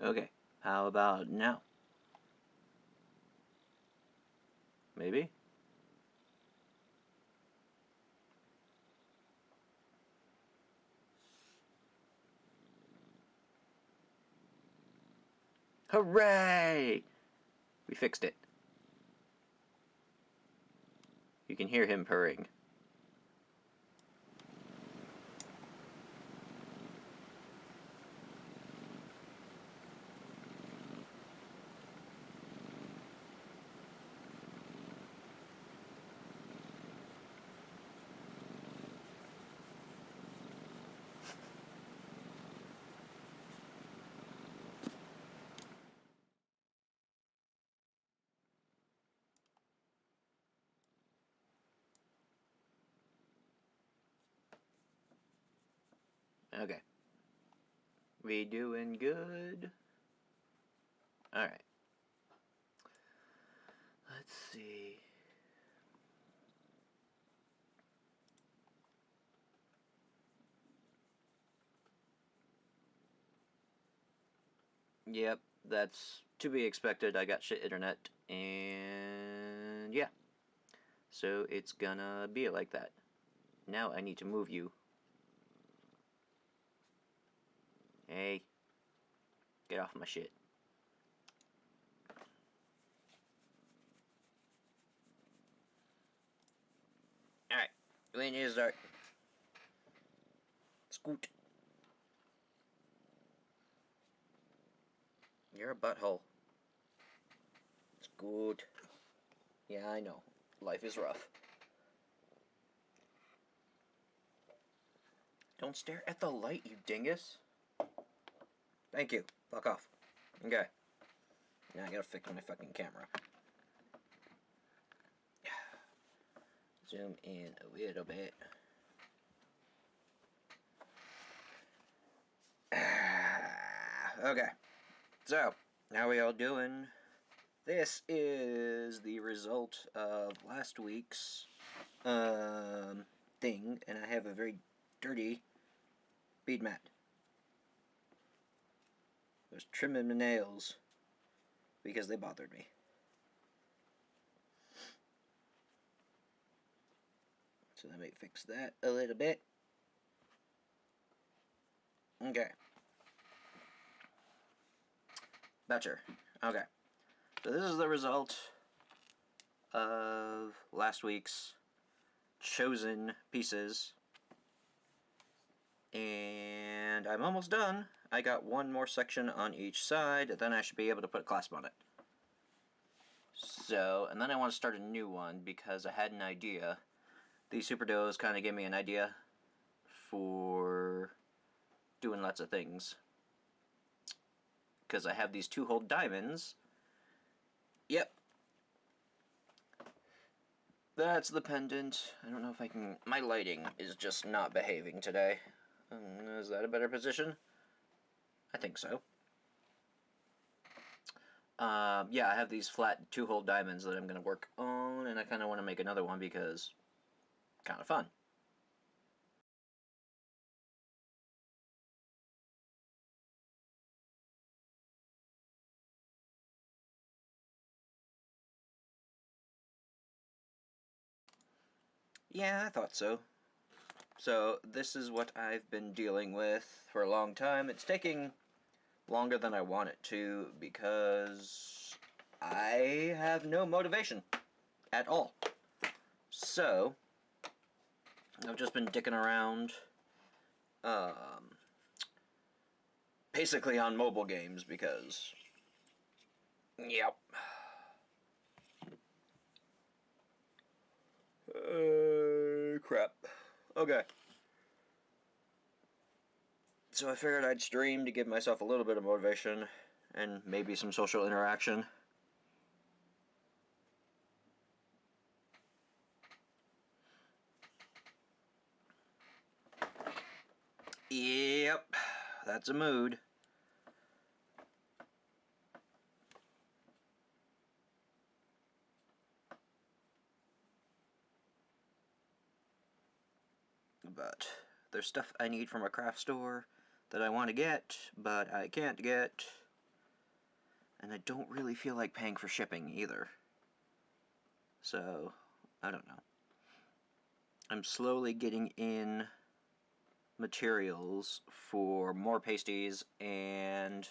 Okay, how about now? Maybe? Hooray! We fixed it. You can hear him purring. Okay. We doing good? Alright. Let's see. Yep, that's to be expected. I got shit internet, and yeah. So it's gonna be like that. Now I need to move you. Hey. Get off my shit. Alright. We need to start. Scoot. You're a butthole. Scoot. Yeah, I know. Life is rough. Don't stare at the light, you dingus. Thank you. Fuck off. Okay. Now I gotta fix my fucking camera. Zoom in a little bit. Okay. So, how we all doing? This is the result of last week's thing, and I have a very dirty bead mat. I was trimming my nails because they bothered me. So let me fix that a little bit. Okay. Better. Okay. So this is the result of last week's chosen pieces. And I'm almost done. I got one more section on each side, then I should be able to put a clasp on it. So, and then I want to start a new one because I had an idea. These super doughs kind of gave me an idea for doing lots of things. Because I have these 2-hole diamonds. Yep. That's the pendant. I don't know if I can... My lighting is just not behaving today. Is that a better position? I think so. Yeah, I have these flat 2-hole diamonds that I'm going to work on, and I kind of want to make another one because kind of fun. Yeah, I thought so. So this is what I've been dealing with for a long time. It's taking longer than I want it to because I have no motivation at all. So I've just been dicking around basically on mobile games because yep. Crap. Okay. So I figured I'd stream to give myself a little bit of motivation and maybe some social interaction. Yep, that's a mood. But there's stuff I need from a craft store that I want to get, but I can't get And I don't really feel like paying for shipping either. So, I don't know. I'm slowly getting in materials for more pasties and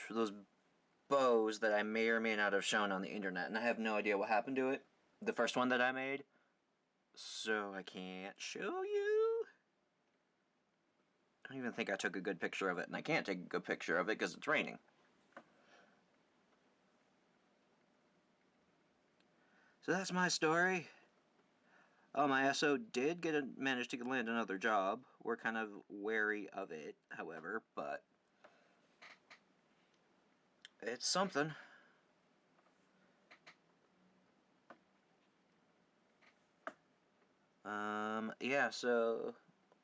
those bows that I may or may not have shown on the internet, and I have no idea what happened to it. The first one that I made, so I can't show you. I don't even think I took a good picture of it, and I can't take a good picture of it because it's raining. So that's my story. My SO did manage to land another job. We're kind of wary of it, however, but it's something. Yeah, so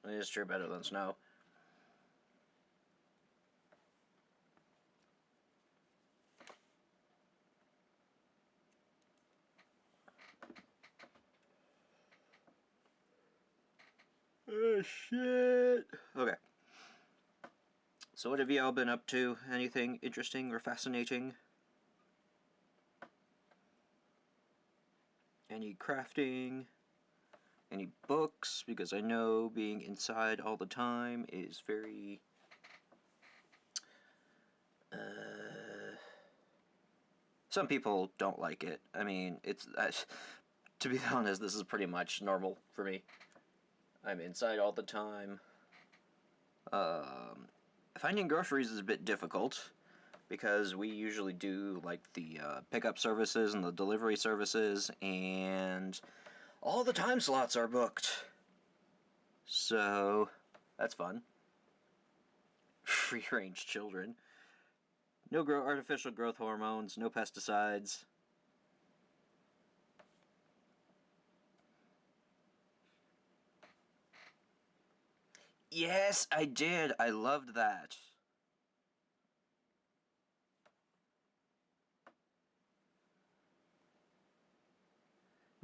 it is true, better than snow. Oh, shit. Okay. So what have you all been up to? Anything interesting or fascinating? Any crafting? Any books? Because I know being inside all the time is very... some people don't like it. I mean, it's... to be honest, this is pretty much normal for me. I'm inside all the time. Finding groceries is a bit difficult because we usually do like the pickup services and the delivery services, and all the time slots are booked. So that's fun. Free-range children. No artificial growth hormones, no pesticides. Yes, I did. I loved that.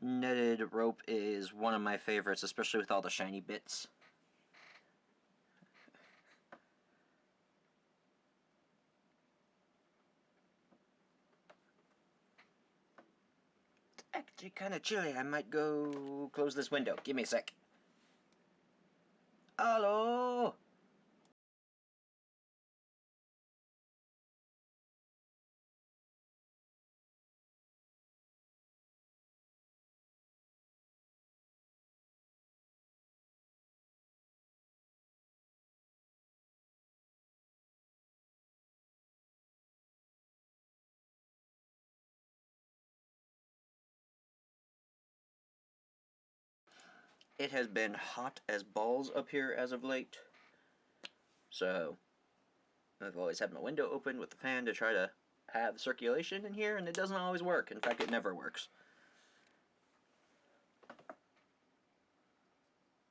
Netted rope is one of my favorites, especially with all the shiny bits. It's actually kind of chilly. I might go close this window. Give me a sec. Hello? It has been hot as balls up here as of late. So, I've always had my window open with the fan to try to have circulation in here, and it doesn't always work. In fact, it never works.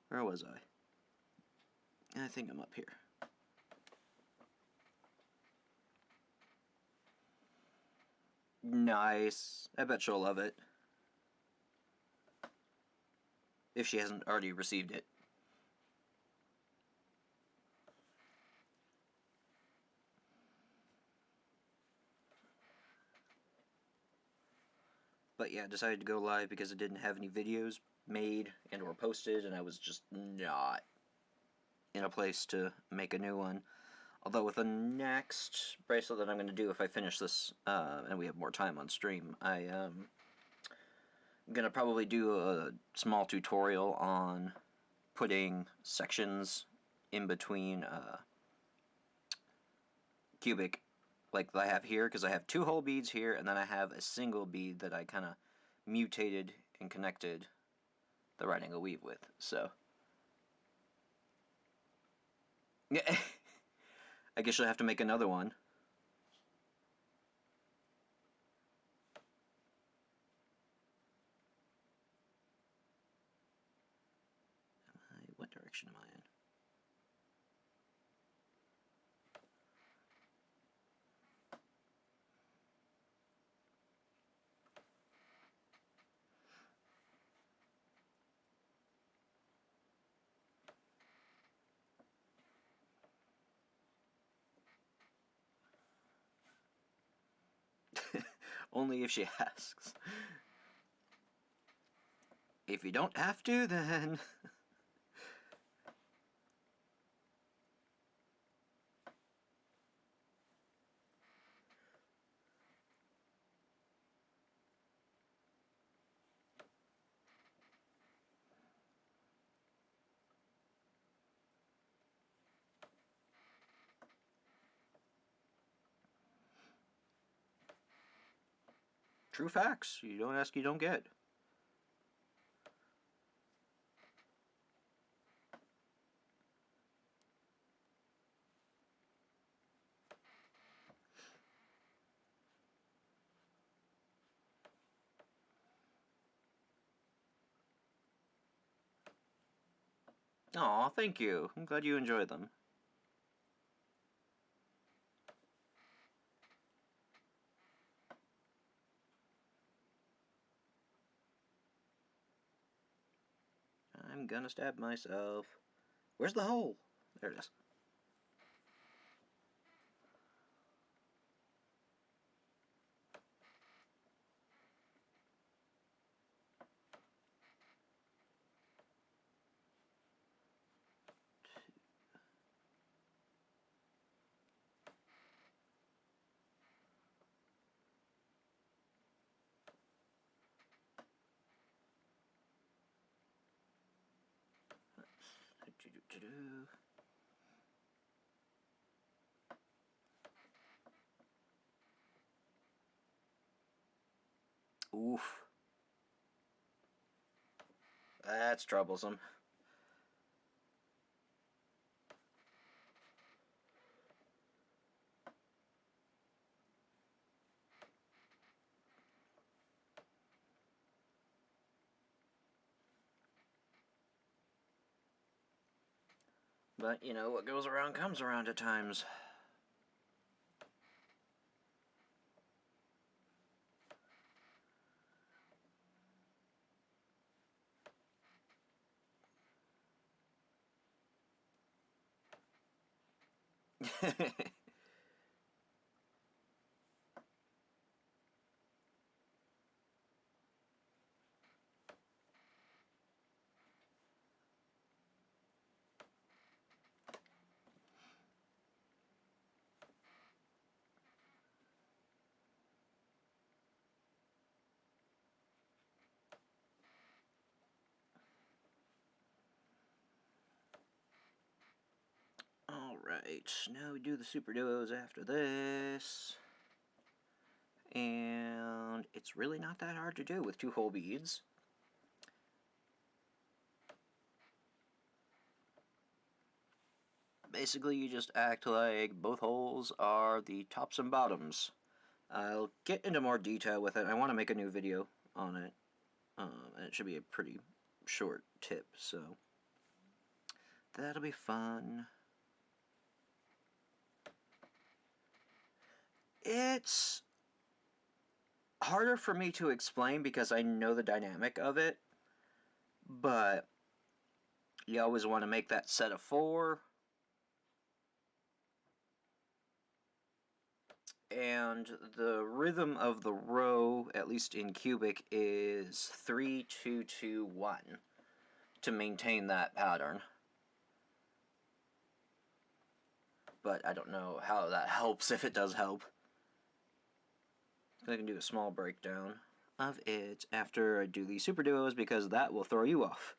Where was I? I think I'm up here. Nice. I bet she'll love it. If she hasn't already received it. But yeah, I decided to go live because I didn't have any videos made and or posted, and I was just not in a place to make a new one. Although with the next bracelet that I'm going to do, if I finish this, and we have more time on stream, I'm going to probably do a small tutorial on putting sections in between cubic like I have here, because I have two whole beads here, and then I have a single bead that I kind of mutated and connected the right angle weave with. So yeah, I guess you'll have to make another one. What direction am I in? Only if she asks. If you don't have to, then... True facts. You don't ask, you don't get. Aw, thank you. I'm glad you enjoyed them. I'm gonna stab myself. Where's the hole? There it is. Oof. That's troublesome. But, you know, what goes around comes around at times. Alright, now we do the super duos after this. And it's really not that hard to do with 2 whole beads. Basically, you just act like both holes are the tops and bottoms. I'll get into more detail with it. I want to make a new video on it. And it should be a pretty short tip, so that'll be fun. It's harder for me to explain because I know the dynamic of it, but you always want to make that set of 4. And the rhythm of the row, at least in cubic, is 3-2-2-1 to maintain that pattern. But I don't know how that helps, if it does help. I can do a small breakdown of it after I do the super duos, because that will throw you off.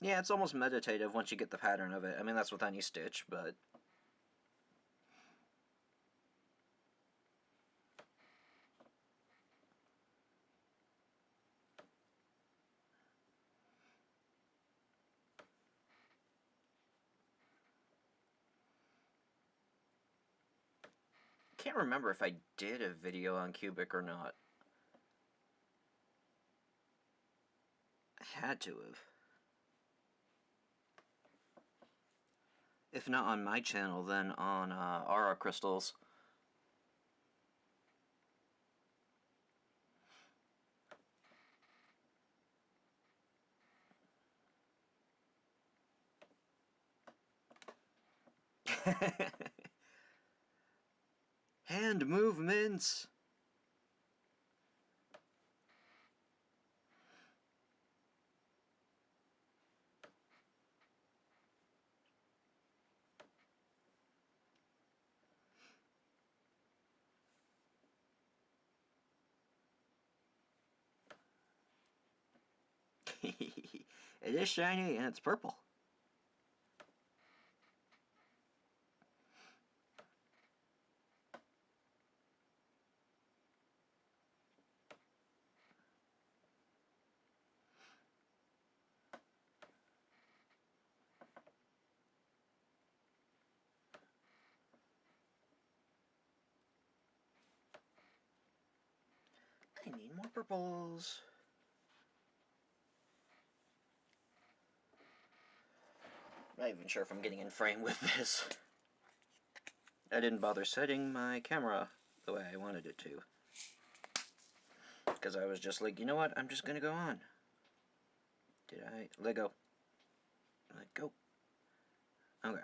Yeah, it's almost meditative once you get the pattern of it. I mean, that's with any stitch, but... Can't remember if I did a video on cubic or not. I had to have. If not on my channel, then on Aura Crystals. Hand movements! It is shiny and it's purple. I need more purples. Not even sure if I'm getting in frame with this. I didn't bother setting my camera the way I wanted it to. Because I was just like, you know what, I'm just gonna go on. Did I? Let go. Let go. Okay.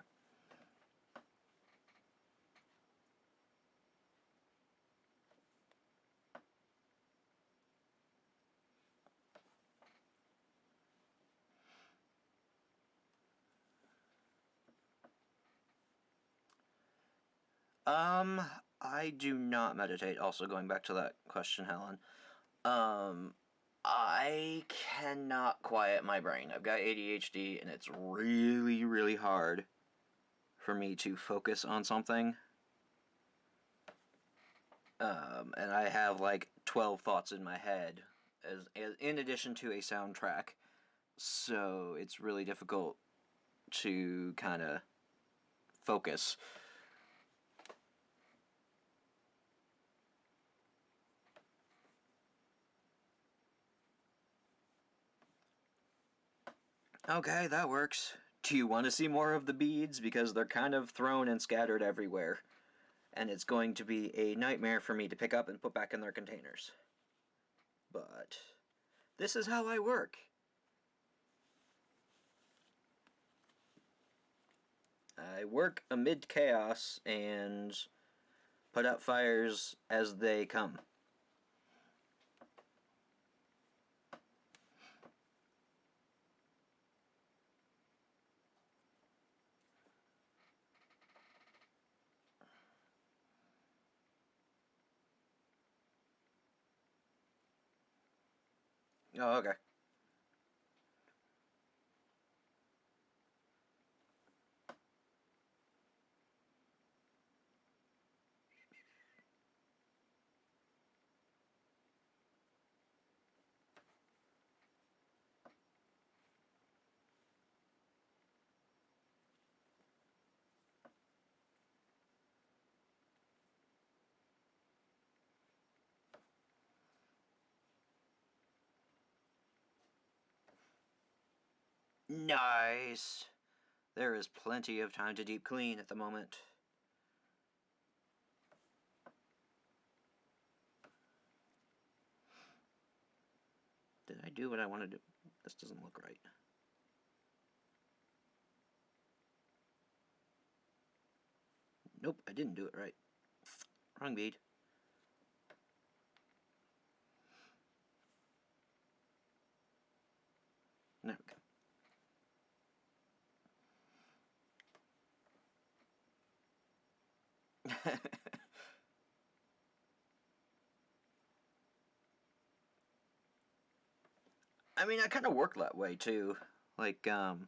I do not meditate, also going back to that question, Helen. I cannot quiet my brain. I've got ADHD, and it's really, really hard for me to focus on something. And I have like 12 thoughts in my head, as in addition to a soundtrack. So it's really difficult to kind of focus. Okay, that works. Do you want to see more of the beads? Because they're kind of thrown and scattered everywhere. And it's going to be a nightmare for me to pick up and put back in their containers. But this is how I work. I work amid chaos and put out fires as they come. Oh, okay. Nice. There is plenty of time to deep clean at the moment. Did I do what I wanted to? This doesn't look right. Nope, I didn't do it right. Wrong bead. There we go. I mean, I kind of work that way too. Like, I'll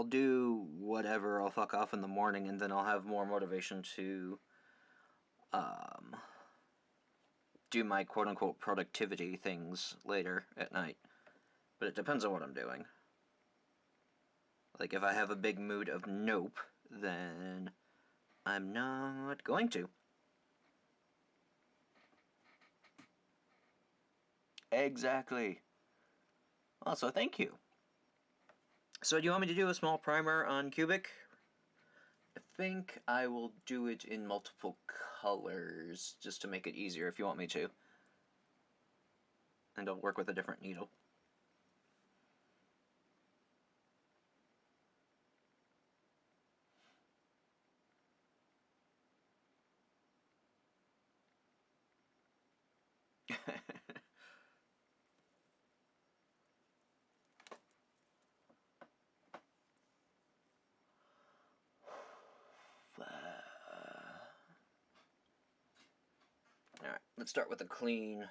do whatever, I'll fuck off in the morning, and then I'll have more motivation to, do my quote-unquote productivity things later at night. But it depends on what I'm doing. Like, if I have a big mood of nope, then I'm not going to. Exactly. Also, thank you. So do you want me to do a small primer on Cubic? I think I will do it in multiple colors, just to make it easier if you want me to. And I'll work with a different needle. 。 . 。 . 。 . 。 . . . . . . . . . . . . . . . . . . . . . . . . . . . . . . . 。 . . . . . . . 。 . . . 。 . . 。 . 。 . Alright, let's start with a clean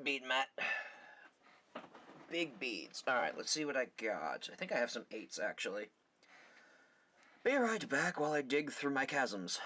bead mat. Big beads. Alright, let's see what I got. I think I have some 8s, actually. Be right back while I dig through my chasms.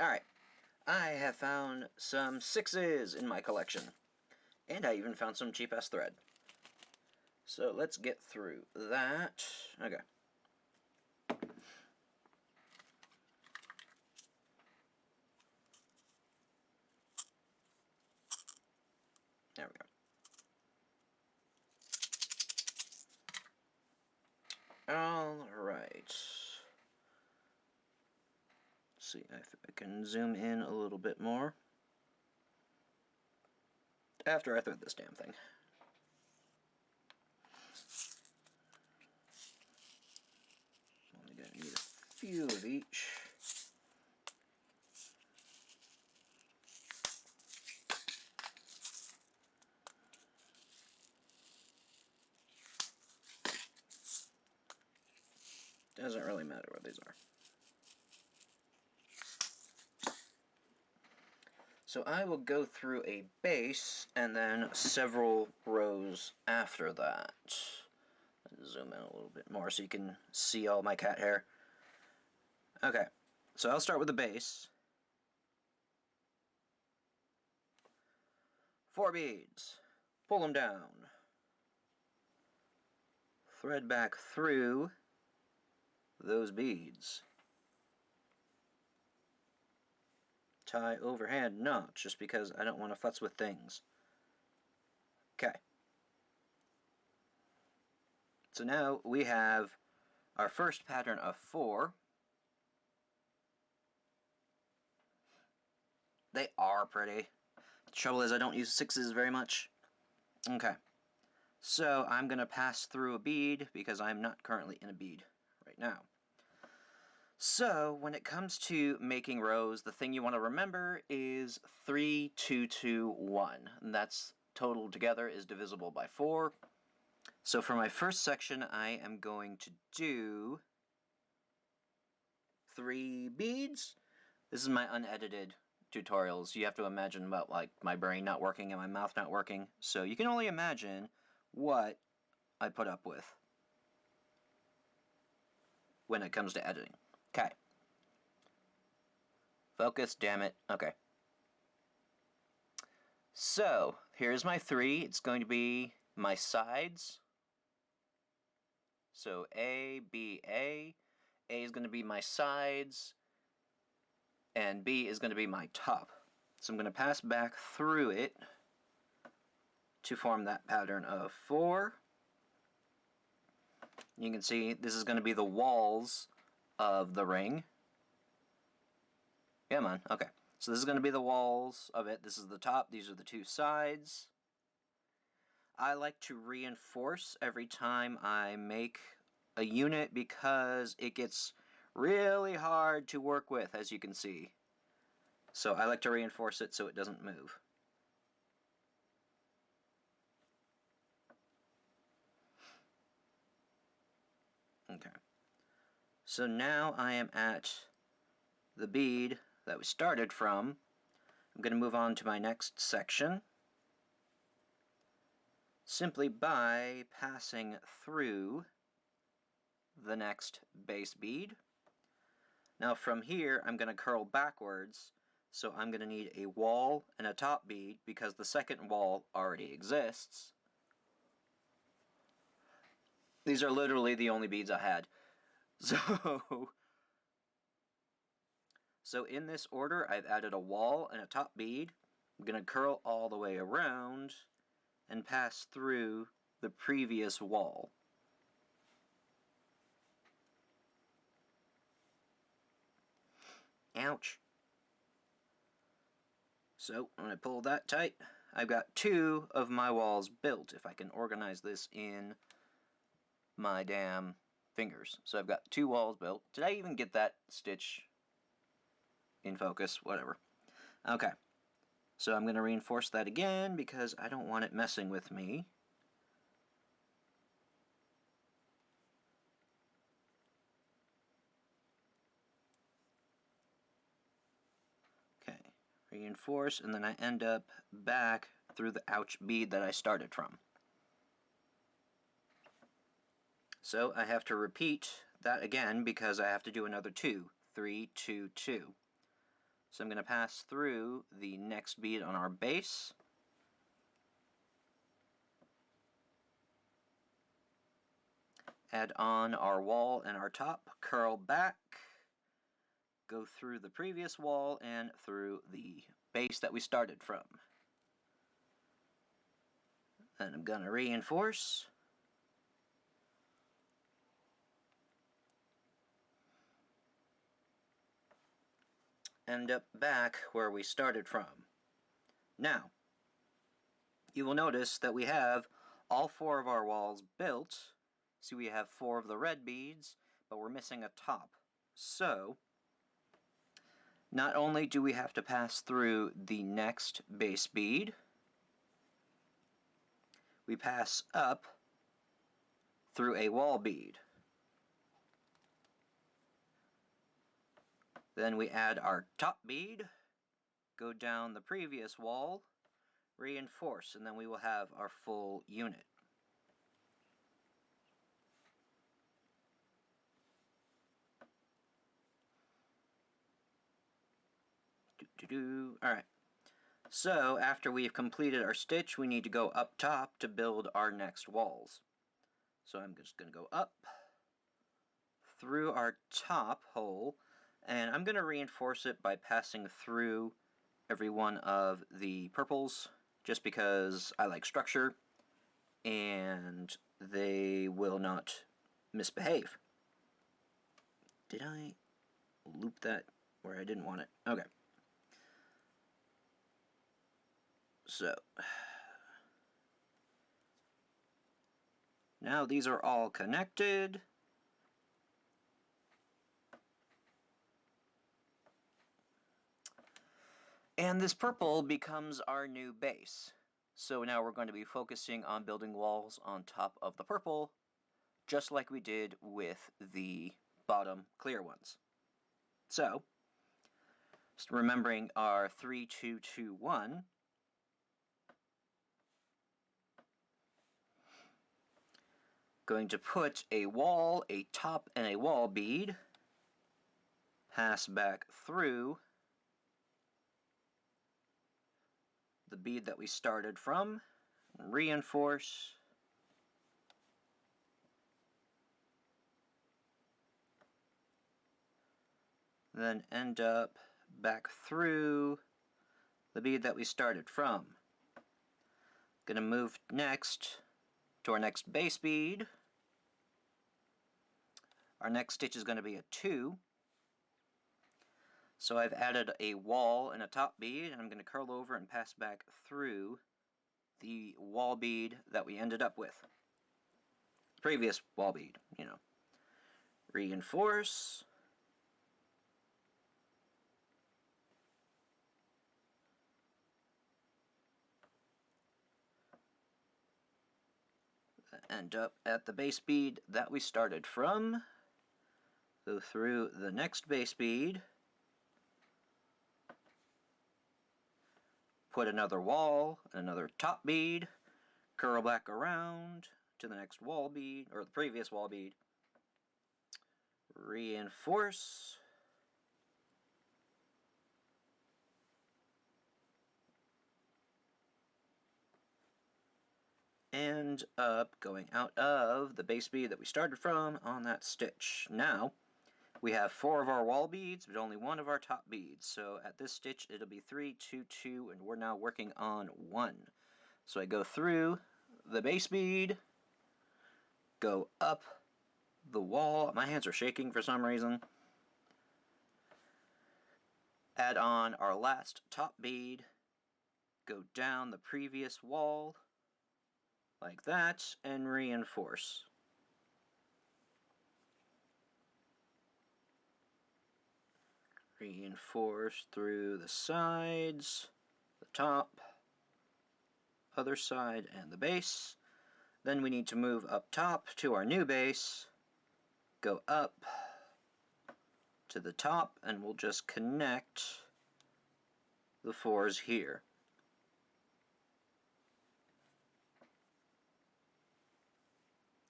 Alright, I have found some 6s in my collection. And I even found some cheap-ass thread. So let's get through that. Okay. There we go. Alright. See if I can zoom in a little bit more. After I thread this damn thing. Only gonna need a few of each. Doesn't really matter what these are. So I will go through a base and then several rows after that. Let's zoom in a little bit more so you can see all my cat hair. Okay, so I'll start with the base. 4 beads. Pull them down. Thread back through those beads. Tie overhand knot, just because I don't want to futz with things. Okay. So now we have our first pattern of 4. They are pretty. The trouble is I don't use 6s very much. Okay. So I'm going to pass through a bead because I'm not currently in a bead right now. So when it comes to making rows, the thing you want to remember is 3, 2, 2, 1. And that's total together is divisible by 4. So for my first section, I am going to do 3 beads. This is my unedited tutorials. You have to imagine about like my brain not working and my mouth not working. So you can only imagine what I put up with when it comes to editing. Okay. Focus, damn it. Okay. So, here's my 3. It's going to be my sides. So, A, B, A. A is going to be my sides. And B is going to be my top. So I'm going to pass back through it to form that pattern of 4. You can see this is going to be the walls of the ring. Yeah, man. Okay. So this is going to be the walls of it. This is the top. These are the 2 sides. I like to reinforce every time I make a unit because it gets really hard to work with, as you can see. So I like to reinforce it so it doesn't move. Okay. So now I am at the bead that we started from. I'm going to move on to my next section simply by passing through the next base bead. Now from here I'm going to curl backwards, so I'm going to need a wall and a top bead because the second wall already exists. These are literally the only beads I had. So So in this order, I've added a wall and a top bead. I'm going to curl all the way around and pass through the previous wall. Ouch. So when I pull that tight, I've got 2 of my walls built, if I can organize this in my damn fingers. So I've got 2 walls built. Did I even get that stitch in focus? Whatever. Okay. So I'm going to reinforce that again because I don't want it messing with me. Okay. Reinforce, and then I end up back through the ouch bead that I started from. So I have to repeat that again because I have to do another 2. 3, 2, 2. So I'm going to pass through the next bead on our base. Add on our wall and our top, curl back, go through the previous wall and through the base that we started from. Then I'm going to reinforce. End up back where we started from. Now, you will notice that we have all 4 of our walls built. See, we have 4 of the red beads, but we're missing a top. So, not only do we have to pass through the next base bead, we pass up through a wall bead. Then we add our top bead, go down the previous wall, reinforce, and then we will have our full unit. Alright, so after we've completed our stitch, we need to go up top to build our next walls. So I'm just going to go up through our top hole, and I'm going to reinforce it by passing through every one of the purples, just because I like structure, and they will not misbehave. Did I loop that where I didn't want it? Okay. So, now these are all connected. And this purple becomes our new base. So now we're going to be focusing on building walls on top of the purple, just like we did with the bottom clear ones. So, just remembering our 3, 2, 2, 1, going to put a wall, a top, and a wall bead, pass back through the bead that we started from, reinforce, then end up back through the bead that we started from. Going to move next to our next base bead. Our next stitch is going to be a 2. So I've added a wall and a top bead, and I'm going to curl over and pass back through the wall bead that we ended up with. Previous wall bead, you know. Reinforce. End up at the base bead that we started from. Go through the next base bead. Put another wall, another top bead, curl back around to the next wall bead, or the previous wall bead, reinforce, end up going out of the base bead that we started from on that stitch. Now, We have 4 of our wall beads, but only 1 of our top beads. So at this stitch, it'll be 3, 2, 2, and we're now working on 1. So I go through the base bead, go up the wall. My hands are shaking for some reason. Add on our last top bead, go down the previous wall, like that, and reinforce. Reinforce through the sides, the top, other side, and the base. Then we need to move up top to our new base, go up to the top, and we'll just connect the 4s here.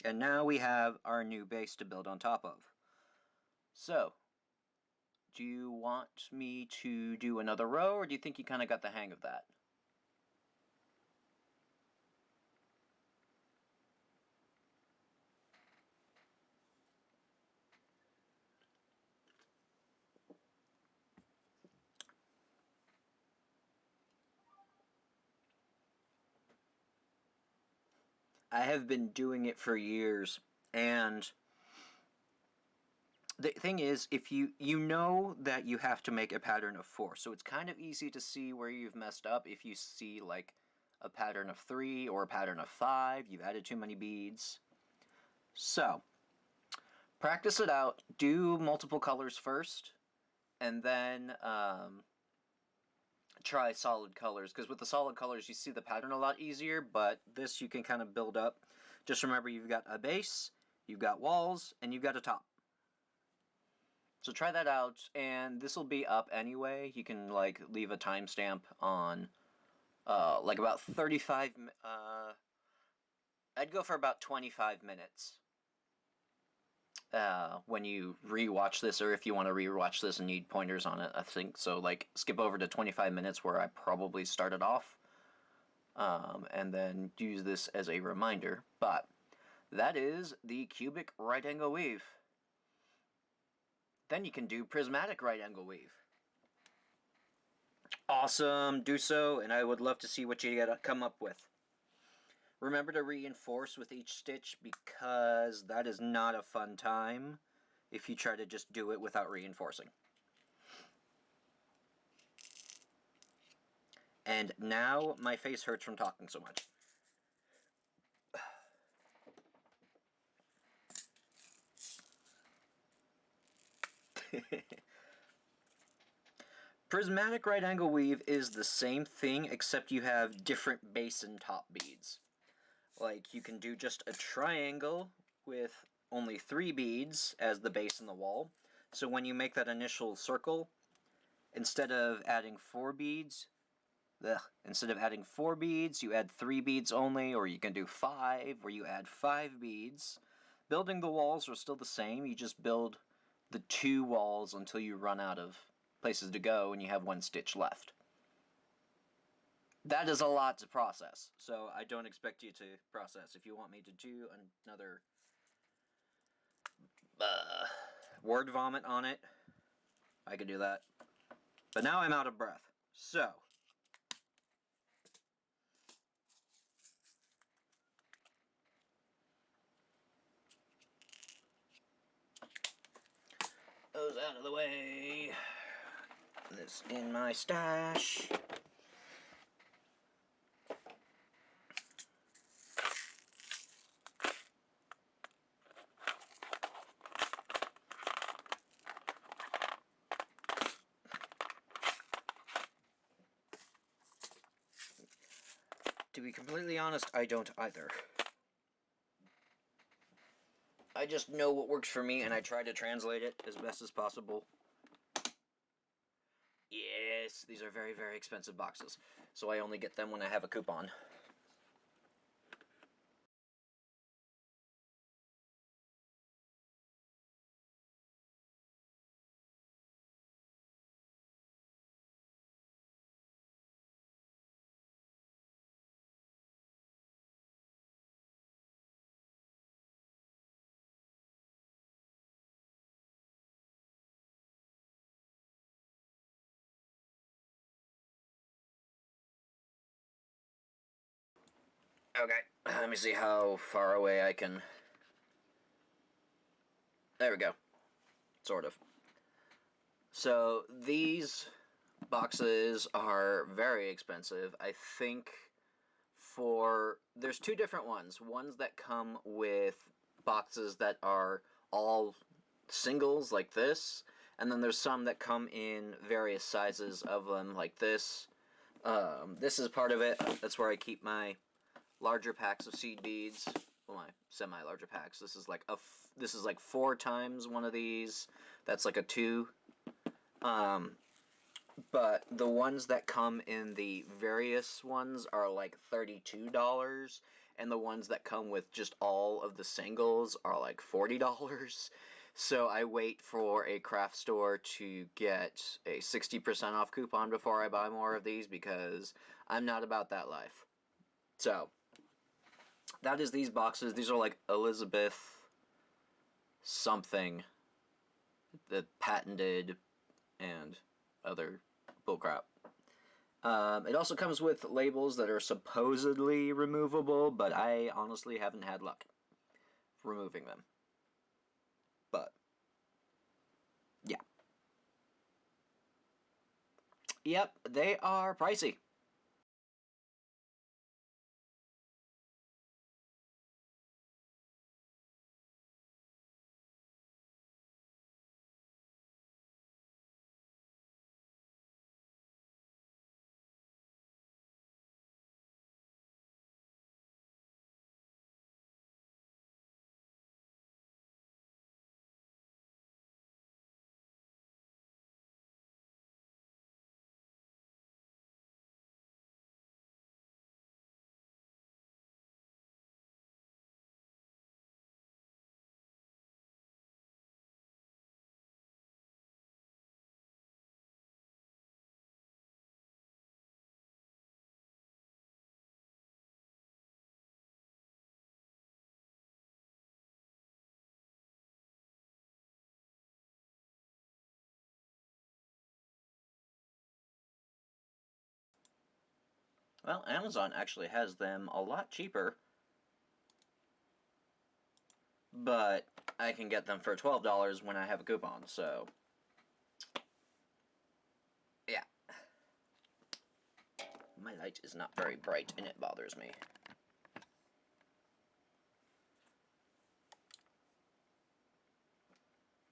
And now we have our new base to build on top of. So, do you want me to do another row, or do you think you kind of got the hang of that? I have been doing it for years, and the thing is, if you know that you have to make a pattern of 4, so it's kind of easy to see where you've messed up if you see like a pattern of 3 or a pattern of 5, you've added too many beads. So, practice it out, do multiple colors first, and then try solid colors, because with the solid colors you see the pattern a lot easier, but this you can kind of build up. Just remember, you've got a base, you've got walls, and you've got a top. So try that out, and this will be up anyway. You can like leave a timestamp on like about 35, I'd go for about 25 minutes when you rewatch this, or if you want to rewatch this and need pointers on it, I think. So like skip over to 25 minutes where I probably started off, and then use this as a reminder. But that is the cubic right angle weave. Then you can do prismatic right angle weave. Awesome, do so, and I would love to see what you come up with. Remember to reinforce with each stitch, because that is not a fun time if you try to just do it without reinforcing. And now my face hurts from talking so much. Prismatic right angle weave is the same thing, except you have different base and top beads. Like, you can do just a triangle with only 3 beads as the base and the wall. So when you make that initial circle, instead of adding 4 beads, you add 3 beads only, or you can do 5, where you add 5 beads. Building the walls are still the same, you just build the 2 walls until you run out of places to go and you have 1 stitch left. That is a lot to process, so I don't expect you to process. If you want me to do another word vomit on it, I could do that. But now I'm out of breath, so those out of the way. This in my stash. To be completely honest, I don't either. I just know what works for me, and I try to translate it as best as possible. Yes, these are very, very expensive boxes, so I only get them when I have a coupon. Okay, let me see how far away I can... There we go. Sort of. So, these boxes are very expensive. I think there's two different ones. Ones that come with boxes that are all singles like this, and then there's some that come in various sizes of them like this. This is part of it. That's where I keep my larger packs of seed beads. Well, my semi-larger packs. This is like 4 times one of these. That's like a 2. But the ones that come in the various ones are like $32, and the ones that come with just all of the singles are like $40. So I wait for a craft store to get a 60% off coupon before I buy more of these, because I'm not about that life. So, that is these boxes. These are like Elizabeth something, the patented and other bullcrap. It also comes with labels that are supposedly removable, but I honestly haven't had luck removing them. But, yeah. Yep, they are pricey. Well, Amazon actually has them a lot cheaper, but I can get them for $12 when I have a coupon, so yeah. My light is not very bright, and it bothers me.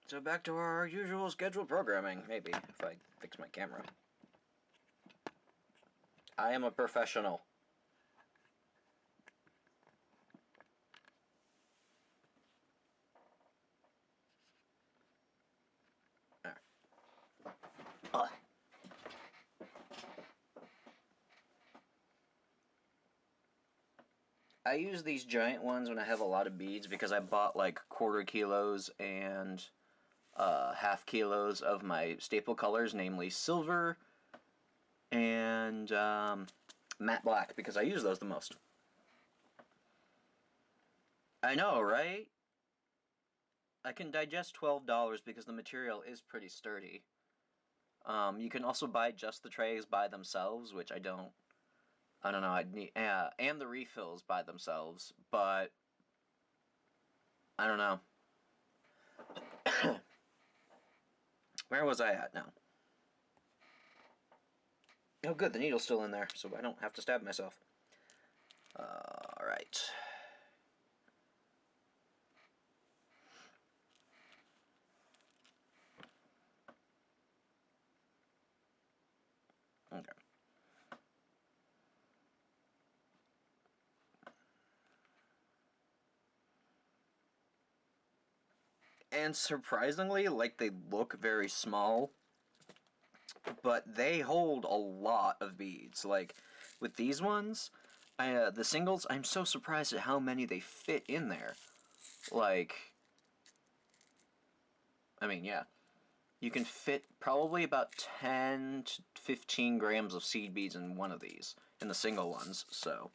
So back to our usual scheduled programming, maybe, if I fix my camera. I am a professional. I use these giant ones when I have a lot of beads, because I bought like quarter kilos and half kilos of my staple colors, namely silver and matte black, because I use those the most. I know, right? I can digest $12 because the material is pretty sturdy. You can also buy just the trays by themselves, which I don't know, I'd need, and the refills by themselves, but I don't know. Where was I at now? Oh good, the needle's still in there, so I don't have to stab myself. Alright. Okay. And surprisingly, like, they look very small, but they hold a lot of beads. Like, with these ones, the singles, I'm so surprised at how many they fit in there. Like, I mean, yeah. You can fit probably about 10 to 15 grams of seed beads in one of these, in the single ones, so...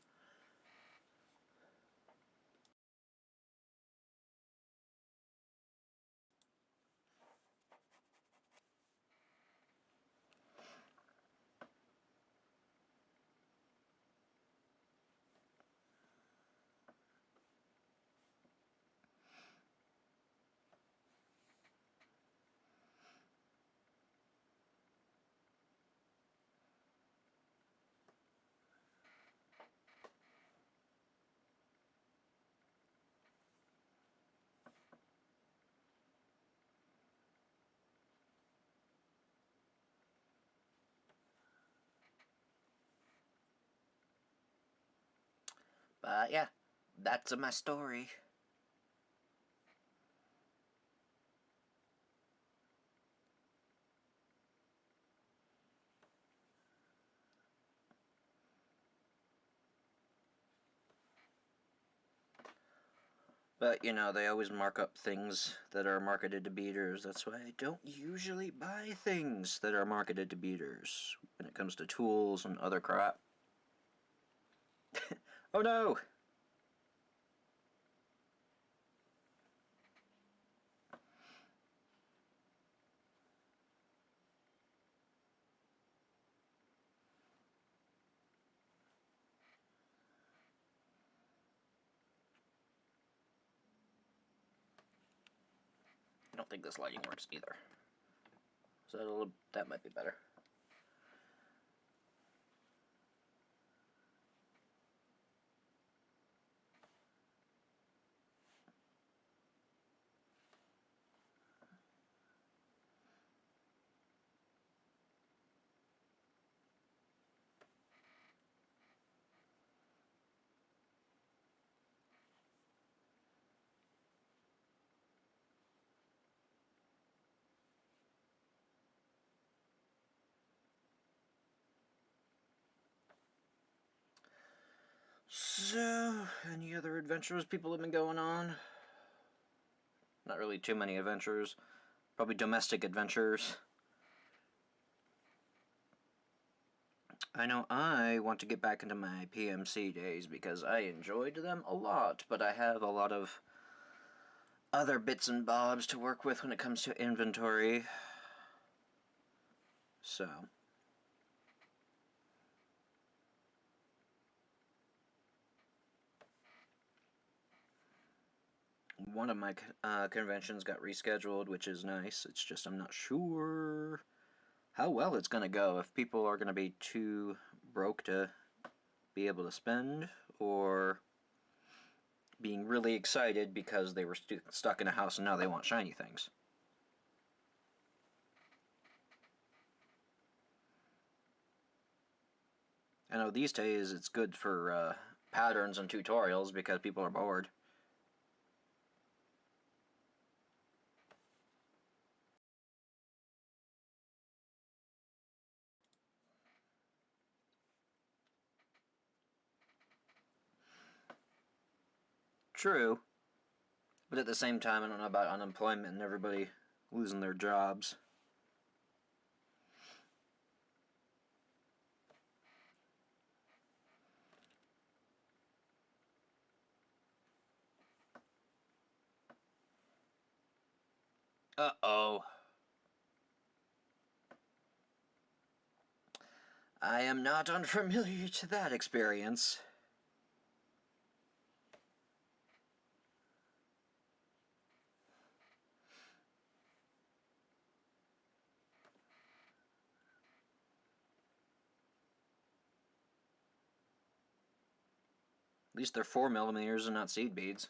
But yeah, that's my story. But, you know, they always mark up things that are marketed to beaters. That's why I don't usually buy things that are marketed to beaters when it comes to tools and other crap. Oh no! I don't think this lighting works either. So that might be better. So, any other adventures people have been going on? Not really too many adventures. Probably domestic adventures. I know I want to get back into my PMC days because I enjoyed them a lot, but I have a lot of other bits and bobs to work with when it comes to inventory. So, one of my conventions got rescheduled, which is nice. It's just I'm not sure how well it's going to go, if people are going to be too broke to be able to spend, or being really excited because they were stuck in a house and now they want shiny things. I know these days it's good for patterns and tutorials because people are bored. True, but at the same time, I don't know about unemployment and everybody losing their jobs. Uh-oh. I am not unfamiliar to that experience. At least they're 4mm and not seed beads.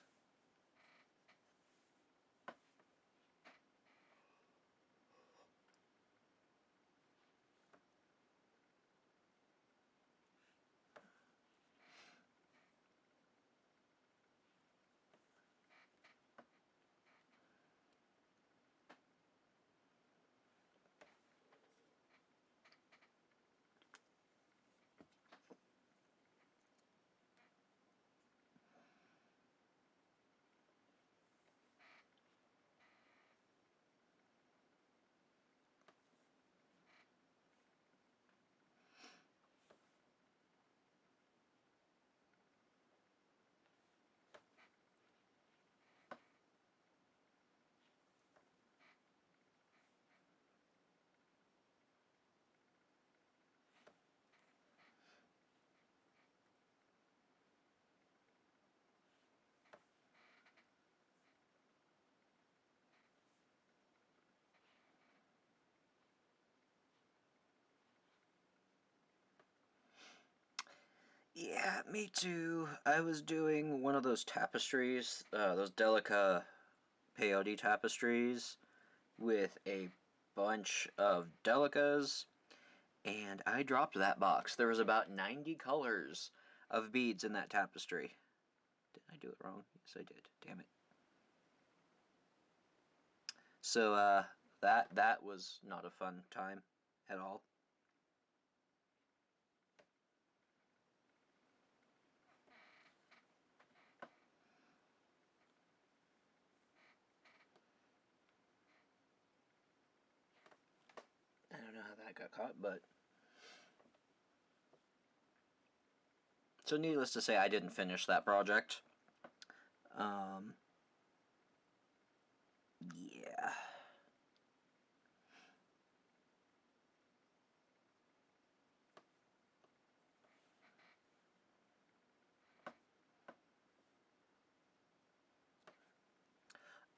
Yeah, me too. I was doing one of those tapestries, those Delica peyote tapestries, with a bunch of Delicas, and I dropped that box. There was about 90 colors of beads in that tapestry. I do it wrong? Yes, I did. Damn it. So, that was not a fun time at all. I don't know how that got caught, but... So needless to say, I didn't finish that project. Yeah.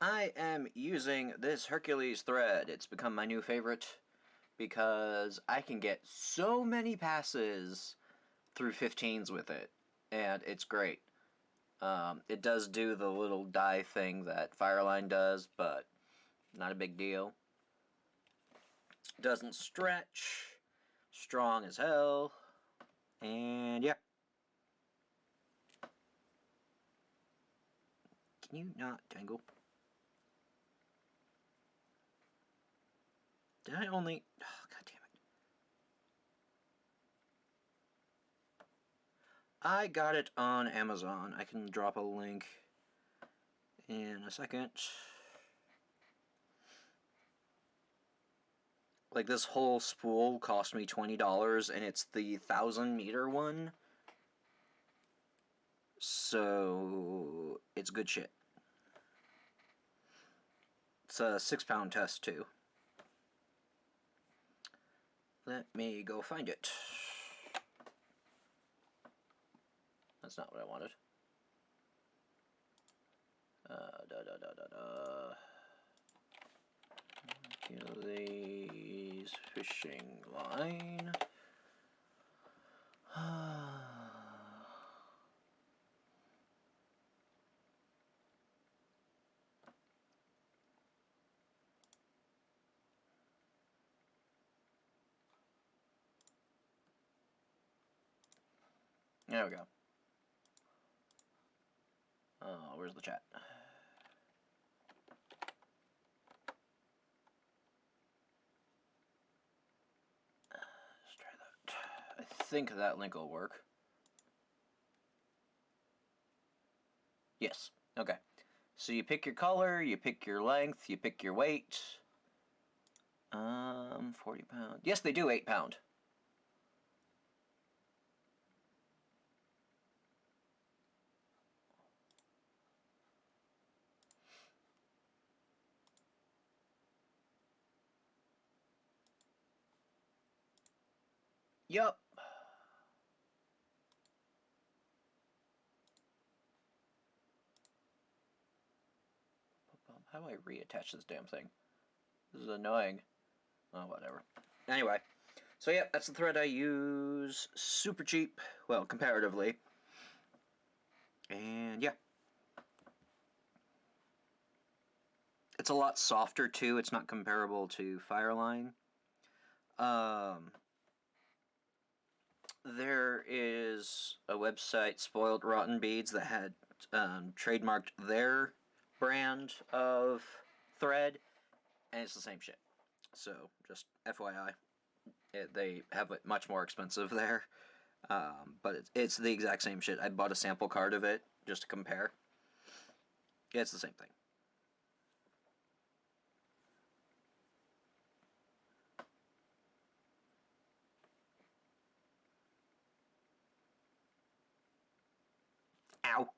I am using this Hercules thread. It's become my new favorite because I can get so many passes through 15s with it, and it's great. It does do the little die thing that Fireline does, but not a big deal. Doesn't stretch, strong as hell, and yeah. Can you not tangle? Did I only... Oh, God damn it. I got it on Amazon. I can drop a link in a second. Like, this whole spool cost me $20, and it's the 1,000-meter one. So, it's good shit. It's a 6-pound test, too. Let me go find it. That's not what I wanted. Hercules fishing line. There we go. Where's the chat? Let's try that. I think that link will work. Yes. Okay. So you pick your color, you pick your length, you pick your weight. 40 pounds. Yes, they do 8 pound. Yup. How do I reattach this damn thing? This is annoying. Oh, whatever. Anyway. So yeah, that's the thread I use. Super cheap. Well, comparatively. And yeah. It's a lot softer too. It's not comparable to Fireline. There is a website, Spoiled Rotten Beads, that had trademarked their brand of thread, and it's the same shit. So, just FYI. They have it much more expensive there. But it's the exact same shit. I bought a sample card of it just to compare. Yeah, it's the same thing. Ow.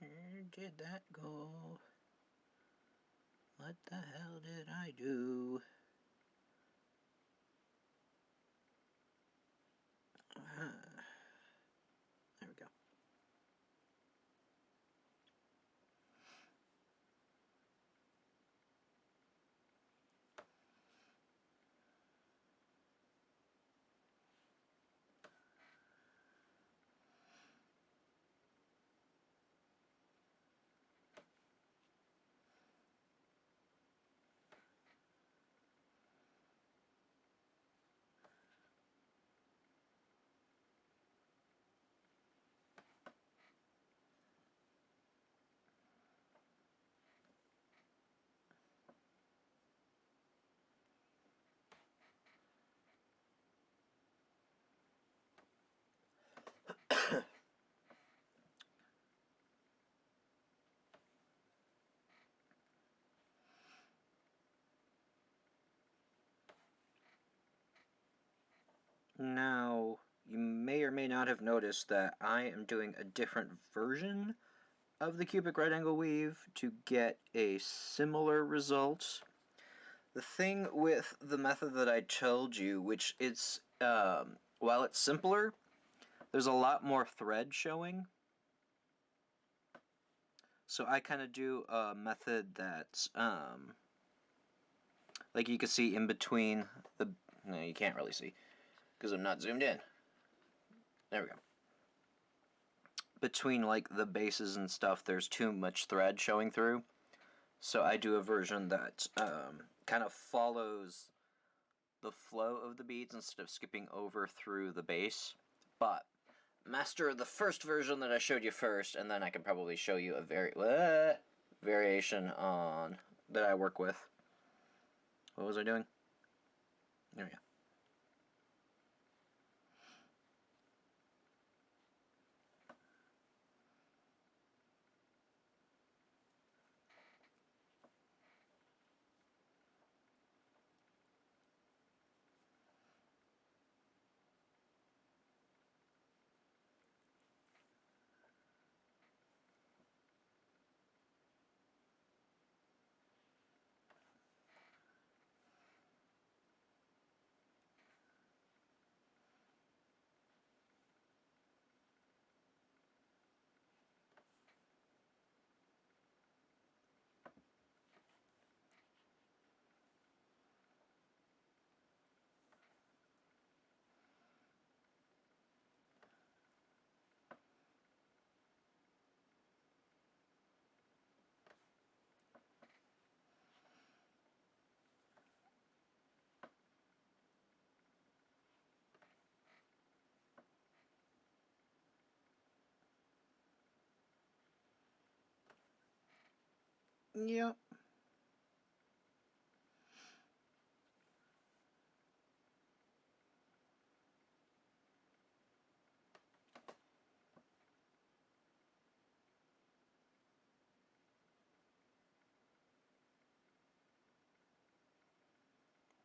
Where did that go? What the hell did I do? There we go. Now, you may or may not have noticed that I am doing a different version of the cubic right angle weave to get a similar result. The thing with the method that I told you, which it's, while it's simpler, there's a lot more thread showing. So I kind of do a method that's, like you can see in between the, no, you can't really see, because I'm not zoomed in. There we go. Between like the bases and stuff, there's too much thread showing through. So I do a version that kind of follows the flow of the beads instead of skipping over through the base. But master the first version that I showed you first, and then I can probably show you a variation on that I work with. What was I doing? There we go. Yep.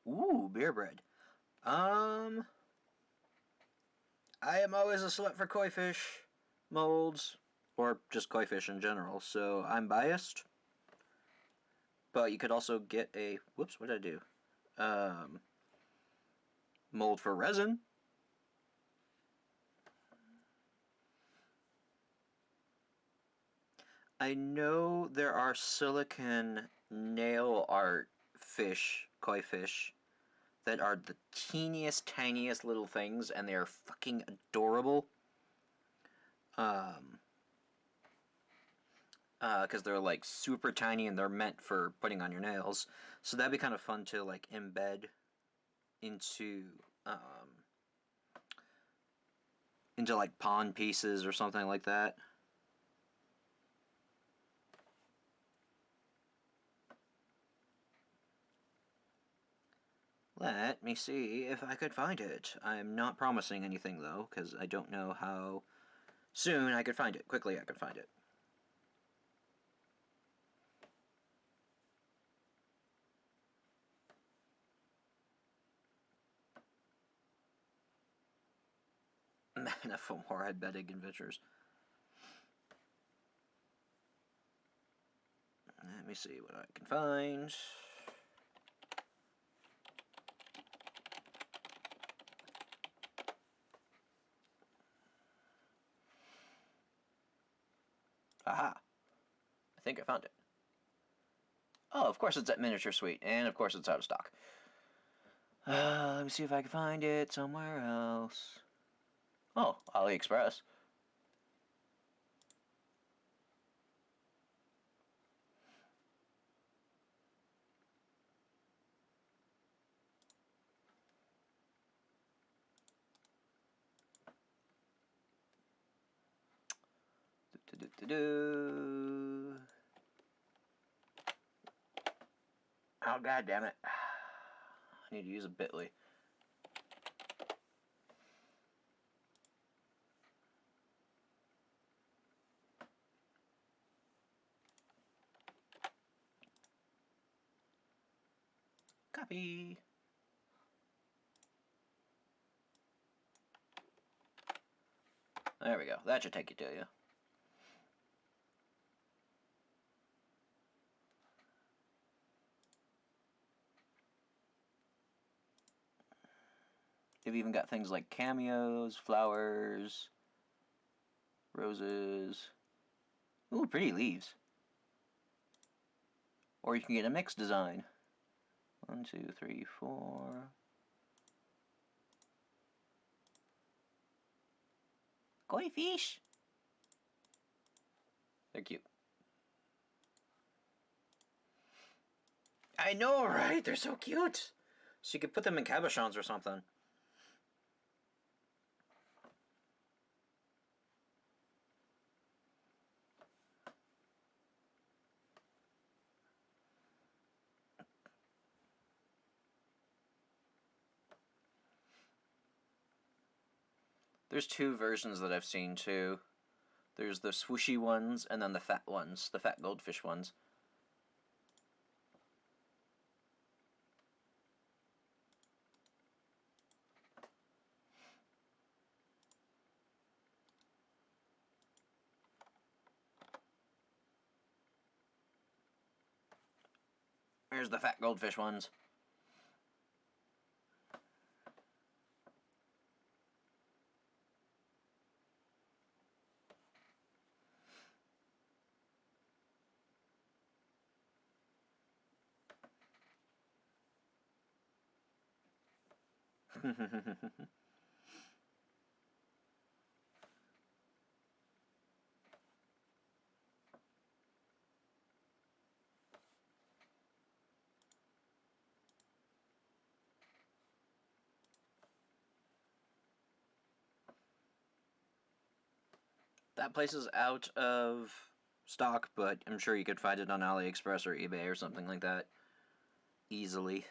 Ooh, beer bread. I am always a slut for koi fish molds, or just koi fish in general, so I'm biased. But you could also get a, whoops, what did I do? Mold for resin. I know there are silicon nail art fish, koi fish, that are the teeniest, tiniest little things, and they are fucking adorable. Because they're like super tiny and they're meant for putting on your nails. So that'd be kind of fun to like embed into like pawn pieces or something like that. Let me see if I could find it. I'm not promising anything though, because I don't know how soon I could find it. Quickly I could find it. Mana for more diabetic adventures. Let me see what I can find. Aha! I think I found it. Oh, of course it's at Miniature Suite, and of course it's out of stock. Let me see if I can find it somewhere else. Oh, AliExpress. Oh, god damn it. I need to use a bit.ly. Copy. There we go. That should take you to you. They've even got things like cameos, flowers, roses. Ooh, pretty leaves. Or you can get a mixed design. 1, 2, 3, 4. Koi fish! They're cute. I know, right? They're so cute! So you could put them in cabochons or something. There's two versions that I've seen too. There's the swooshy ones and then the fat ones, the fat goldfish ones. Here's the fat goldfish ones. That place is out of stock, but I'm sure you could find it on AliExpress or eBay or something like that easily.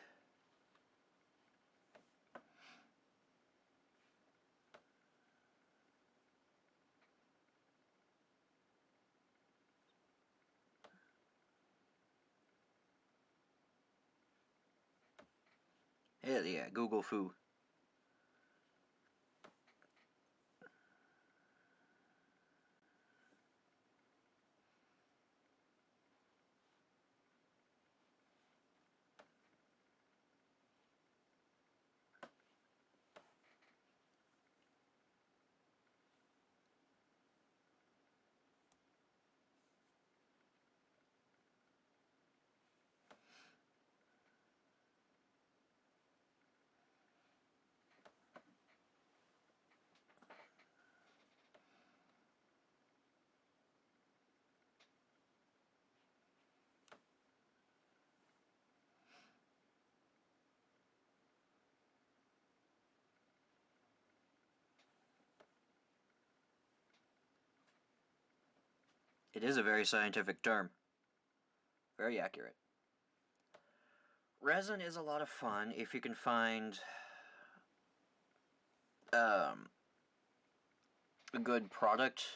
Hell yeah, Google Foo. It is a very scientific term. Very accurate. Resin is a lot of fun if you can find a good product.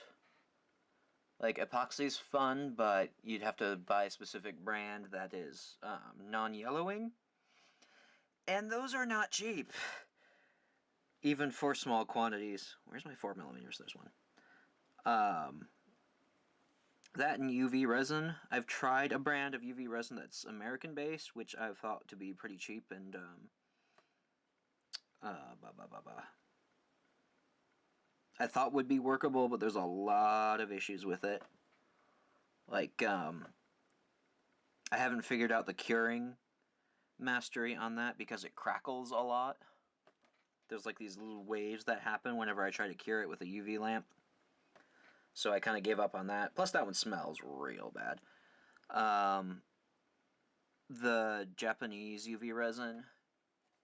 Like, epoxy's fun, but you'd have to buy a specific brand that is non-yellowing. And those are not cheap. Even for small quantities. Where's my 4mm? There's one. That and UV resin. I've tried a brand of UV resin that's American-based, which I've thought to be pretty cheap and I thought would be workable, but there's a lot of issues with it. Like, I haven't figured out the curing mastery on that because it crackles a lot. There's like these little waves that happen whenever I try to cure it with a UV lamp. So I kind of gave up on that. Plus that one smells real bad. The Japanese UV resin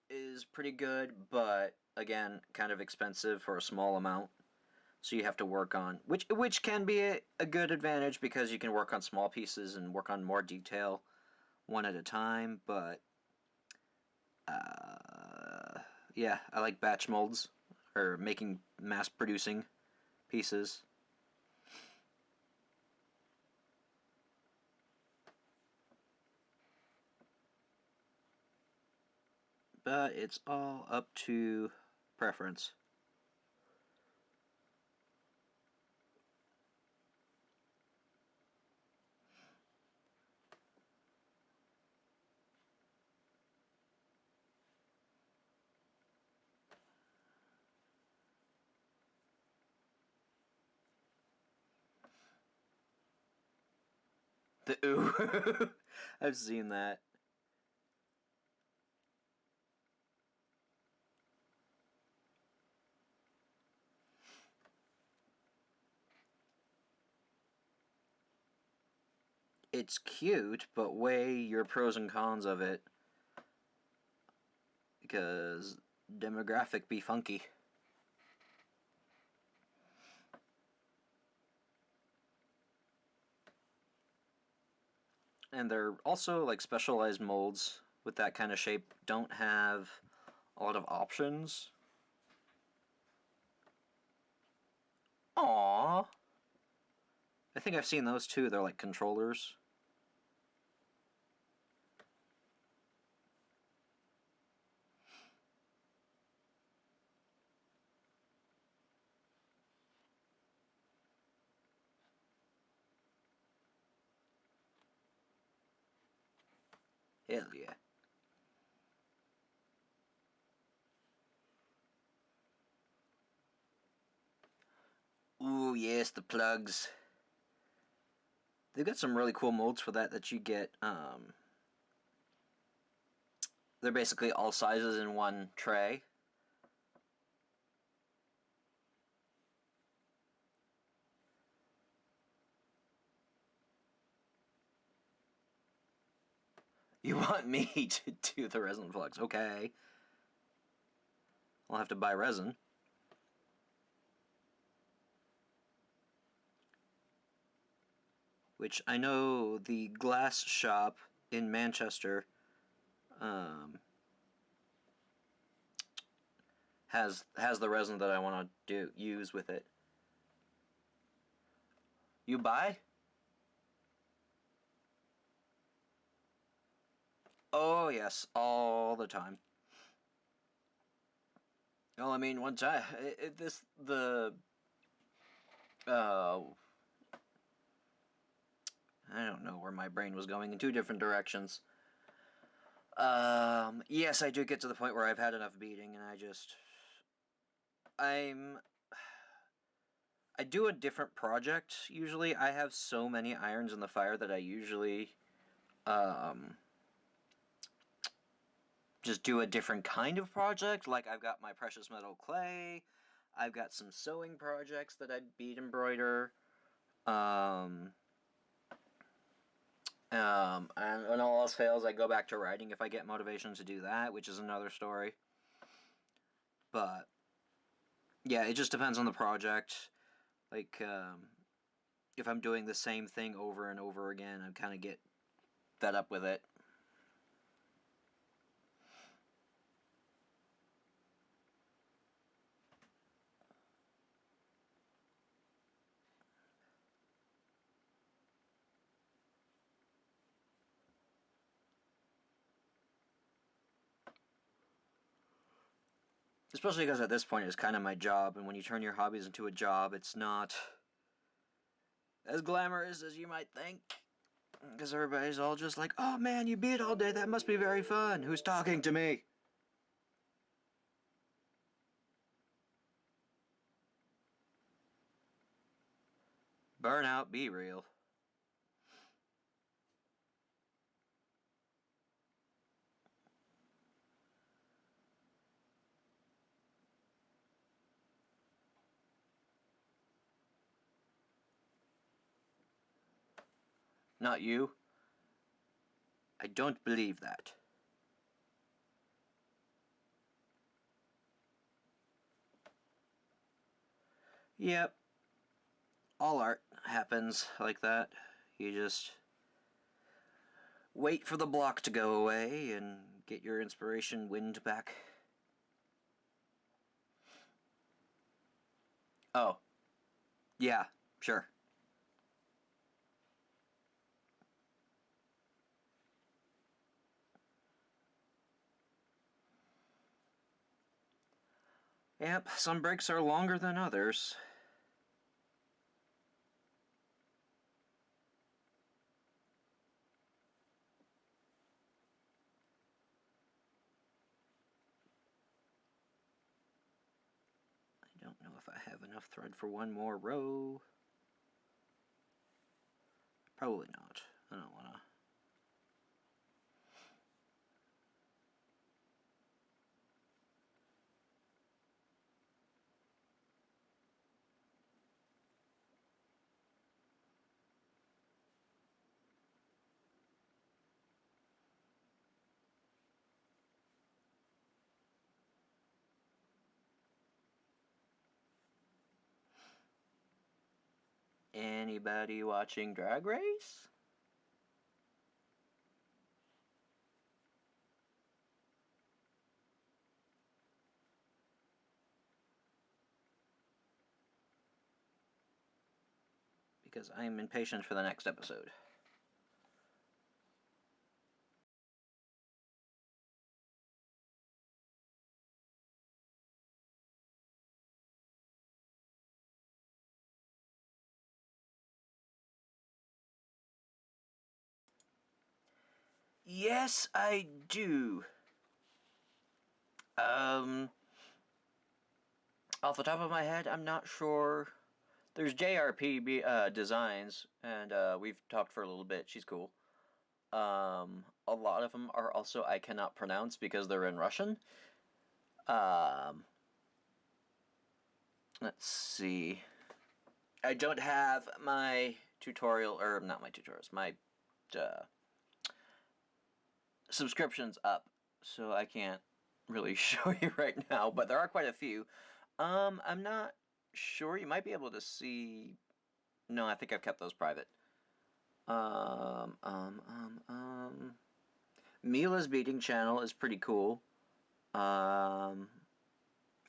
is pretty good, but again, kind of expensive for a small amount. So you have to work on, which can be a good advantage because you can work on small pieces and work on more detail one at a time, but yeah, I like batch molds, or making, mass-producing pieces. But it's all up to preference. The ooh. I've seen that. It's cute, but weigh your pros and cons of it. Because demographic be funky. And they're also like specialized molds with that kind of shape don't have a lot of options. Aww. I think I've seen those too. They're like controllers. Hell yeah. Ooh, yes, the plugs. They've got some really cool molds for that you get. They're basically all sizes in one tray. You want me to do the resin plugs? Okay. I'll have to buy resin. Which I know the glass shop in Manchester has the resin that I want to use with it. You buy? Oh yes, all the time. Well, I mean, once I I don't know where my brain was going in two different directions. Yes, I do get to the point where I've had enough beating, and I do a different project, usually. I have so many irons in the fire that I usually, just do a different kind of project. Like, I've got my precious metal clay, I've got some sewing projects that I bead embroider, and when all else fails, I go back to writing if I get motivation to do that, which is another story. But, yeah, it just depends on the project. Like, if I'm doing the same thing over and over again, I kind of get fed up with it. Especially because at this point it's kind of my job, and when you turn your hobbies into a job, it's not as glamorous as you might think. Because everybody's all just like, oh man, you beat all day, that must be very fun. Who's talking to me? Burnout, be real. Not you. I don't believe that. Yep. All art happens like that. You just wait for the block to go away and get your inspiration wind back. Oh. Yeah, sure. Yep, some breaks are longer than others. I don't know if I have enough thread for one more row. Probably not. I don't Anybody watching Drag Race? Because I am impatient for the next episode. Yes, I do. Off the top of my head, I'm not sure. There's JRP Designs, and we've talked for a little bit. She's cool. A lot of them are also I cannot pronounce because they're in Russian. Let's see. I don't have my tutorial, or not my tutorials, my subscriptions up, so I can't really show you right now, but there are quite a few. I'm not sure. You might be able to see. No, I think I've kept those private. Mila's beating channel is pretty cool. I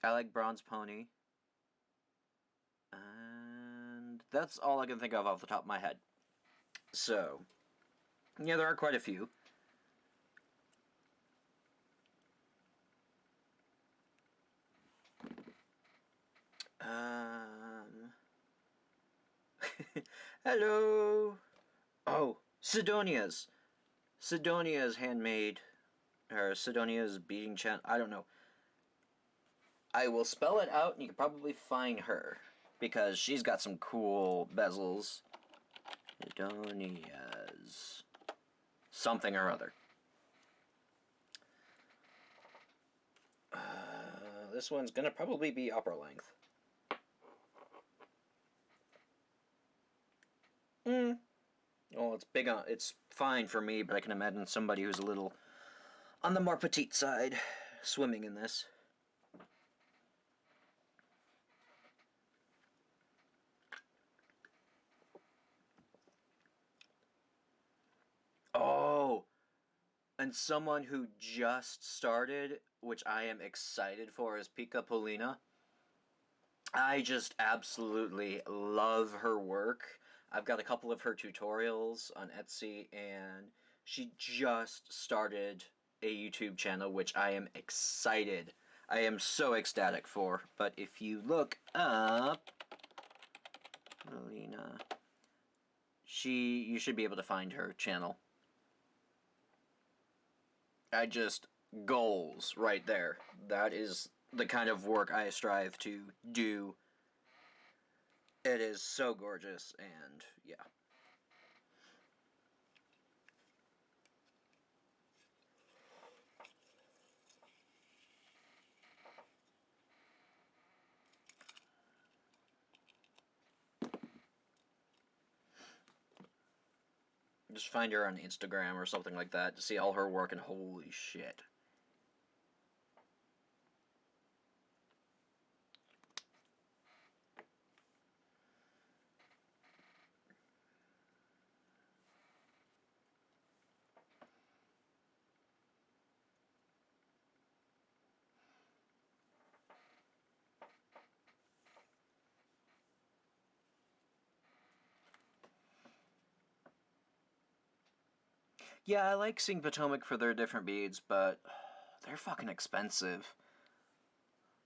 like Bronze Pony. And that's all I can think of off the top of my head. So, yeah, there are quite a few. Hello. Oh, Sidonia's handmade, or Sidonia's beating channel. I don't know. I will spell it out, and you can probably find her because she's got some cool bezels. Sidonia's something or other. This one's gonna probably be upper length. Well, it's big on. It's fine for me, but I can imagine somebody who's a little on the more petite side swimming in this. Oh, and someone who just started, which I am excited for, is Pika Polina. I just absolutely love her work. I've got a couple of her tutorials on Etsy, and she just started a YouTube channel, which I am excited. I am so ecstatic for. But if you look up Polina, you should be able to find her channel. Goals right there. That is the kind of work I strive to do. It is so gorgeous, and yeah. Just find her on Instagram or something like that to see all her work, and holy shit. Yeah, I like seeing Potomac for their different beads, but they're fucking expensive.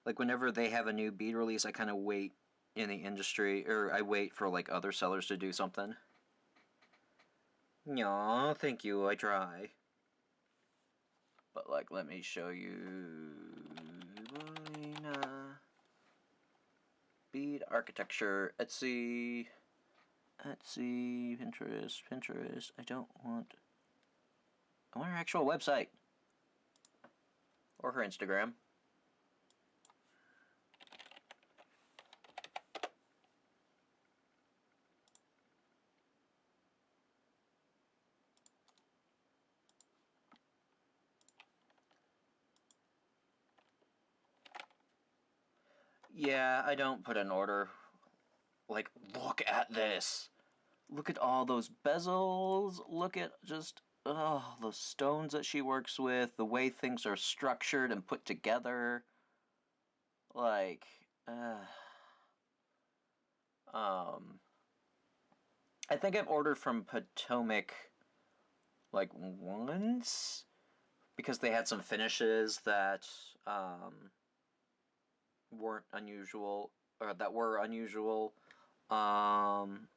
Like, whenever they have a new bead release, I kind of wait in the industry, or I wait for, like, other sellers to do something. No, thank you, I try. But, like, let me show you... Bead architecture, Etsy, Pinterest. I want her actual website. Or her Instagram. Yeah, I don't put an order Like, look at this. Look at all those bezels. Look at just, oh, those stones that she works with, the way things are structured and put together. Like, I think I've ordered from Potomac, like, once, because they had some finishes that, weren't unusual, or that were unusual. And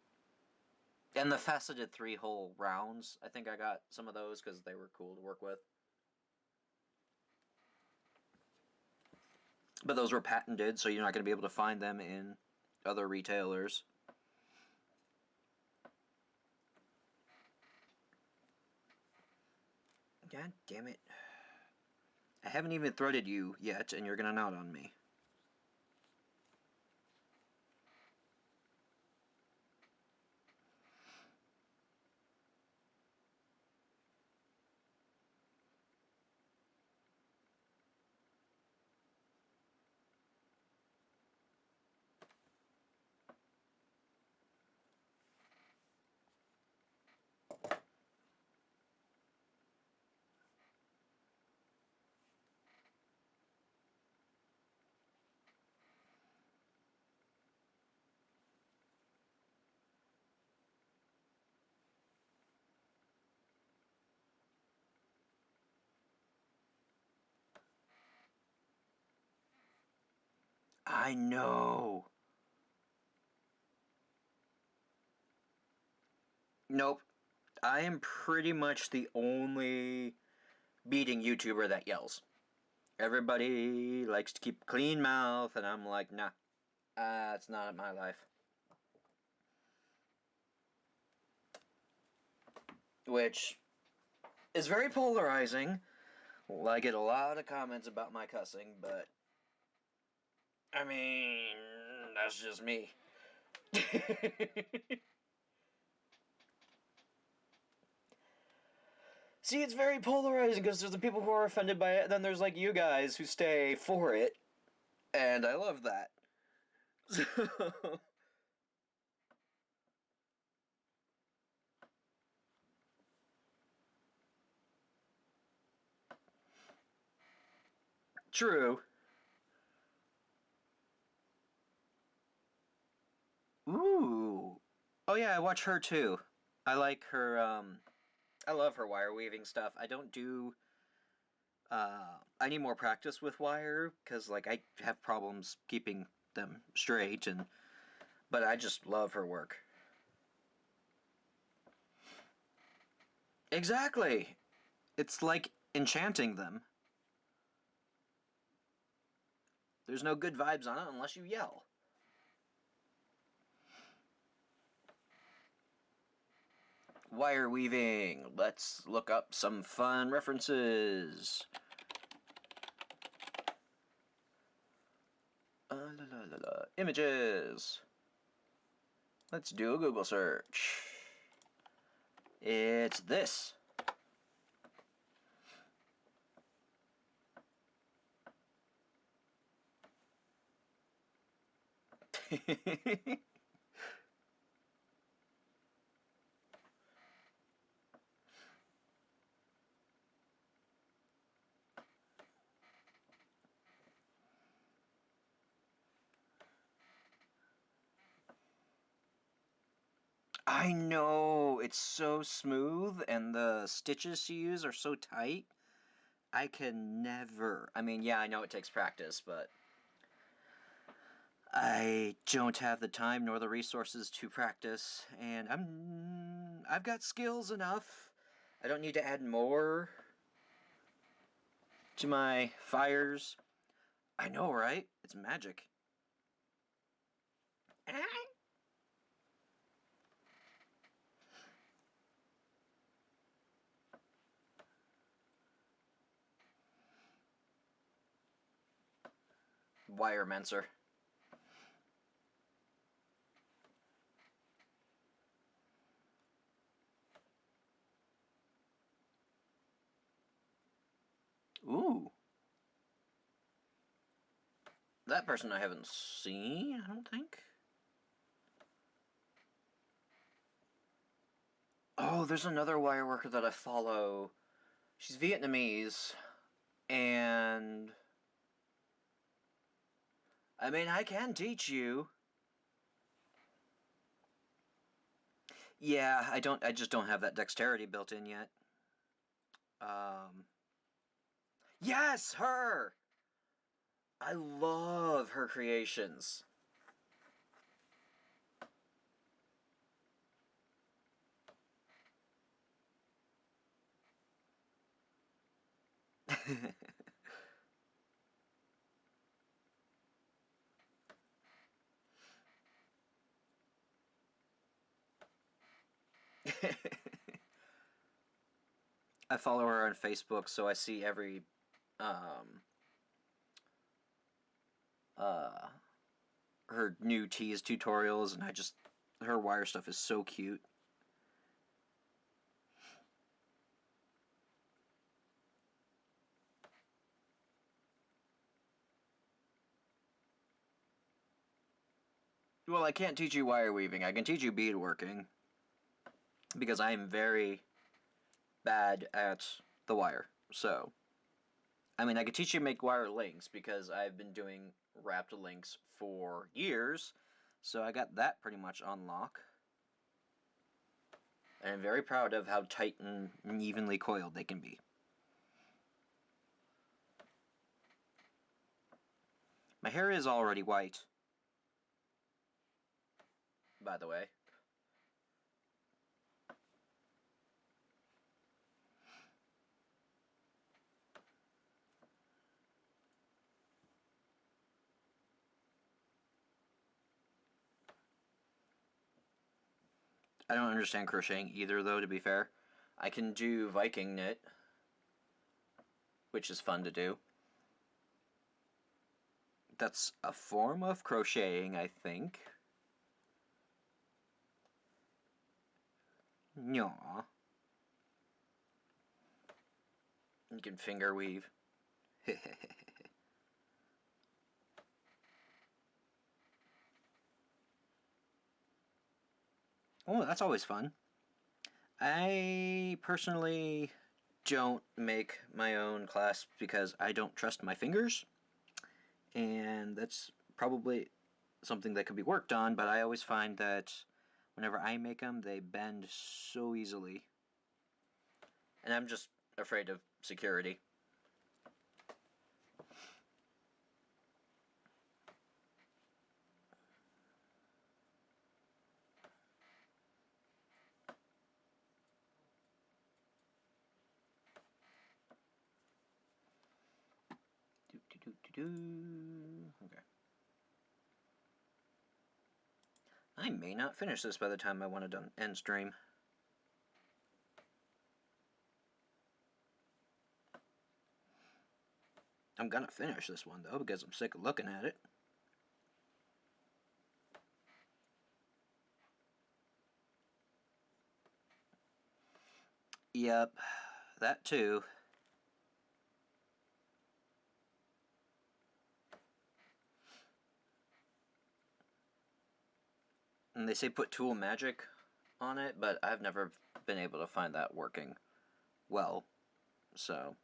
the faceted 3-hole rounds, I think I got some of those because they were cool to work with. But those were patented, so you're not going to be able to find them in other retailers. God damn it. I haven't even threaded you yet, and you're going to nod on me. I know. Nope. I am pretty much the only beading YouTuber that yells. Everybody likes to keep a clean mouth, and I'm like, nah, it's not my life. Which is very polarizing. Well, I get a lot of comments about my cussing, but I mean, that's just me. See, it's very polarizing because there's the people who are offended by it, and then there's like you guys who stay for it, and I love that. So... True. Ooh. Oh yeah, I watch her too. I like her, I love her wire weaving stuff. I don't do, I need more practice with wire, because, like, I have problems keeping them straight, but I just love her work. Exactly! It's like enchanting them. There's no good vibes on it unless you yell. Wire weaving. Let's look up some fun references. Images. Let's do a Google search. It's this. I know, it's so smooth, and the stitches she uses are so tight. I can never. I mean, yeah, I know it takes practice, but I don't have the time nor the resources to practice, and I've got skills enough. I don't need to add more to my fires. I know, right? It's magic. Wiremancer. Ooh. That person I haven't seen, I don't think. Oh, there's another wire worker that I follow. She's Vietnamese, and I mean, I can teach you. Yeah, I just don't have that dexterity built in yet. Yes, her! I love her creations. I follow her on Facebook, so I see every uh, her new tease tutorials, and her wire stuff is so cute. Well, I can't teach you wire weaving. I can teach you bead working, because I am very bad at the wire. So, I mean, I could teach you to make wire links, because I've been doing wrapped links for years, so I got that pretty much on lock. And I'm very proud of how tight and evenly coiled they can be. My hair is already white, by the way. I don't understand crocheting either, though, to be fair. I can do Viking knit, which is fun to do. That's a form of crocheting, I think. Yaw. You can finger weave. Oh, that's always fun. I personally don't make my own clasps because I don't trust my fingers, and that's probably something that could be worked on, but I always find that whenever I make them, they bend so easily. And I'm just afraid of security. Okay. I may not finish this by the time I want to end stream. I'm gonna finish this one though because I'm sick of looking at it. Yep, that too. And they say put tool magic on it, but I've never been able to find that working well, so.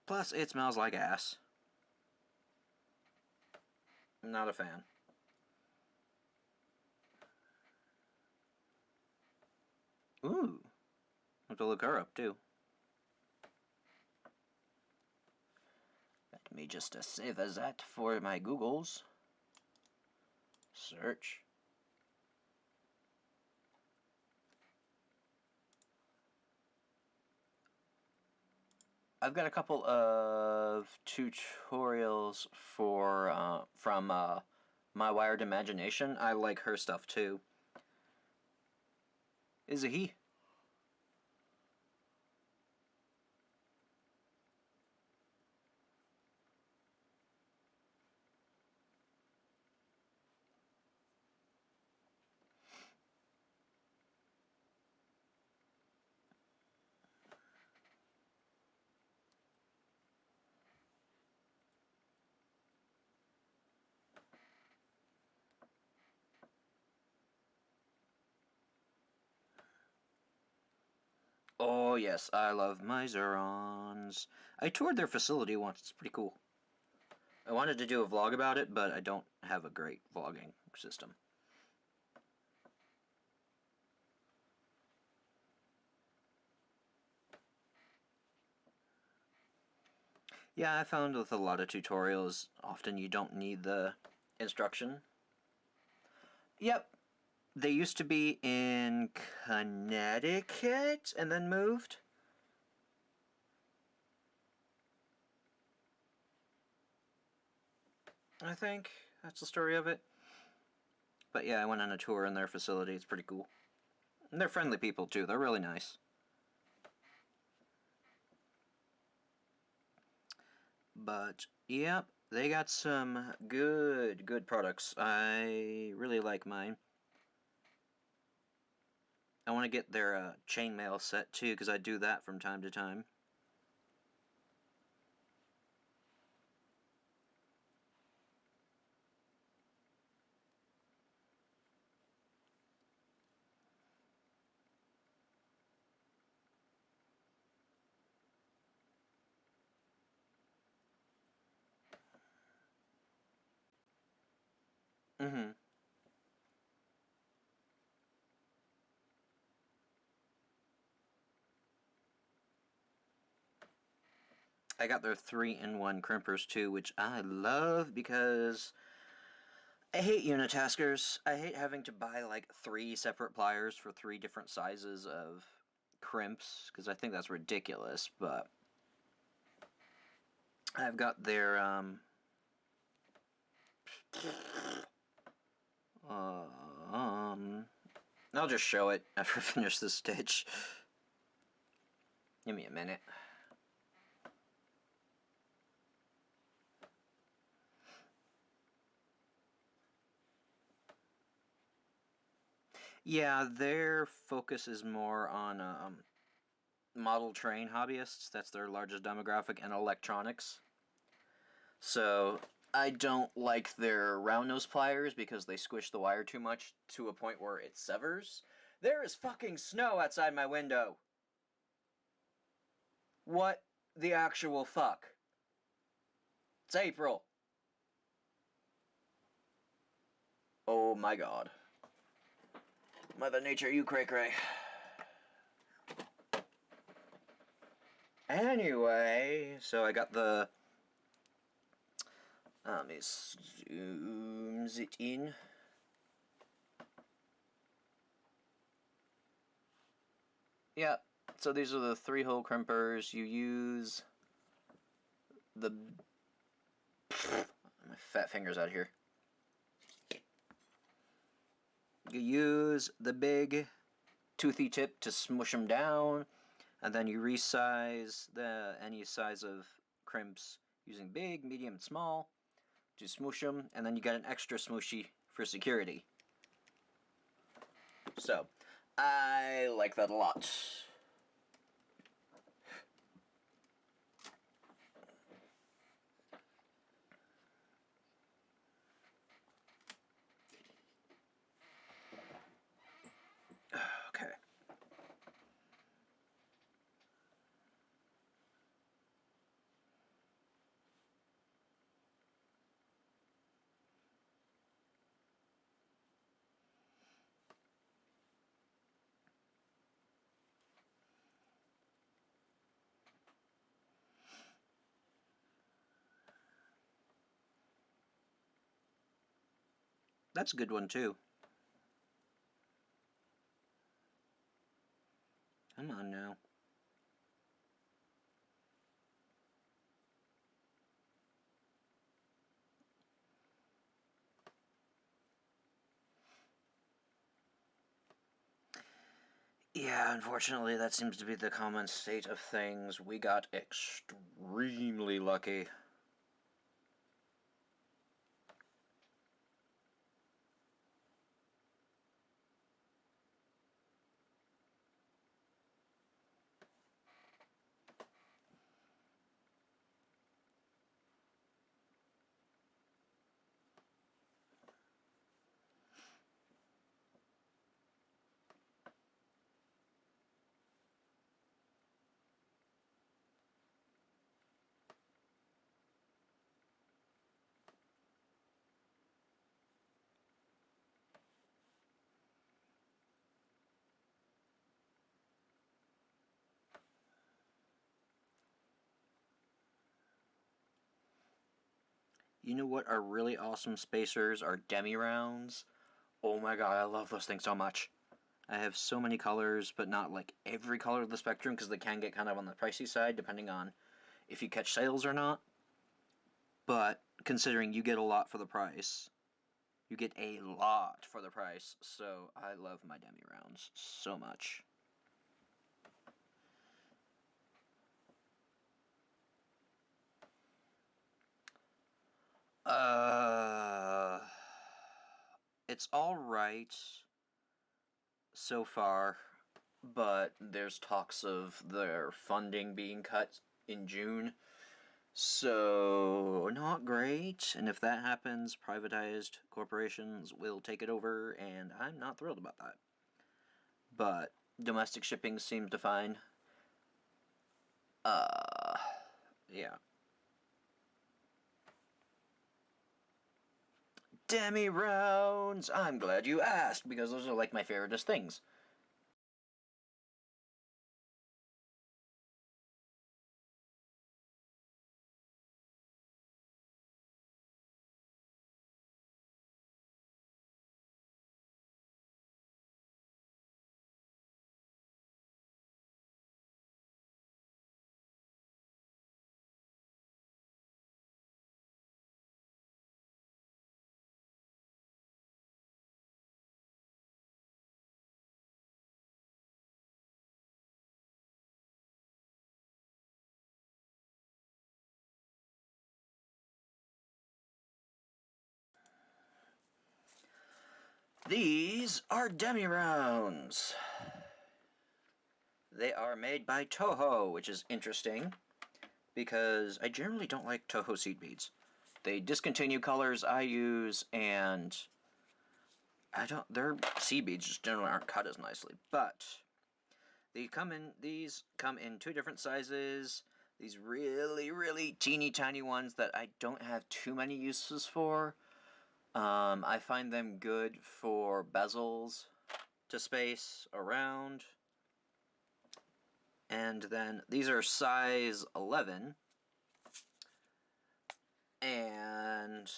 Plus, it smells like ass. I'm not a fan. Ooh, I have to look her up too. Let me just save as that for my Googles. Search. I've got a couple of tutorials for from My Wired Imagination. I like her stuff too. Is a he? Oh yes, I love Miserons. I toured their facility once. It's pretty cool. I wanted to do a vlog about it, but I don't have a great vlogging system. Yeah, I found with a lot of tutorials, often you don't need the instruction. Yep, they used to be in Connecticut and then moved. I think that's the story of it. But yeah, I went on a tour in their facility. It's pretty cool. And they're friendly people too. They're really nice. But yep, they got some good products. I really like mine. I want to get their chainmail set too, because I do that from time to time. Mm-hmm. I got their 3-in-1 crimpers too, which I love because I hate unitaskers. I hate having to buy like 3 separate pliers for 3 different sizes of crimps, because I think that's ridiculous, but I've got their I'll just show it after I finish this stitch. Give me a minute. Yeah, their focus is more on model train hobbyists. That's their largest demographic, and electronics. So I don't like their round nose pliers because they squish the wire too much to a point where it severs. There is fucking snow outside my window. What the actual fuck? It's April. Oh my god. Mother Nature, you cray cray. Anyway, so I got the... let me zoom it in. Yeah, so these are the 3-hole crimpers. You use the... my fat finger's out here. You use the big toothy tip to smush them down, and then you resize any size of crimps using big, medium, and small to smoosh them, and then you got an extra smooshy for security. So, I like that a lot. Okay. That's a good one too. Come on now. Yeah, unfortunately, that seems to be the common state of things. We got extremely lucky. You know what are really awesome spacers are demi-rounds. Oh my god, I love those things so much. I have so many colors, but not like every color of the spectrum, because they can get kind of on the pricey side depending on if you catch sales or not. But considering you get a lot for the price, you get a lot for the price, so I love my demi-rounds so much. It's alright so far, but there's talks of their funding being cut in June, so not great, and if that happens, privatized corporations will take it over, and I'm not thrilled about that. But domestic shipping seems to fine. Yeah. Demi-rounds! I'm glad you asked, because those are like my favoriteest things. These are demi-rounds. They are made by Toho, which is interesting, because I generally don't like Toho seed beads. They discontinue colors I use, and their seed beads just generally aren't cut as nicely. But these come in two different sizes. These really, really teeny tiny ones that I don't have too many uses for. I find them good for bezels to space around. And then these are size 11. And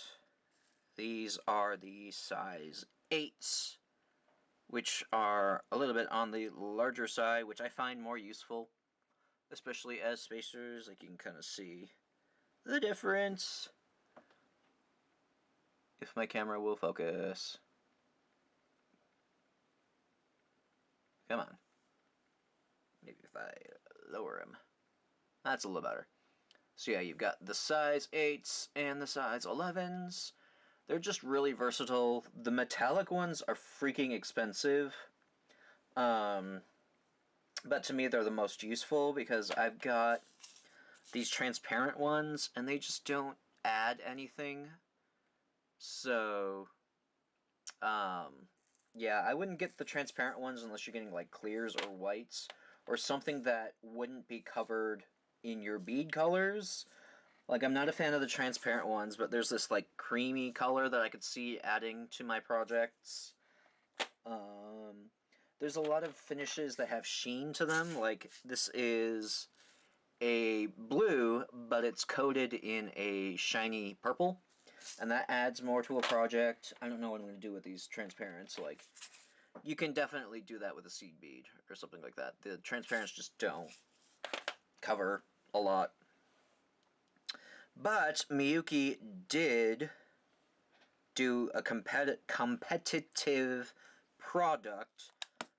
these are the size 8s, which are a little bit on the larger side, which I find more useful, especially as spacers. Like, you can kind of see the difference. If my camera will focus. Come on. Maybe if I lower him. That's a little better. So yeah, you've got the size 8s and the size 11s. They're just really versatile. The metallic ones are freaking expensive. But to me they're the most useful, because I've got these transparent ones and they just don't add anything. So, yeah, I wouldn't get the transparent ones unless you're getting like clears or whites, or something that wouldn't be covered in your bead colors. Like, I'm not a fan of the transparent ones, but there's this like creamy color that I could see adding to my projects. There's a lot of finishes that have sheen to them. Like, this is a blue, but it's coated in a shiny purple, and that adds more to a project. I don't know what I'm going to do with these transparents. Like, you can definitely do that with a seed bead or something like that. The transparents just don't cover a lot. But Miyuki did do a competitive product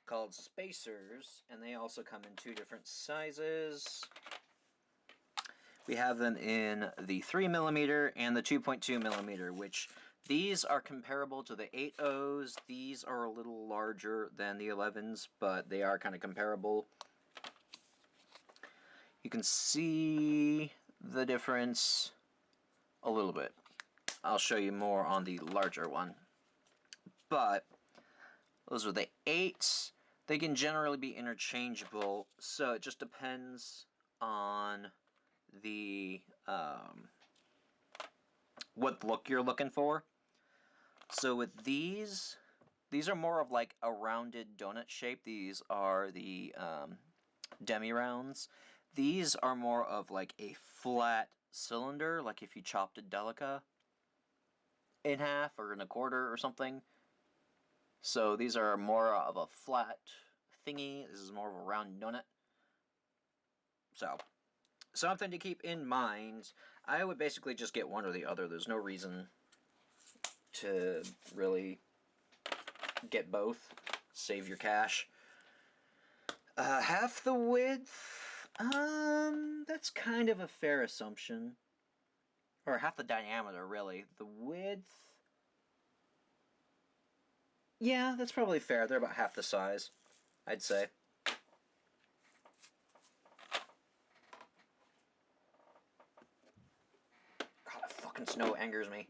called Spacers, and they also come in two different sizes. We have them in the 3mm and the 2.2mm, which these are comparable to the 8.0s. These are a little larger than the 11s, but they are kind of comparable. You can see the difference a little bit. I'll show you more on the larger one. But those are the 8s. They can generally be interchangeable, so it just depends on the what look you're looking for. So with these are more of like a rounded donut shape. These are the demi-rounds. These are more of like a flat cylinder, like if you chopped a delica. in half or in a quarter or something. So these are more of a flat thingy. This is more of a round donut. So, something to keep in mind. I would basically just get one or the other. There's no reason to really get both. Save your cash. Half the width? That's kind of a fair assumption. Or half the diameter, really. The width? Yeah, that's probably fair. They're about half the size, I'd say. God, the fucking snow angers me.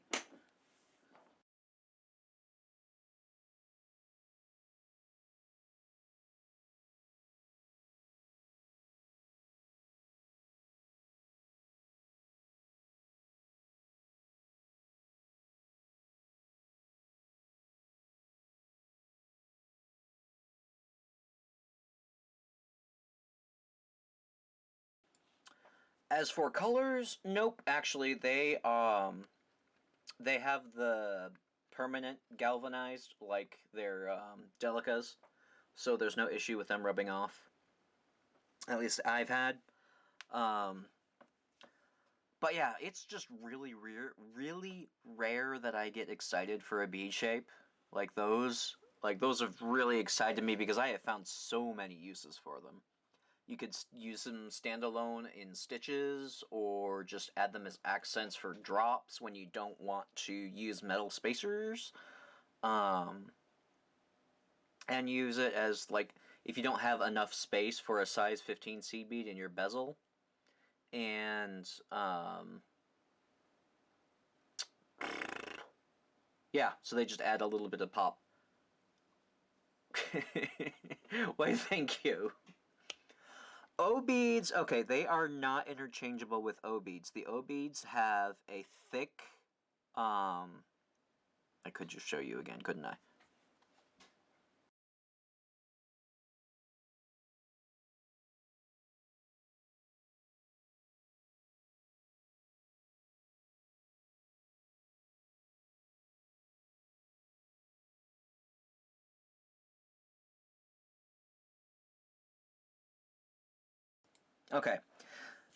As for colors, nope. Actually, they have the permanent galvanized, like their Delicas, so there's no issue with them rubbing off. At least I've had. Um, but yeah, it's just really rare that I get excited for a bead shape like those. Like those have really excited me because I have found so many uses for them. You could use them standalone in stitches, or just add them as accents for drops when you don't want to use metal spacers. And use it as, like, if you don't have enough space for a size 15 seed bead in your bezel. And, yeah, so they just add a little bit of pop. Why, thank you. O-beads, okay, they are not interchangeable with O-beads. The O-beads have a thick, I could just show you again, couldn't I? Okay,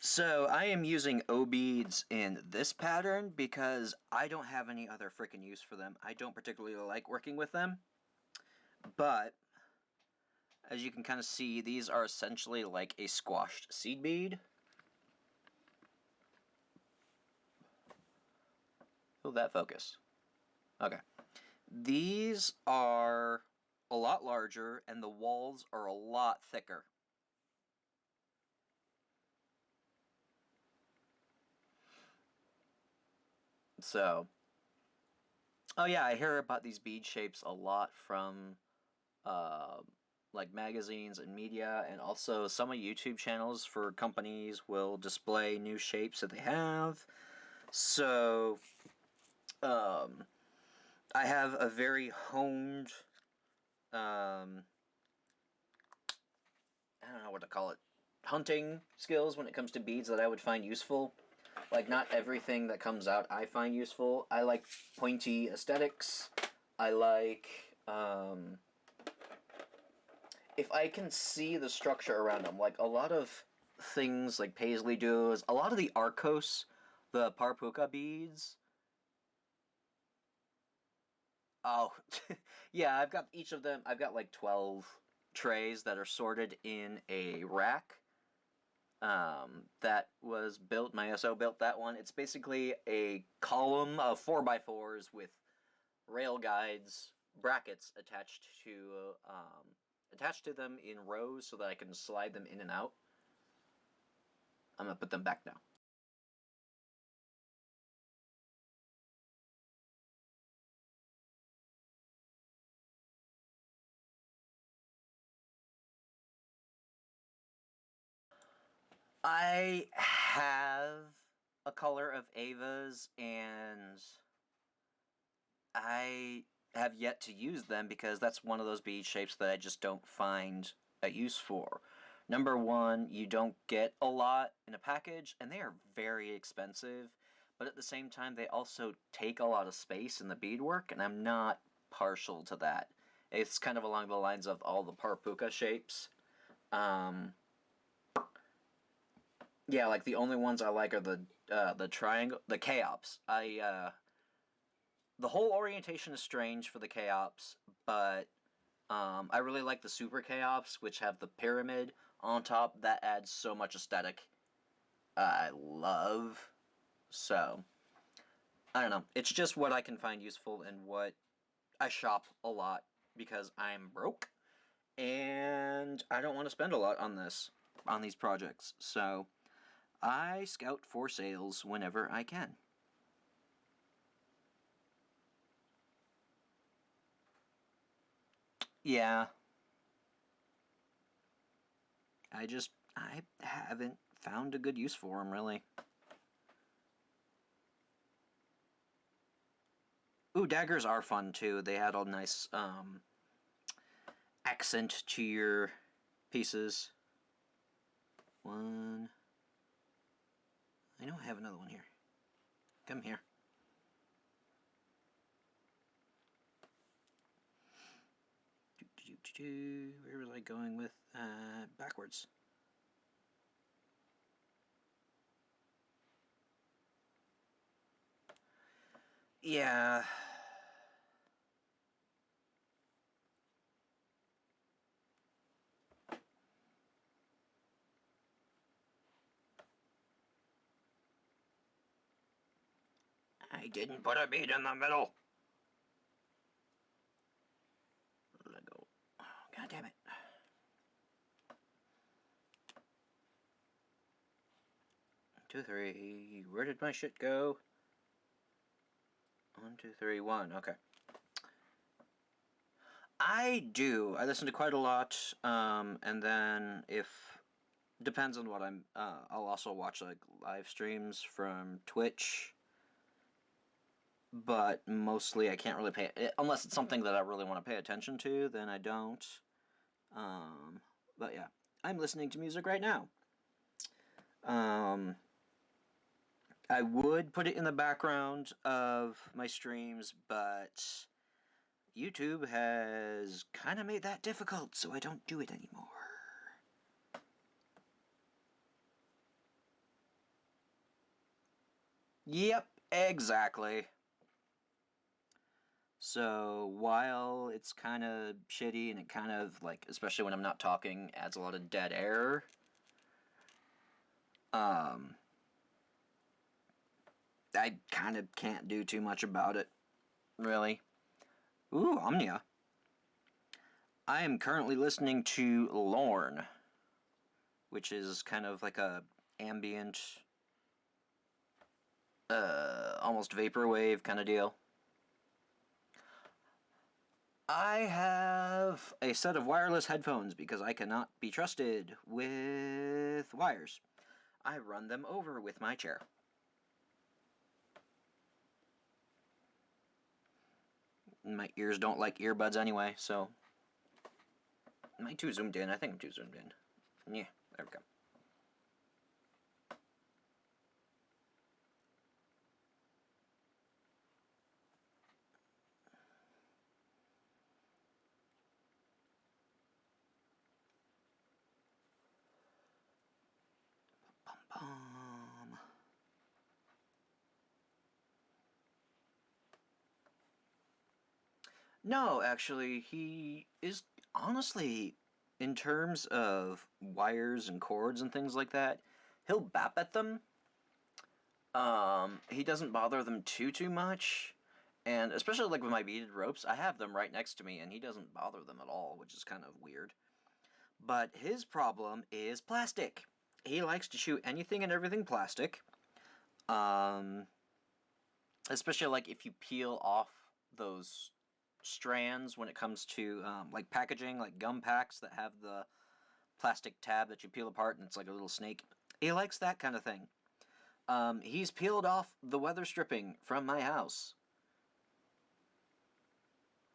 so I am using O-beads in this pattern because I don't have any other freaking use for them. I don't particularly like working with them, but as you can kind of see, these are essentially like a squashed seed bead. Will that focus? Okay. These are a lot larger, and the walls are a lot thicker. So, oh yeah, I hear about these bead shapes a lot from uh, like magazines and media, and also some of YouTube channels for companies will display new shapes that they have. So, I have a very honed, I don't know what to call it, hunting skills when it comes to beads that I would find useful. Like, not everything that comes out I find useful. I like pointy aesthetics. I like, if I can see the structure around them. Like, a lot of things like Paisley does, a lot of the Arcos, the Parpuka beads. Oh, yeah, I've got each of them. I've got like 12 trays that are sorted in a rack. That was built, my SO built that one. It's basically a column of 4x4s with rail guides, brackets attached to them in rows so that I can slide them in and out. I'm gonna put them back now. I have a color of Ava's, and I have yet to use them because that's one of those bead shapes that I just don't find a use for. Number one, you don't get a lot in a package, and they are very expensive. but at the same time, they also take a lot of space in the beadwork, and I'm not partial to that. It's kind of along the lines of all the parpuka shapes. Yeah, like the only ones I like are the triangle, the chaops. The whole orientation is strange for the chaops, but I really like the super chaops, which have the pyramid on top. That adds so much aesthetic. I love. So, I don't know. It's just what I can find useful and what I shop a lot because I'm broke and I don't want to spend a lot on these projects. So, I scout for sales whenever I can. Yeah. I haven't found a good use for them, really. Ooh, daggers are fun, too. They add a nice, accent to your pieces. One. I know I have another one here. Come here. Where was I going with? Backwards. Yeah. I didn't put a bead in the middle. Let go. Oh, God damn it. 2, 3. Where did my shit go? 1, 2, 3, 1. Okay. I do. I listen to quite a lot, and then if depends on what I'll also watch like live streams from Twitch, but mostly I can't really pay unless it's something that I really want to pay attention to. Then I don't. But yeah, I'm listening to music right now. I would put it in the background of my streams, but YouTube has kind of made that difficult, so I don't do it anymore. Yep, exactly. So while it's kind of shitty and it kind of, like, especially when I'm not talking, adds a lot of dead air, I kind of can't do too much about it, really. Ooh, Omnia. I am currently listening to Lorne, which is kind of like a ambient, almost vaporwave kind of deal. I have a set of wireless headphones because I cannot be trusted with wires. I run them over with my chair. My ears don't like earbuds anyway, so... Am I too zoomed in? I think I'm too zoomed in. Yeah, there we go. No, actually, he is honestly, in terms of wires and cords and things like that, he'll bap at them. He doesn't bother them too much, and especially like with my beaded ropes, I have them right next to me, and he doesn't bother them at all, which is kind of weird. But his problem is plastic. He likes to shoot anything and everything plastic. Um, Especially like if you peel off those strands when it comes to like packaging, like gum packs that have the plastic tab that you peel apart and it's like a little snake. He likes that kind of thing. He's peeled off the weather stripping from my house.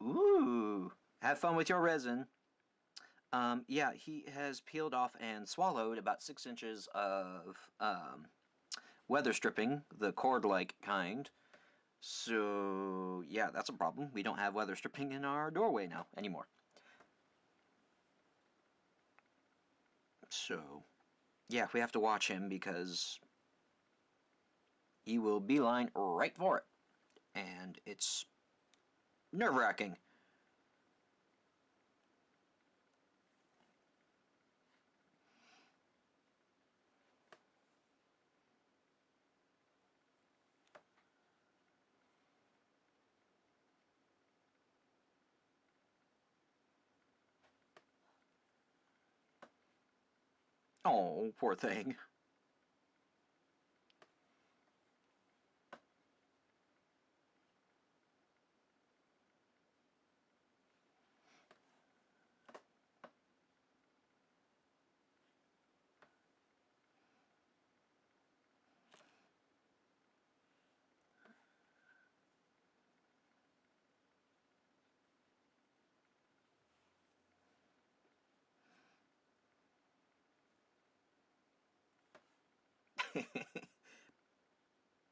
Ooh, have fun with your resin. Yeah, he has peeled off and swallowed about 6 inches of weather stripping, the cord-like kind. So, yeah, that's a problem. We don't have weather stripping in our doorway now anymore. So, yeah, we have to watch him because he will beeline right for it. And it's nerve-wracking. Oh, poor thing.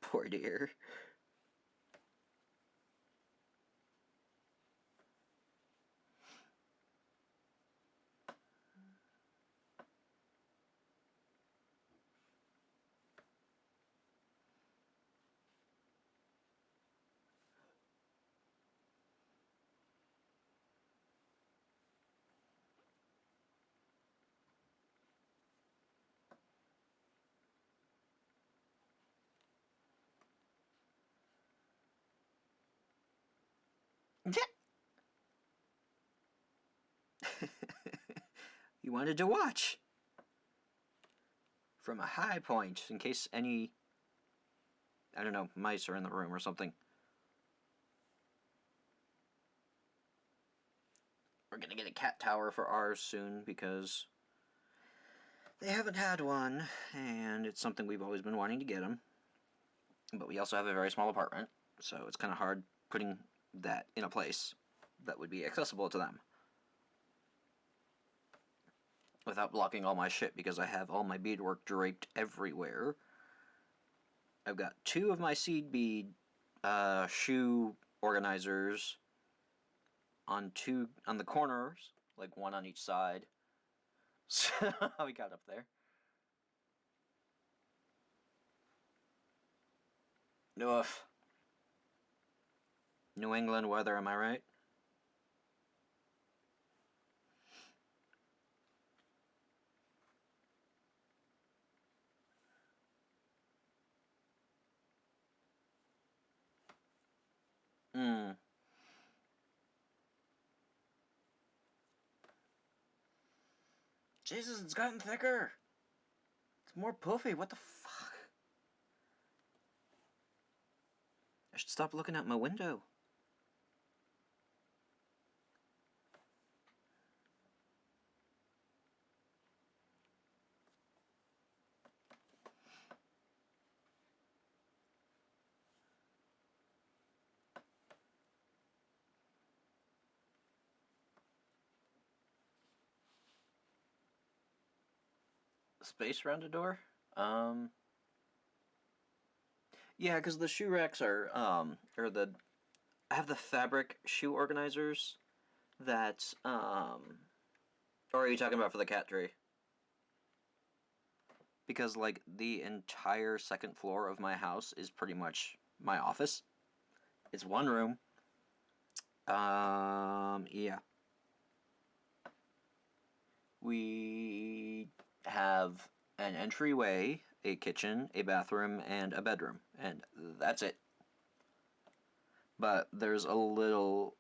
Poor dear. You wanted to watch from a high point in case any, I don't know, mice are in the room or something. We're gonna get a cat tower for ours soon because they haven't had one, and it's something we've always been wanting to get them. But we also have a very small apartment, so it's kind of hard putting that in a place that would be accessible to them without blocking all my shit, because I have all my beadwork draped everywhere. I've got 2 of my seed bead shoe organizers on the corners, like 1 on each side. So how we got up there. Oof. New England weather, am I right? Jesus, it's gotten thicker. It's more puffy. What the fuck? I should stop looking out my window. Space around a door? Yeah, because the shoe racks are, I have the fabric shoe organizers that, or are you talking about for the cat tree? Because, like, the entire second floor of my house is pretty much my office. It's one room. Yeah. We have an entryway, a kitchen, a bathroom, and a bedroom, and that's it. But there's a little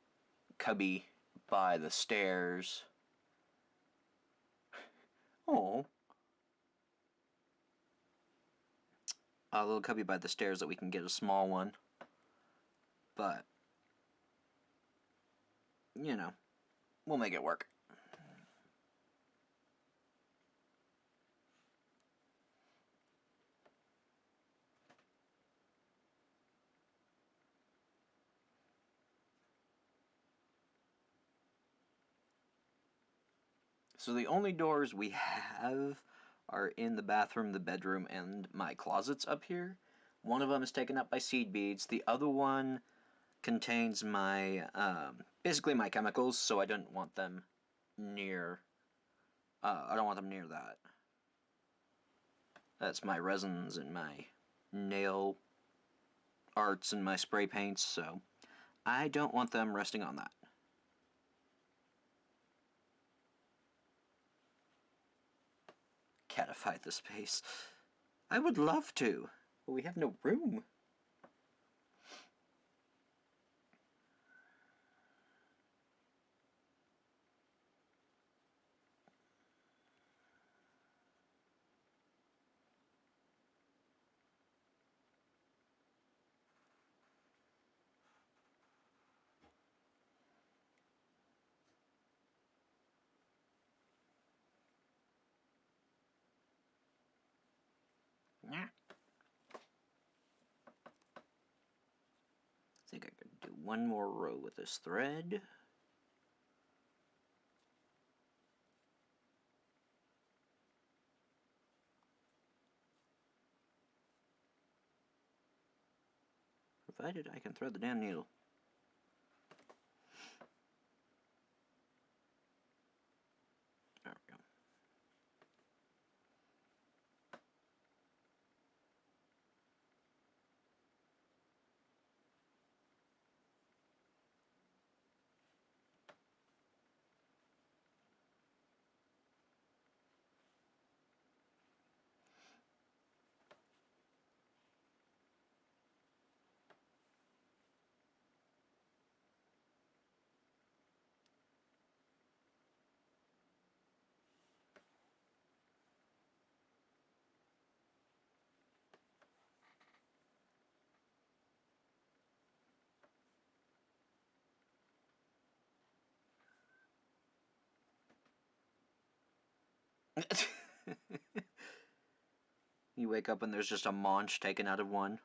cubby by the stairs. Oh. A little cubby by the stairs that we can get a small one. But, you know, we'll make it work. So the only doors we have are in the bathroom, the bedroom, and my closets up here. One of them is taken up by seed beads. The other one contains my, basically my chemicals, so I don't want them near, that. That's my resins and my nail arts and my spray paints, so I don't want them resting on that. Catify the space. I would love to, but we have no room. I think I could do one more row with this thread. Provided I can thread the damn needle. There we go. You wake up and there's just a maunch taken out of one.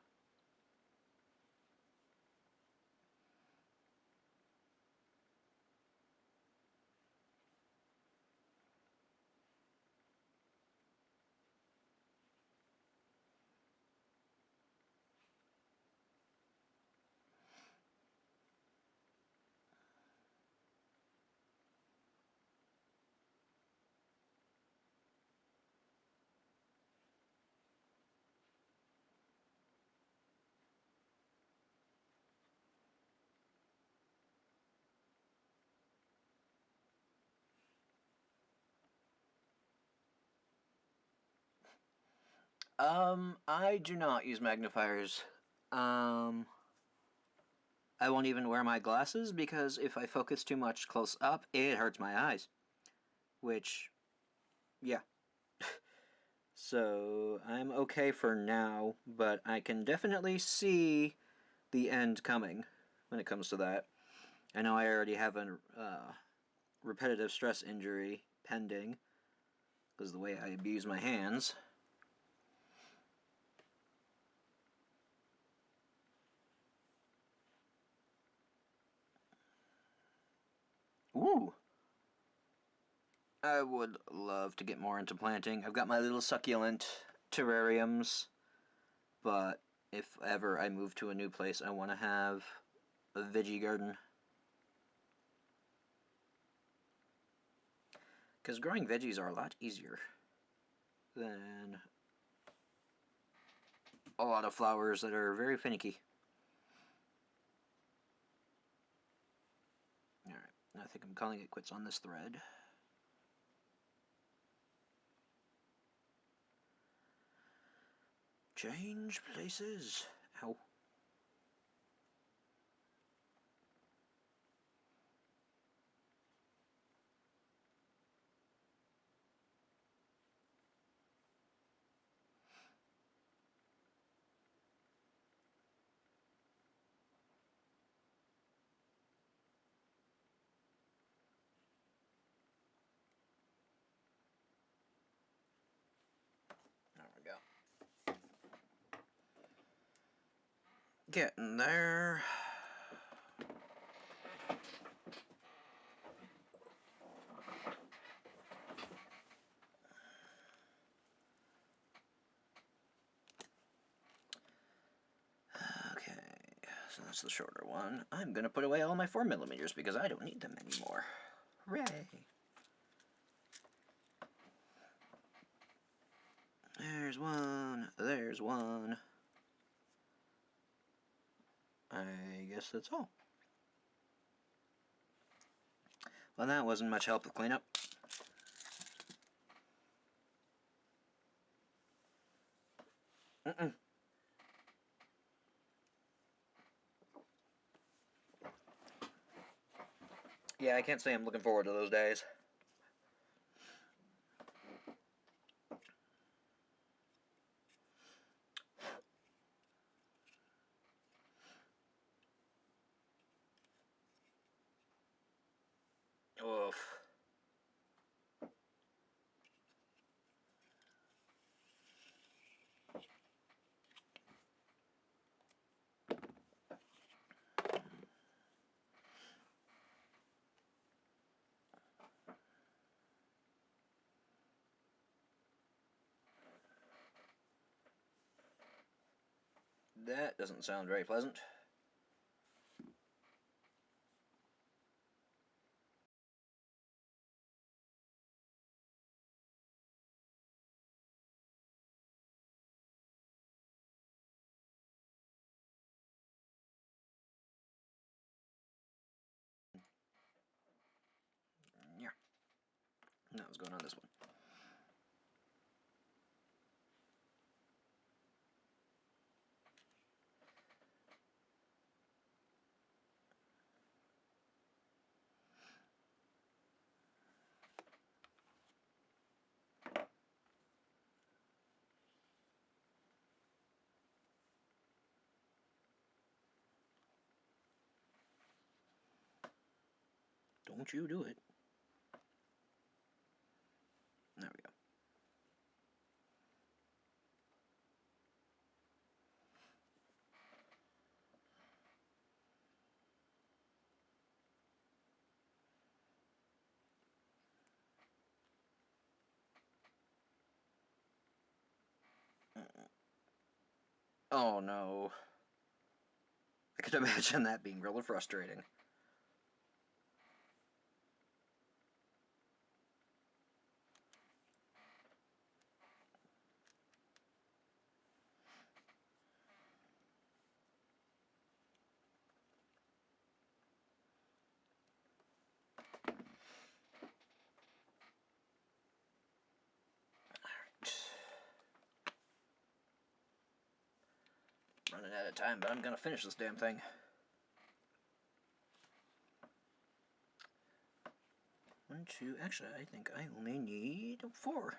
I do not use magnifiers. I won't even wear my glasses because if I focus too much close up, it hurts my eyes. Which, yeah. So, I'm okay for now, but I can definitely see the end coming when it comes to that. I know I already have a repetitive stress injury pending because of the way I abuse my hands. Ooh! I would love to get more into planting. I've got my little succulent terrariums, but if ever I move to a new place, I want to have a veggie garden. Because growing veggies are a lot easier than a lot of flowers that are very finicky. Alright, I think I'm calling it quits on this thread. Change places. Ow. There we go. Getting there. So that's the shorter one. I'm going to put away all my 4mm because I don't need them anymore. Hooray! There's one. There's one. I guess that's all. Well, that wasn't much help with cleanup. Yeah, I can't say I'm looking forward to those days. Oof. That doesn't sound very pleasant. Yeah. That was going on this one. Don't you do it. There we go. Oh no. I could imagine that being really frustrating. Running out of time, but I'm gonna finish this damn thing. One, two, actually, I think I only need 4.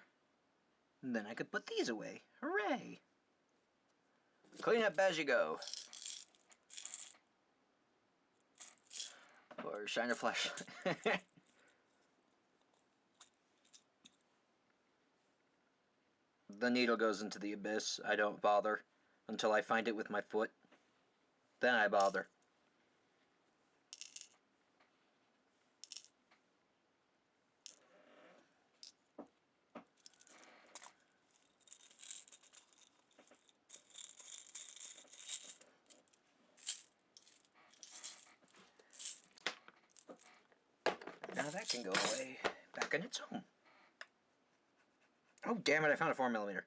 And then I could put these away. Hooray! Clean up as you go. Or shine a flashlight. The needle goes into the abyss. I don't bother until I find it with my foot. Then I bother. Now that can go away back in its home. Oh, damn it, I found a 4mm.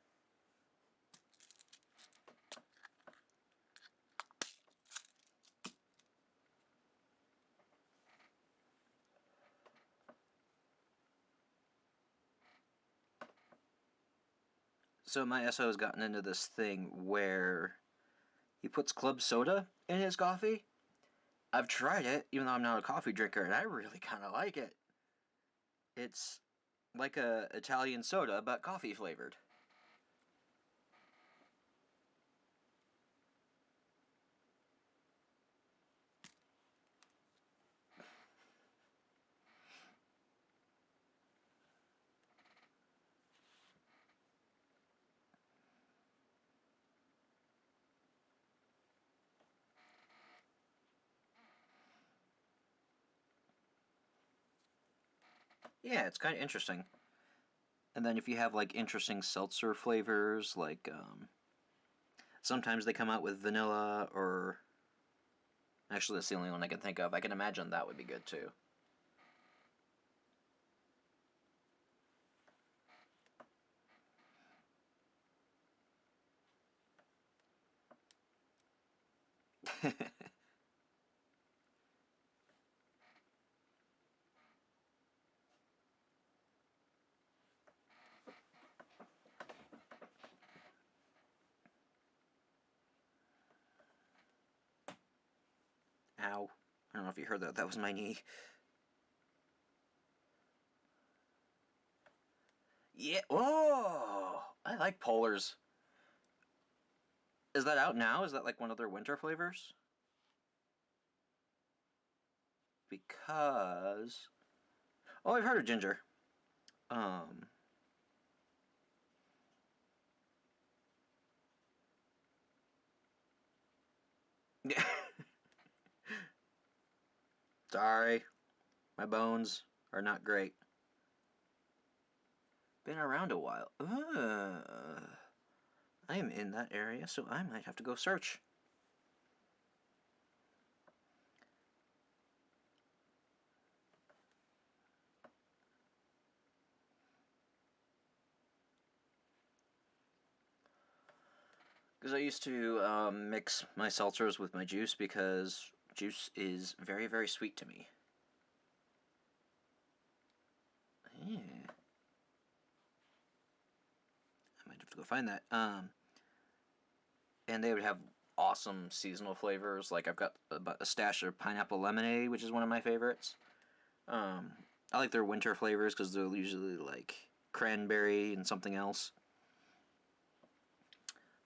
So my SO has gotten into this thing where he puts club soda in his coffee. I've tried it, even though I'm not a coffee drinker, and I really kind of like it. It's like a Italian soda, but coffee flavored. Yeah, it's kind of interesting. And then if you have like interesting seltzer flavors, like sometimes they come out with vanilla or Actually, that's the only one I can think of. I can imagine that would be good too. Ow. I don't know if you heard that. That was my knee. Yeah. Oh! I like polars. Is that out now? Is that like one of their winter flavors? Because... Oh, I've heard of ginger. Yeah. Sorry. My bones are not great. Been around a while. I am in that area, so I might have to go search. Because I used to mix my seltzers with my juice because juice is very, very sweet to me. Yeah. I might have to go find that. And they would have awesome seasonal flavors. Like I've got a stash of pineapple lemonade, which is one of my favorites. I like their winter flavors because they're usually like cranberry and something else.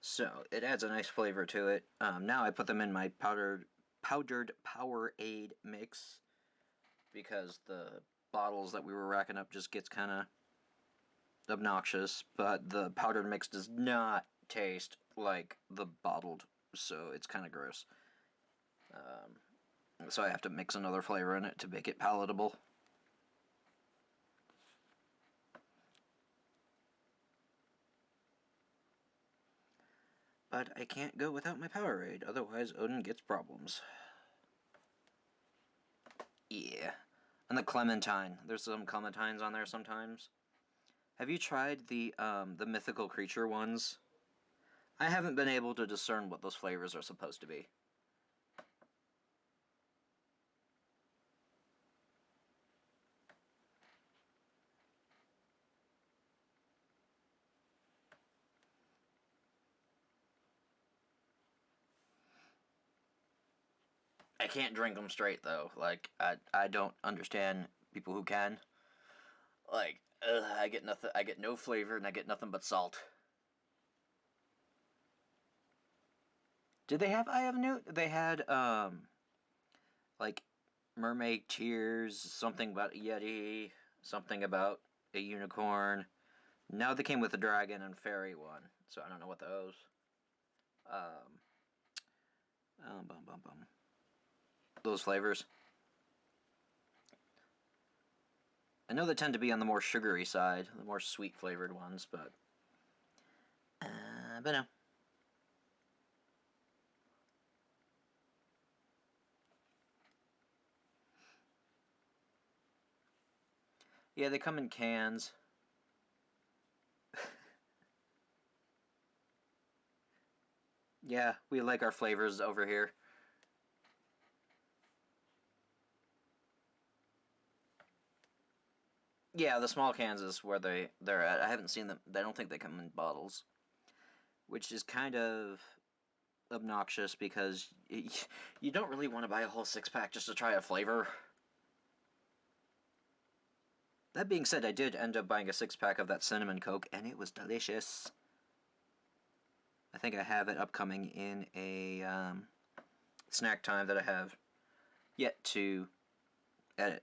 So it adds a nice flavor to it. Now I put them in my powdered Powerade mix because the bottles that we were racking up just gets kind of obnoxious. But the powdered mix does not taste like the bottled, so it's kind of gross. So I have to mix another flavor in it to make it palatable. But I can't go without my Powerade, otherwise Odin gets problems. Yeah. And the clementine. There's some clementines on there sometimes. Have you tried the mythical creature ones? I haven't been able to discern what those flavors are supposed to be. I can't drink them straight though. Like I don't understand people who can. Like I get nothing. I get no flavor and I get nothing but salt. Did they have I have new? They had like mermaid tears, something about a yeti, something about a unicorn. Now they came with a dragon and fairy one, so I don't know what those. Bum, bum, bum. Those flavors. I know they tend to be on the more sugary side, the more sweet flavored ones, but no. Yeah, they come in cans. Yeah, we like our flavors over here. Yeah, the small cans is where they're at. I haven't seen them. I don't think they come in bottles, which is kind of obnoxious because you don't really want to buy a whole 6-pack just to try a flavor. That being said, I did end up buying a 6-pack of that cinnamon Coke, and it was delicious. I think I have it upcoming in a snack time that I have yet to edit.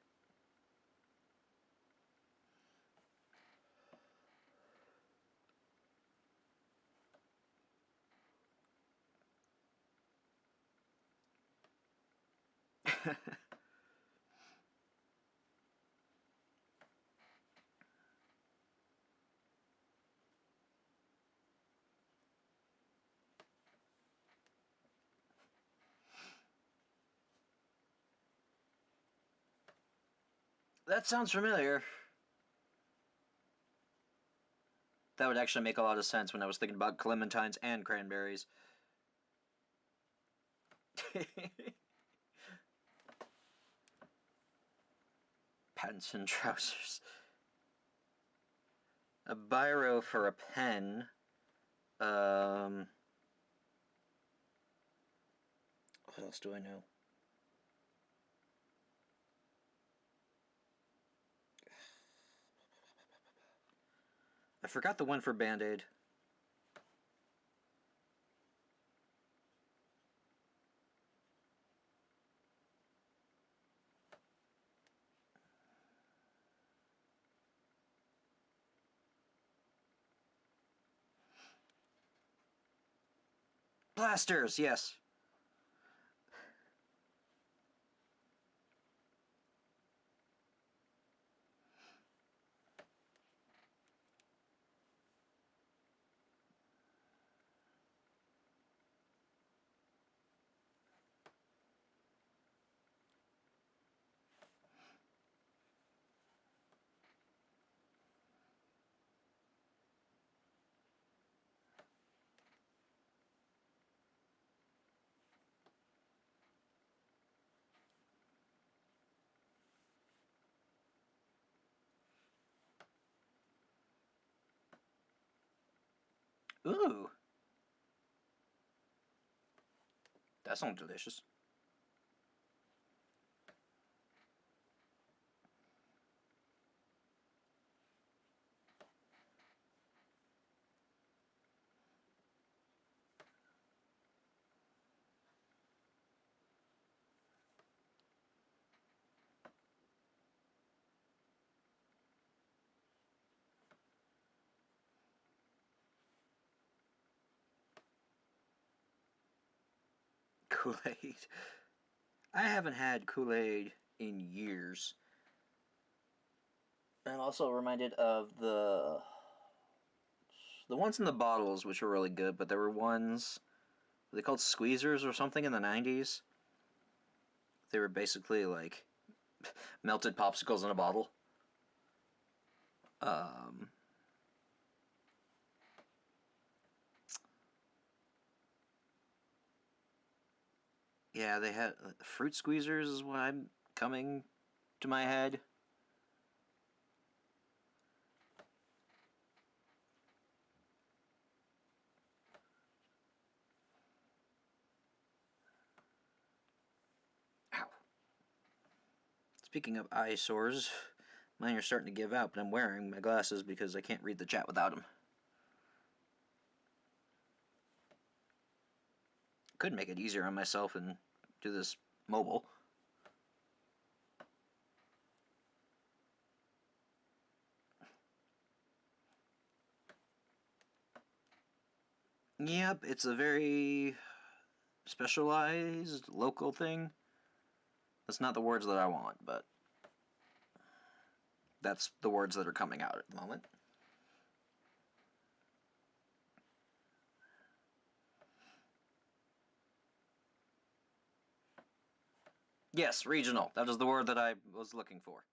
That sounds familiar. That would actually make a lot of sense when I was thinking about clementines and cranberries. Pants and trousers. A biro for a pen. What else do I know? I forgot the one for Band-Aid. Blasters, yes. Ooh. That sounds delicious. Kool-Aid. I haven't had Kool-Aid in years. I'm also reminded of the ones in the bottles, which were really good, but there were ones, were they called squeezers or something in the 90s? They were basically like melted popsicles in a bottle. Yeah, they had fruit squeezers is what I'm coming to my head. Ow. Speaking of eyesores, mine are starting to give out, but I'm wearing my glasses because I can't read the chat without them. Could make it easier on myself and do this mobile. Yep, it's a very specialized local thing. That's not the words that I want, but that's the words that are coming out at the moment. Yes, regional. That is the word that I was looking for.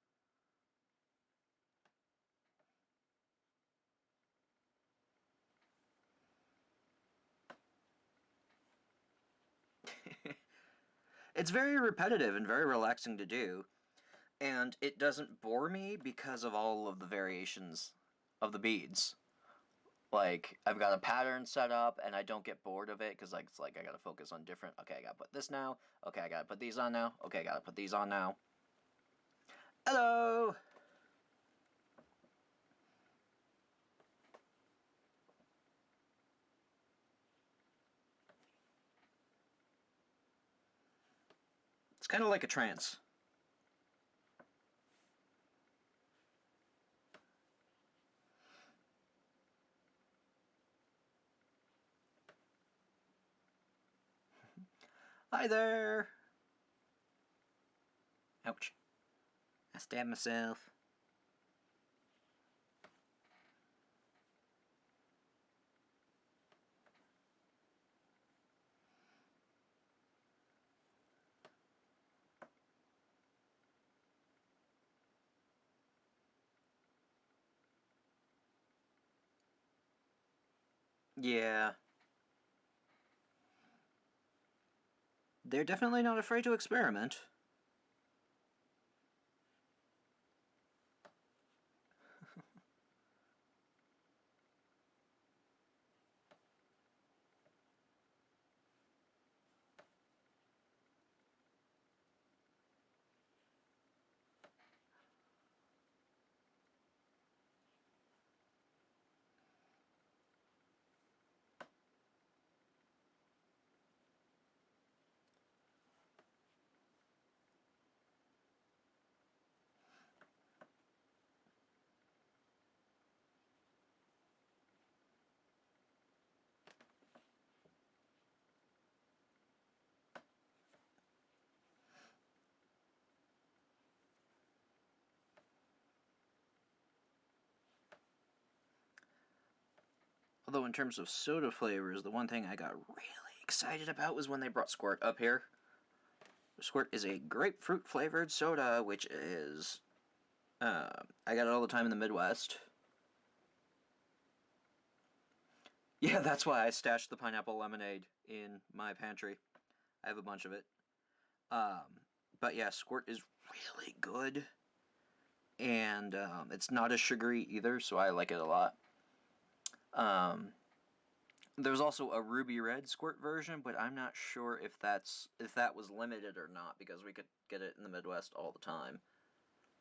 It's very repetitive and very relaxing to do, and it doesn't bore me because of all of the variations of the beads. Like, I've got a pattern set up, and I don't get bored of it, because like, it's like I gotta focus on different... Okay, I gotta put this now. Okay, I gotta put these on now. Okay, I gotta put these on now. Hello! It's kind of like a trance. Hi there! Ouch. I stabbed myself. Yeah. They're definitely not afraid to experiment. Although in terms of soda flavors, the one thing I got really excited about was when they brought Squirt up here. Squirt is a grapefruit flavored soda, which is I got it all the time in the Midwest. Yeah, that's why I stashed the pineapple lemonade in my pantry. I have a bunch of it. But yeah, Squirt is really good, and it's not as sugary either, so I like it a lot. There's also a ruby red Squirt version, but I'm not sure if that was limited or not, because we could get it in the Midwest all the time.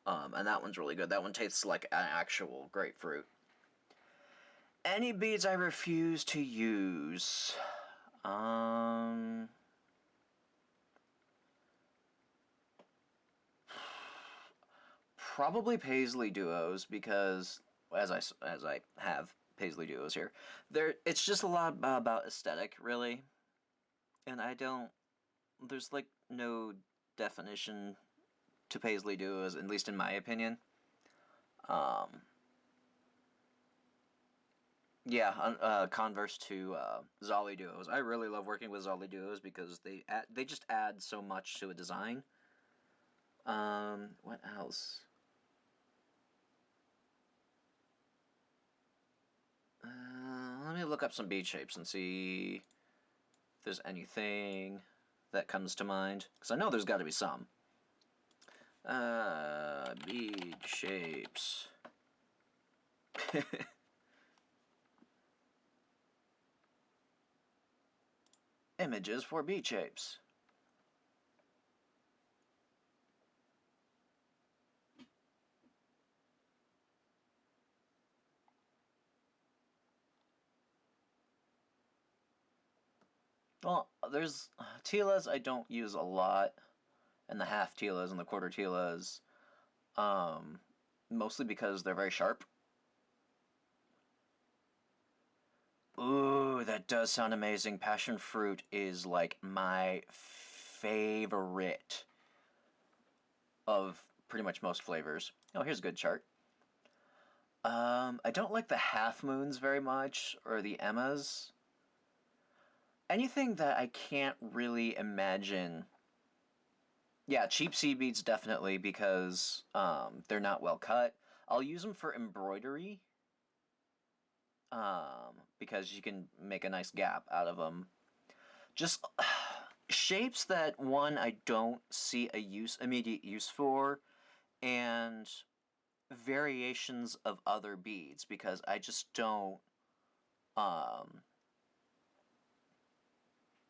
And that one's really good. That one tastes like an actual grapefruit. Any beads I refuse to use? Probably Paisley Duos, because as I have Paisley Duos here, it's just a lot about aesthetic, really, and I don't. There's like no definition to Paisley Duos, at least in my opinion. Um, yeah, converse to Zolly Duos. I really love working with Zolly Duos because they just add so much to a design. What else? Let me look up some bead shapes and see if there's anything that comes to mind, because I know there's got to be some. Bead shapes. Images for bead shapes. Well, there's Tilas I don't use a lot, and the half Tilas and the quarter Tilas, mostly because they're very sharp. Ooh, that does sound amazing. Passion fruit is like my favorite of pretty much most flavors. Oh, here's a good chart. I don't like the half moons very much, or the Emmas. Anything that I can't really imagine. Yeah, cheap seed beads definitely, because they're not well cut. I'll use them for embroidery, because you can make a nice gap out of them. Just shapes that, one, I don't see a immediate use for, and variations of other beads, because I just don't,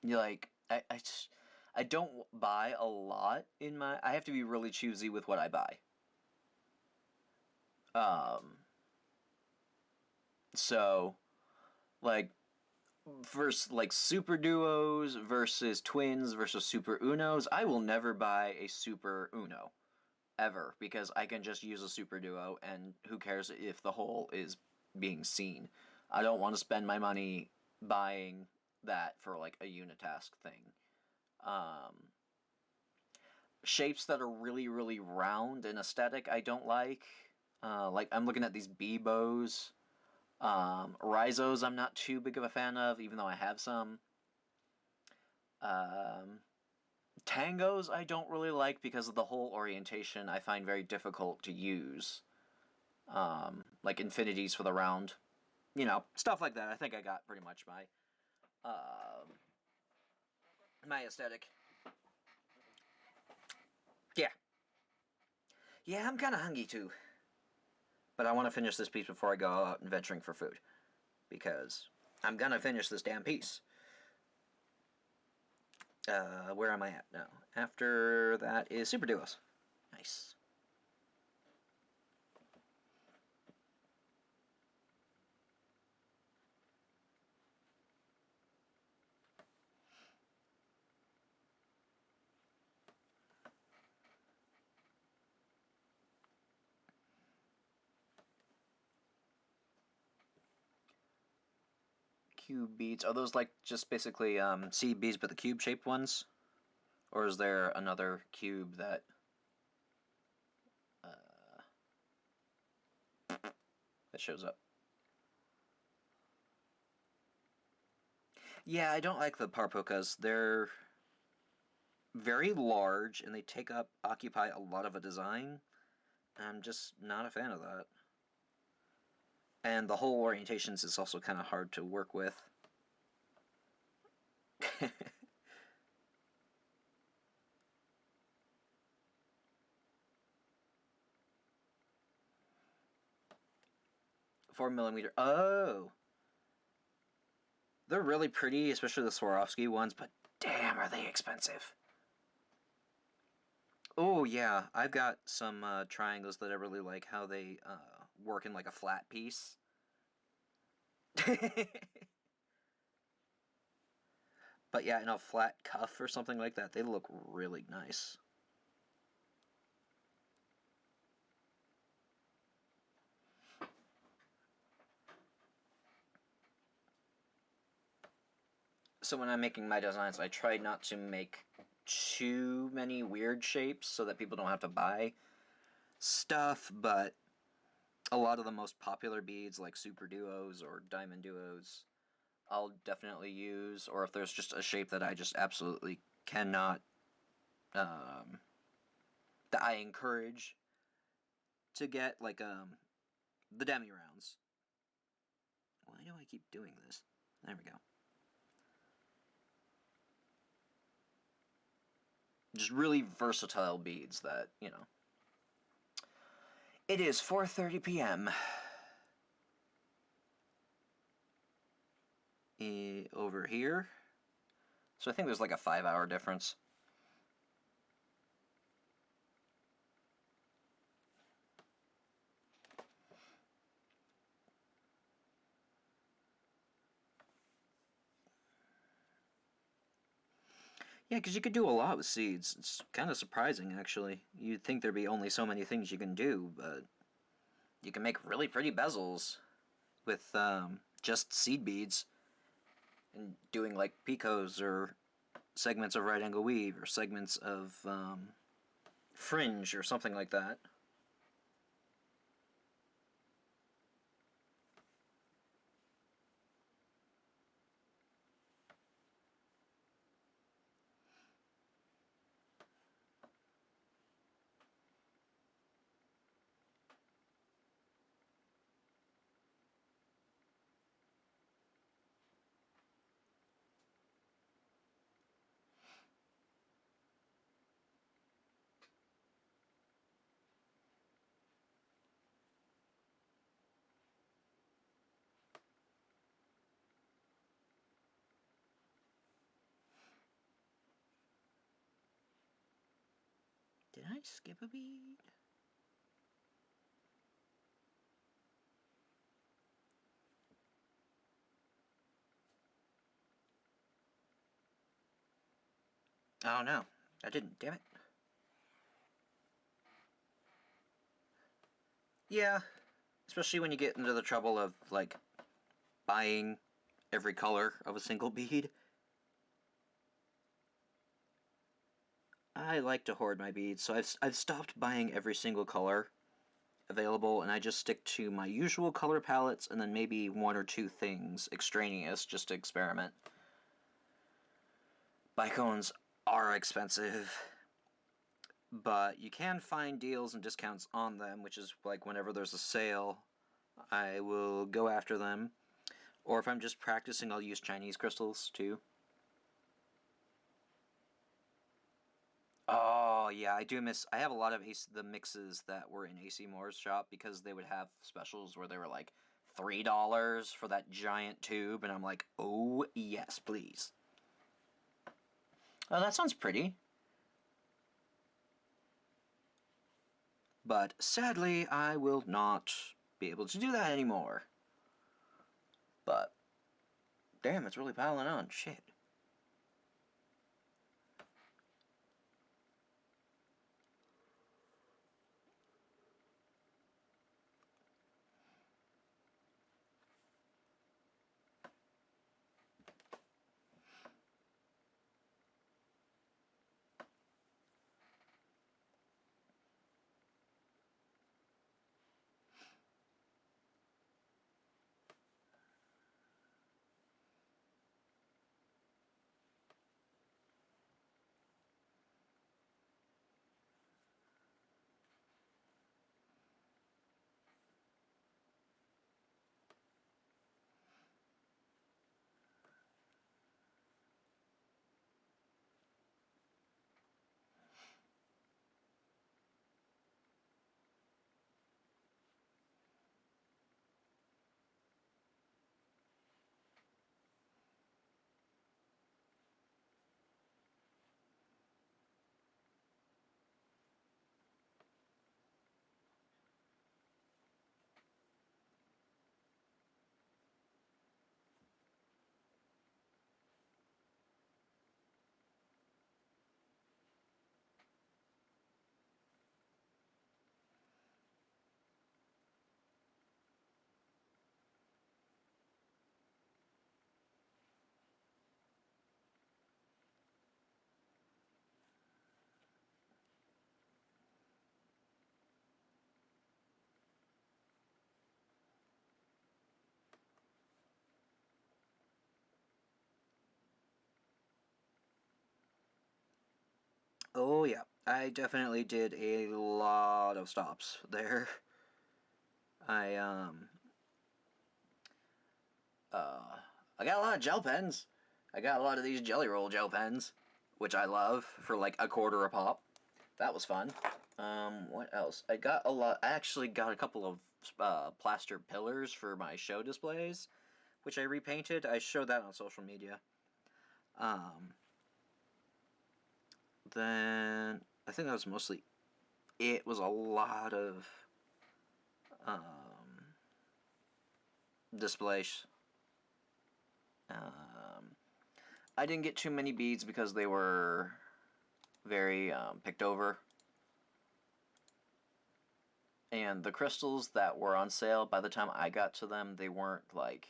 like, I don't buy a lot in my. I have to be really choosy with what I buy. So, like, versus like super duos versus twins versus super unos, I will never buy a super uno ever, because I can just use a super duo, and who cares if the whole is being seen. I don't want to spend my money buying that for like a unitask thing. Um, Shapes that are really, really round and aesthetic, I don't like. Like, I'm looking at these Bebos. Rhizos, I'm not too big of a fan of, even though I have some. Tangos, I don't really like because of the whole orientation. I find very difficult to use. Like infinities for the round. you know, stuff like that. I think I got pretty much my my aesthetic. Yeah. Yeah, I'm kind of hungry too. But I want to finish this piece before I go out and venturing for food. Because I'm going to finish this damn piece. Where am I at now? After that is Super Duos. Nice. Cube beads. Are those like just basically seed beads but the cube shaped ones? Or is there another cube that that shows up? Yeah, I don't like the parpokas. They're very large and they occupy a lot of a design. I'm just not a fan of that. And the whole orientations is also kind of hard to work with. $4mm. Oh! They're really pretty, especially the Swarovski ones, but damn, are they expensive. Oh, yeah. I've got some triangles that I really like how they work in like a flat piece. But yeah, in a flat cuff or something like that, they look really nice. So when I'm making my designs, I try not to make too many weird shapes so that people don't have to buy stuff, but a lot of the most popular beads, like super duos or diamond duos, I'll definitely use, or if there's just a shape that I just absolutely cannot, that I encourage to get, like, the demi-rounds. Why do I keep doing this? There we go. Just really versatile beads that, you know. It is 4:30 p.m. Over here. So I think there's like a 5-hour difference. Yeah, because you could do a lot with seeds. It's kind of surprising, actually. You'd think there'd be only so many things you can do, but you can make really pretty bezels with just seed beads and doing like picots or segments of right angle weave or segments of fringe or something like that. Did I skip a bead? Oh no, I didn't, damn it. Yeah, especially when you get into the trouble of, like, buying every color of a single bead. I like to hoard my beads, so I've stopped buying every single color available, and I just stick to my usual color palettes and then maybe one or two things extraneous just to experiment. Bicones are expensive, but you can find deals and discounts on them, which is like whenever there's a sale, I will go after them. Or if I'm just practicing, I'll use Chinese crystals too. Oh yeah, I do miss. I have a lot of the mixes that were in AC Moore's shop because they would have specials where they were like $3 for that giant tube, and I'm like, oh yes, please. Oh, that sounds pretty. But sadly, I will not be able to do that anymore. But damn, it's really piling on. Shit. Oh yeah, I definitely did a lot of stops there. I I got a lot of gel pens. I got a lot of these Jelly Roll gel pens, which I love, for like $1 a pop. That was fun. What else? I got a lot. I actually got a couple of plaster pillars for my show displays, which I repainted. I showed that on social media. Then I think that was mostly it. Was a lot of um, displays. I didn't get too many beads because they were very picked over. And the crystals that were on sale, by the time I got to them, they weren't like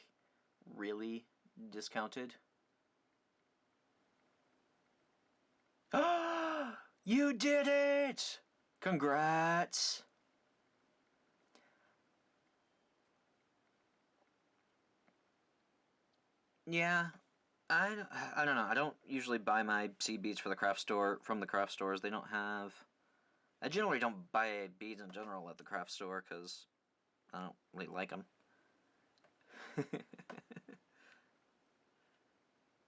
really discounted. You did it! Congrats! Yeah, I don't know. I don't usually buy my seed beads for the craft store from the craft stores. They don't have. I generally don't buy beads in general at the craft store because I don't really like them.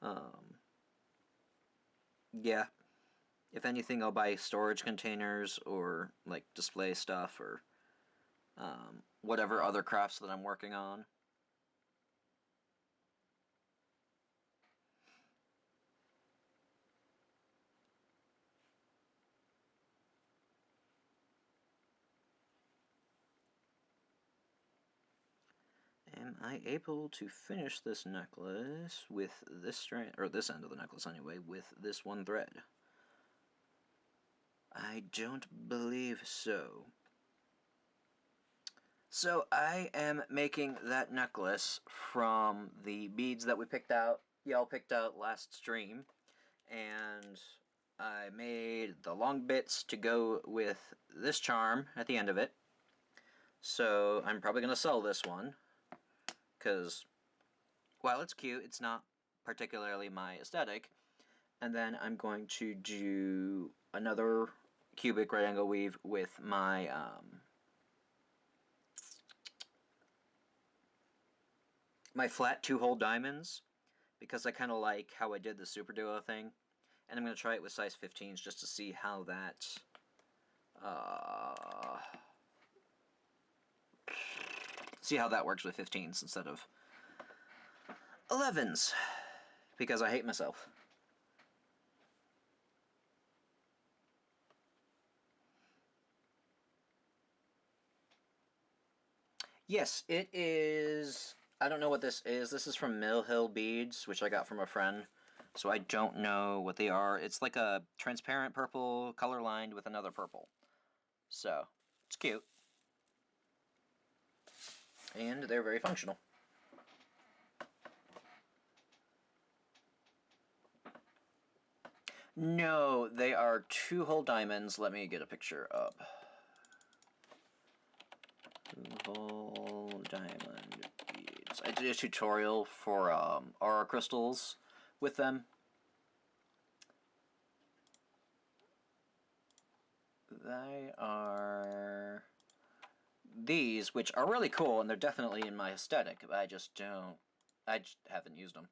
um, yeah. If anything, I'll buy storage containers or like display stuff or whatever other crafts that I'm working on. Am I able to finish this necklace with this strand, or this end of the necklace anyway, with this one thread? I don't believe so. So I am making that necklace from the beads that we picked out, y'all picked out last stream, and I made the long bits to go with this charm at the end of it. So I'm probably going to sell this one, because while it's cute, it's not particularly my aesthetic. And then I'm going to do another cubic right angle weave with my my flat 2-hole diamonds, because I kind of like how I did the Super Duo thing. And I'm going to try it with size 15s just to see how that... see how that works with 15s instead of 11s. Because I hate myself. Yes, it is... I don't know what this is. This is from Mill Hill Beads, which I got from a friend. So I don't know what they are. It's like a transparent purple color lined with another purple. So, it's cute. And they're very functional. No, they are 2-hole diamonds. Let me get a picture up. 2-hole diamond beads. I did a tutorial for aura crystals with them. They are these, which are really cool, and they're definitely in my aesthetic, but I just haven't used them.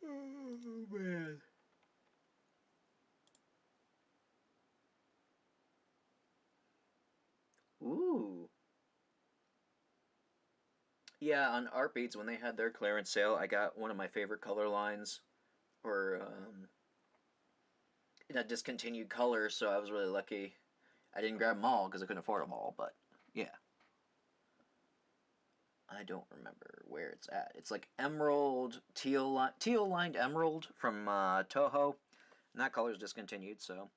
Oh, man. Ooh. Yeah, on Art Beads, when they had their clearance sale, I got one of my favorite color lines, or in a discontinued color, so I was really lucky. I didn't grab them all because I couldn't afford them all, but yeah. I don't remember where it's at. It's like emerald, teal-lined emerald from Toho, and that color's discontinued, so...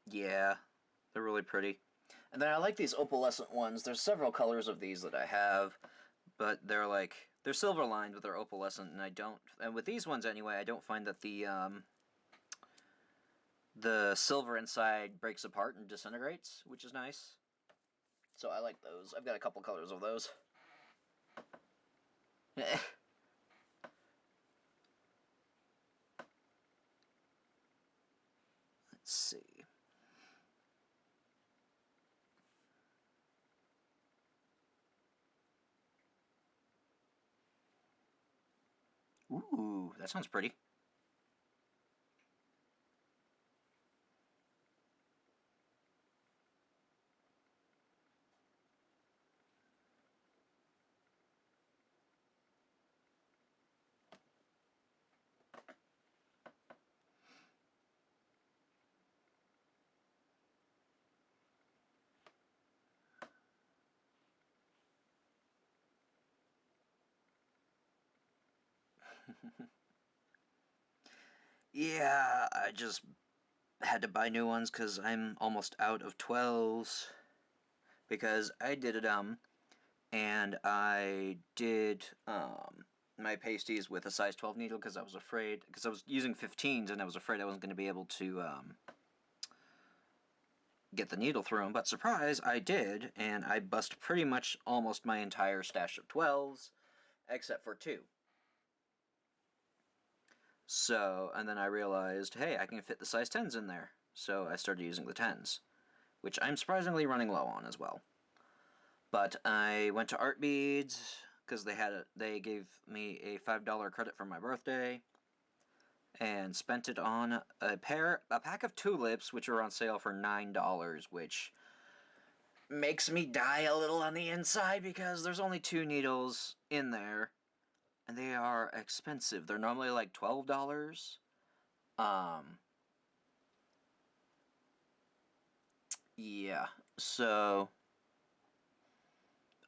Yeah, they're really pretty. And then I like these opalescent ones. There's several colors of these that I have, but they're silver lined, but they're opalescent, and with these ones anyway, I don't find that the silver inside breaks apart and disintegrates, which is nice. So I like those. I've got a couple colors of those. Let's see. Ooh, that sounds pretty. Yeah, I just had to buy new ones because I'm almost out of 12s. Because I did it, and I did, my pasties with a size 12 needle because I was afraid, because I was using 15s and I was afraid I wasn't going to be able to, get the needle through them, but surprise, I did, and I bust pretty much almost my entire stash of 12s, except for 2. So, and then I realized, hey, I can fit the size 10s in there, so I started using the 10s, which I'm surprisingly running low on as well. But I went to Art Beads, because they gave me a $5 credit for my birthday, and spent it on a pack of tulips, which were on sale for $9, which makes me die a little on the inside because there's only 2 needles in there, and they are expensive. They're normally like $12. Yeah, so,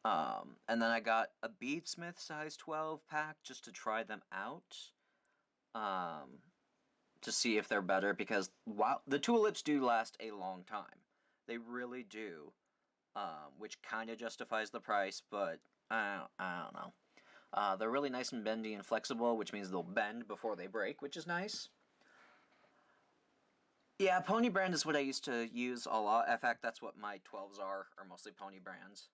and then I got a Beadsmith size 12 pack just to try them out, to see if they're better, because while the tulips do last a long time, they really do, which kind of justifies the price, but I don't know. They're really nice and bendy and flexible, which means they'll bend before they break, which is nice. Yeah, Pony brand is what I used to use a lot. In fact, that's what my 12s are mostly Pony brands.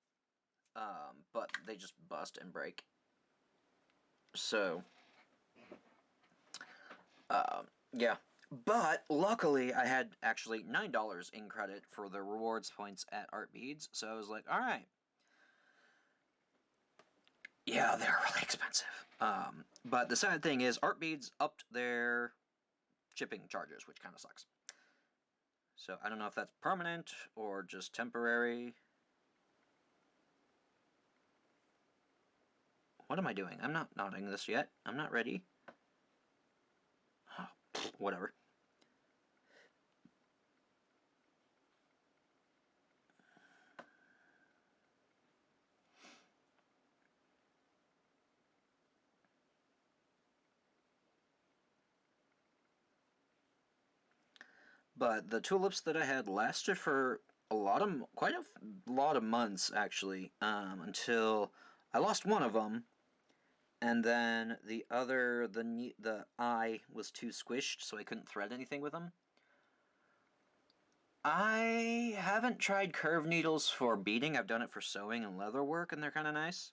But they just bust and break. So, yeah. But luckily, I had actually $9 in credit for the rewards points at Art Beads, so I was like, all right. Yeah, they're really expensive. But the sad thing is, Art Beads upped their shipping charges, which kind of sucks. So I don't know if that's permanent or just temporary. What am I doing? I'm not knotting this yet. I'm not ready. Oh, whatever. But the tulips that I had lasted for quite a lot of months actually, until I lost one of them, and then the eye was too squished, so I couldn't thread anything with them. I haven't tried curve needles for beading. I've done it for sewing and leather work, and they're kind of nice.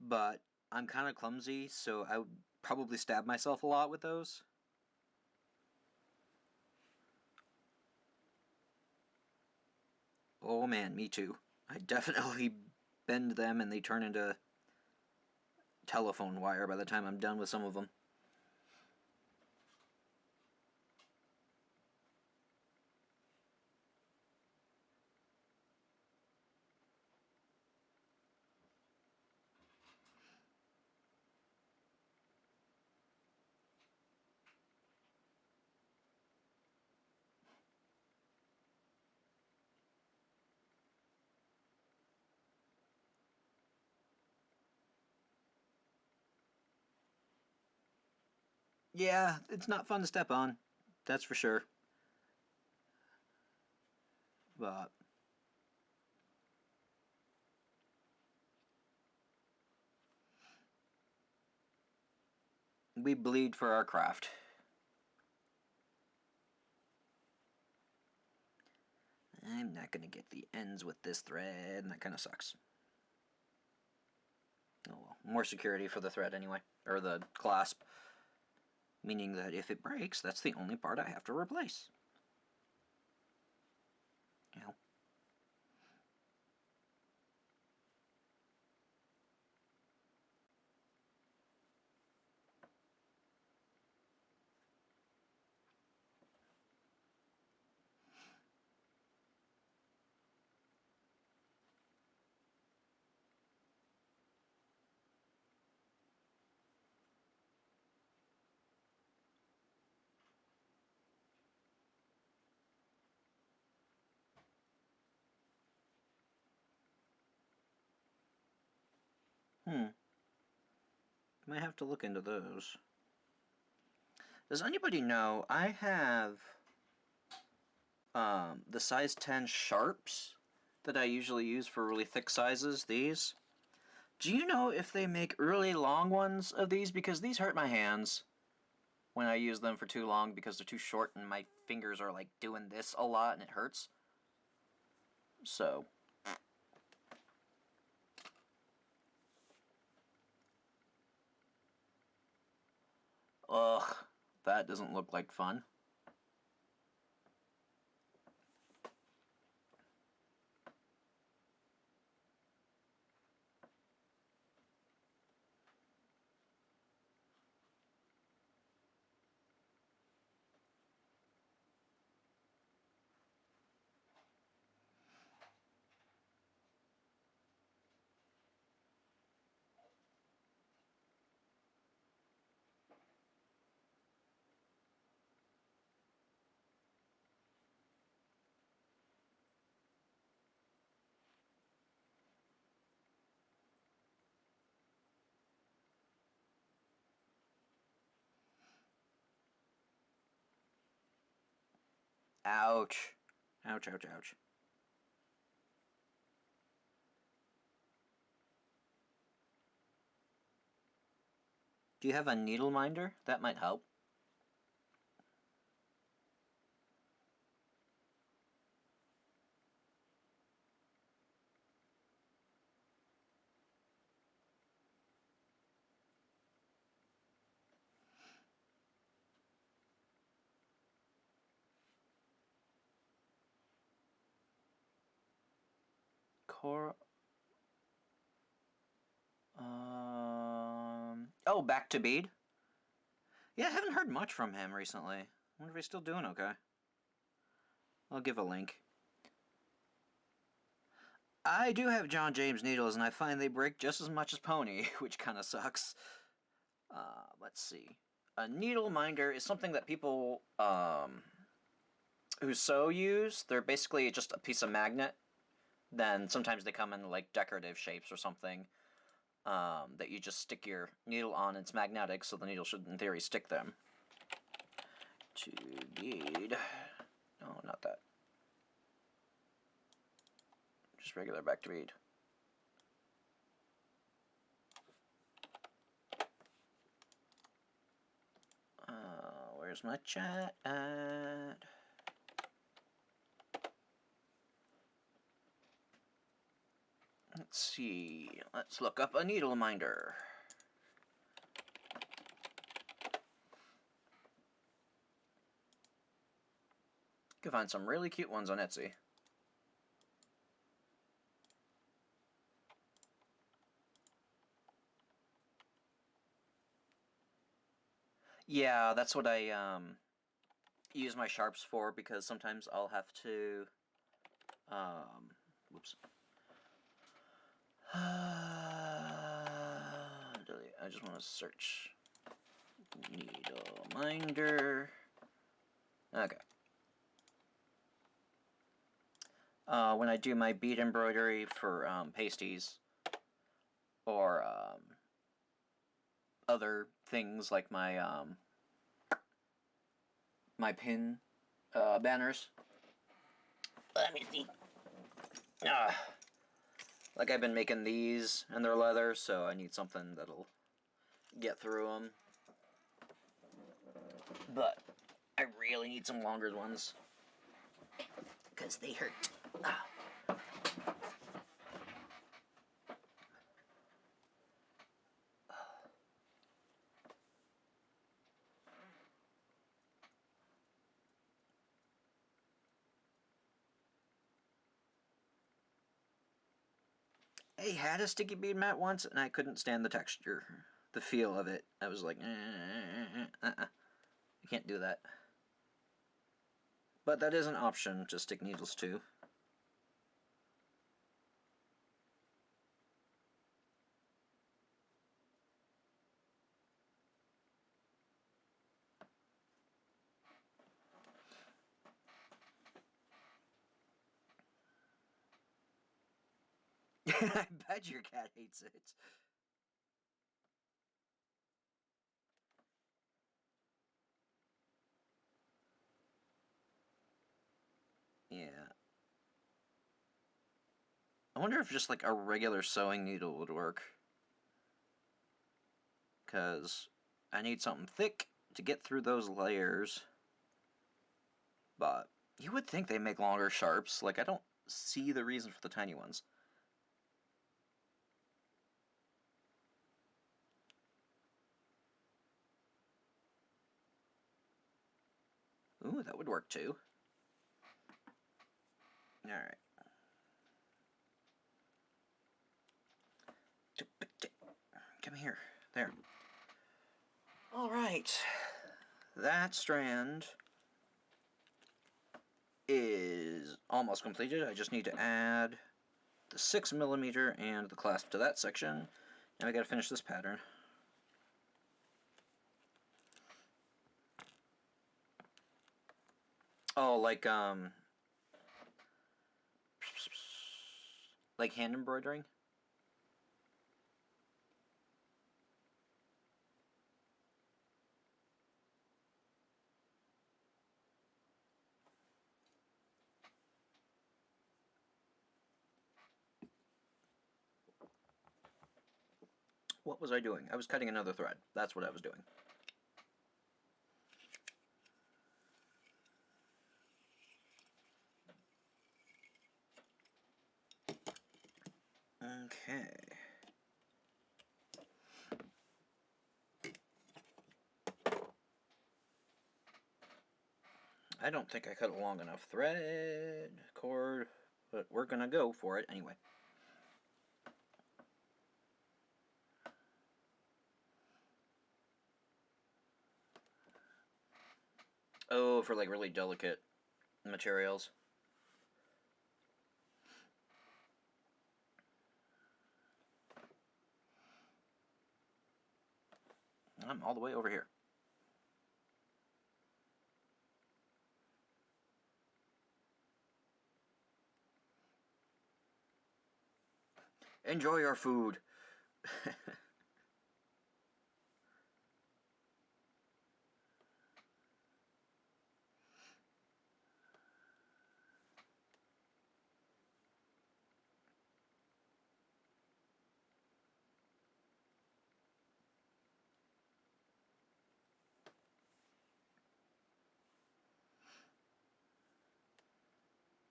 But I'm kind of clumsy, so I would probably stab myself a lot with those. Oh man, me too. I definitely bend them and they turn into telephone wire by the time I'm done with some of them. Yeah, it's not fun to step on. That's for sure. But we bleed for our craft. I'm not going to get the ends with this thread, and that kind of sucks. Oh well, more security for the thread anyway, or the clasp. Meaning that if it breaks, that's the only part I have to replace. You know. Might have to look into those. Does anybody know, I have the size 10 sharps that I usually use for really thick sizes, these. Do you know if they make really long ones of these? Because these hurt my hands when I use them for too long because they're too short and my fingers are like doing this a lot and it hurts. So. Ugh, that doesn't look like fun. Ouch. Ouch, ouch, ouch. Do you have a needle minder? That might help. Core. Oh, back to Bead. Yeah, I haven't heard much from him recently. I wonder if he's still doing okay. I'll give a link. I do have John James needles, and I find they break just as much as Pony, which kind of sucks. Let's see. A needle minder is something that people who sew use. They're basically just a piece of magnet. Then sometimes they come in like decorative shapes or something that you just stick your needle on. It's magnetic, so the needle should, in theory, stick them. To bead. No, not that. Just regular back to bead. Where's my chat at? Let's see. Let's look up a needle minder. You can find some really cute ones on Etsy. Yeah, that's what I use my sharps for, because sometimes I'll have to whoops. I just want to search needle minder. Okay. When I do my bead embroidery for pasties or other things like my my pin banners. Let me see. Like I've been making these, and they're leather, so I need something that'll get through them. But I really need some longer ones, because they hurt. I had a sticky bead mat once, and I couldn't stand the texture, the feel of it. I was like, I can't do that. But that is an option to stick needles to. I bet your cat hates it. Yeah. I wonder if just like a regular sewing needle would work. Because I need something thick to get through those layers. But you would think they make longer sharps. Like, I don't see the reason for the tiny ones. Ooh, that would work too. Alright. Come here. There. Alright. That strand is almost completed. I just need to add the 6mm and the clasp to that section. Now I gotta finish this pattern. Oh, like hand embroidering? What was I doing? I was cutting another thread. That's what I was doing. Okay. I don't think I cut a long enough thread, cord, but we're gonna go for it anyway. Oh, for like really delicate materials. I'm all the way over here. Enjoy your food.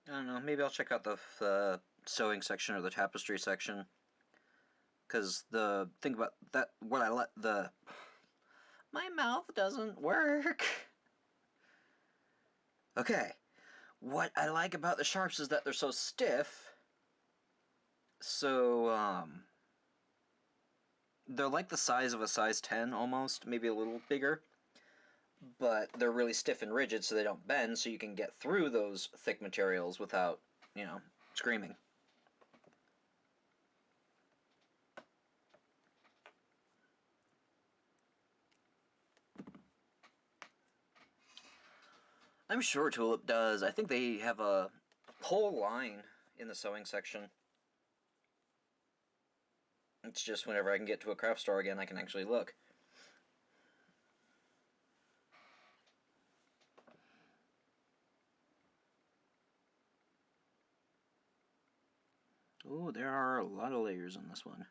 I don't know, maybe I'll check out the sewing section or the tapestry section. Because the thing about that, what I let the... My mouth doesn't work. Okay. What I like about the sharps is that they're so stiff. So, they're like the size of a size 10 almost, maybe a little bigger. But they're really stiff and rigid so they don't bend, so you can get through those thick materials without, you know, screaming. I'm sure Tulip does. I think they have a whole line in the sewing section. It's just whenever I can get to a craft store again, I can actually look. Oh, there are a lot of layers in this one.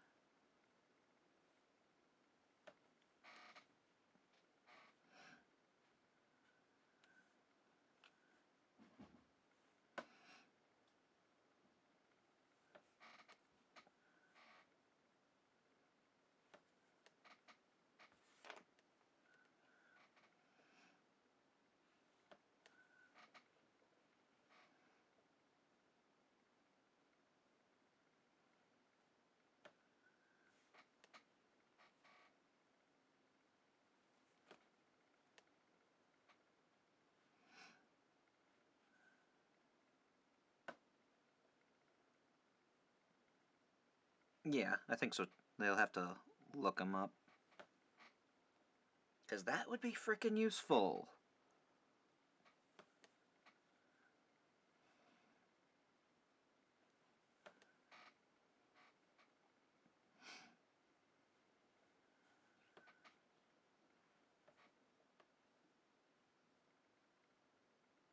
Yeah, I think so. They'll have to look them up. Because that would be freaking useful.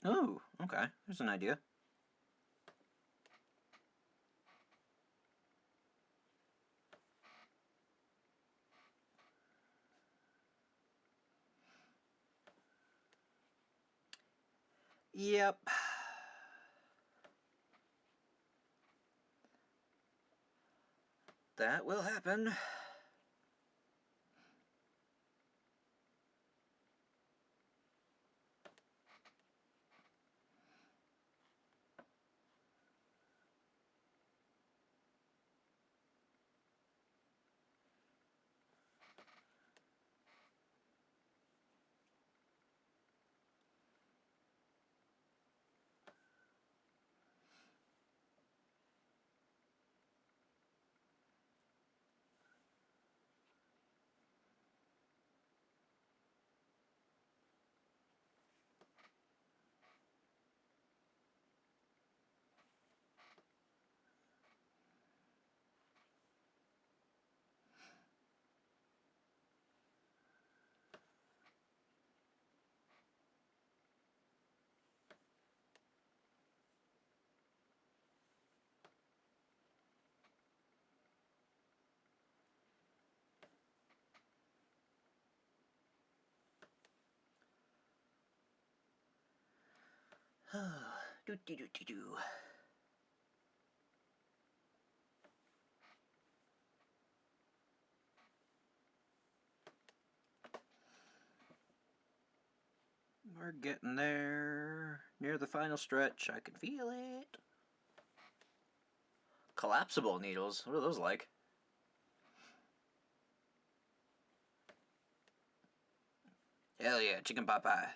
Oh, okay. There's an idea. Yep. That will happen. Do. We're getting there. Near the final stretch. I can feel it. Collapsible needles. What are those like? Hell yeah, chicken pot pie.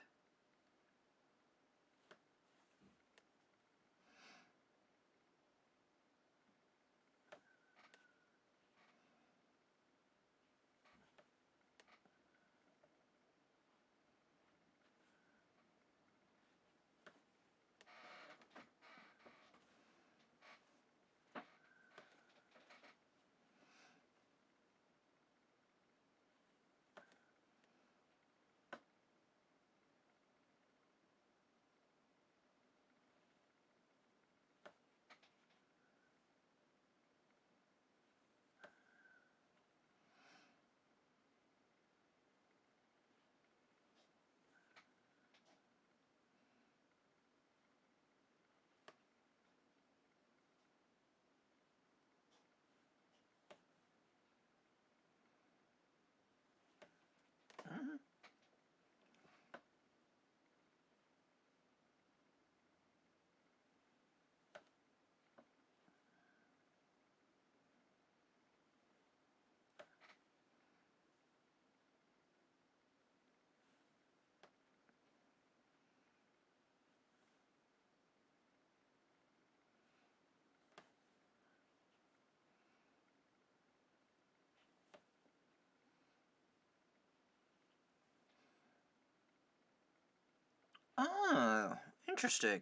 Oh, interesting.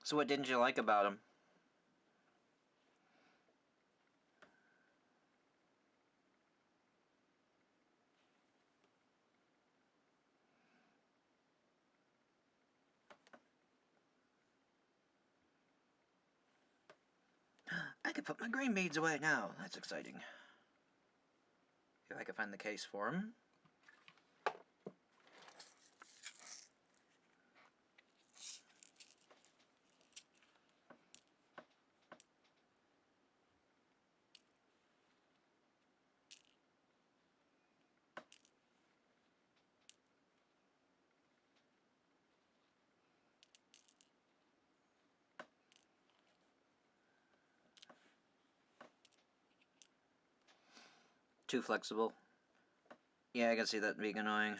So what didn't you like about him? I can put my green beads away now. That's exciting. If I can find the case for him. Too flexible. Yeah, I can see that being annoying.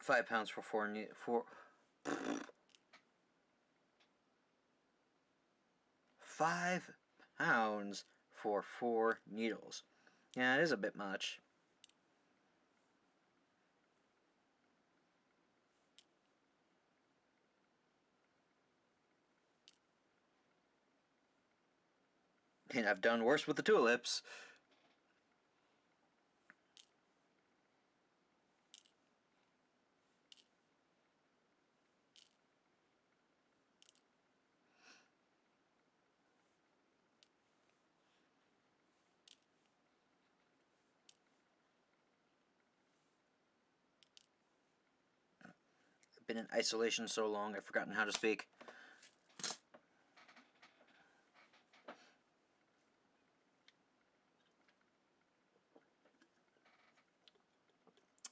£5 for £5 for 4 needles. Yeah, it is a bit much. And I've done worse with the tulips. I've been in isolation so long, I've forgotten how to speak.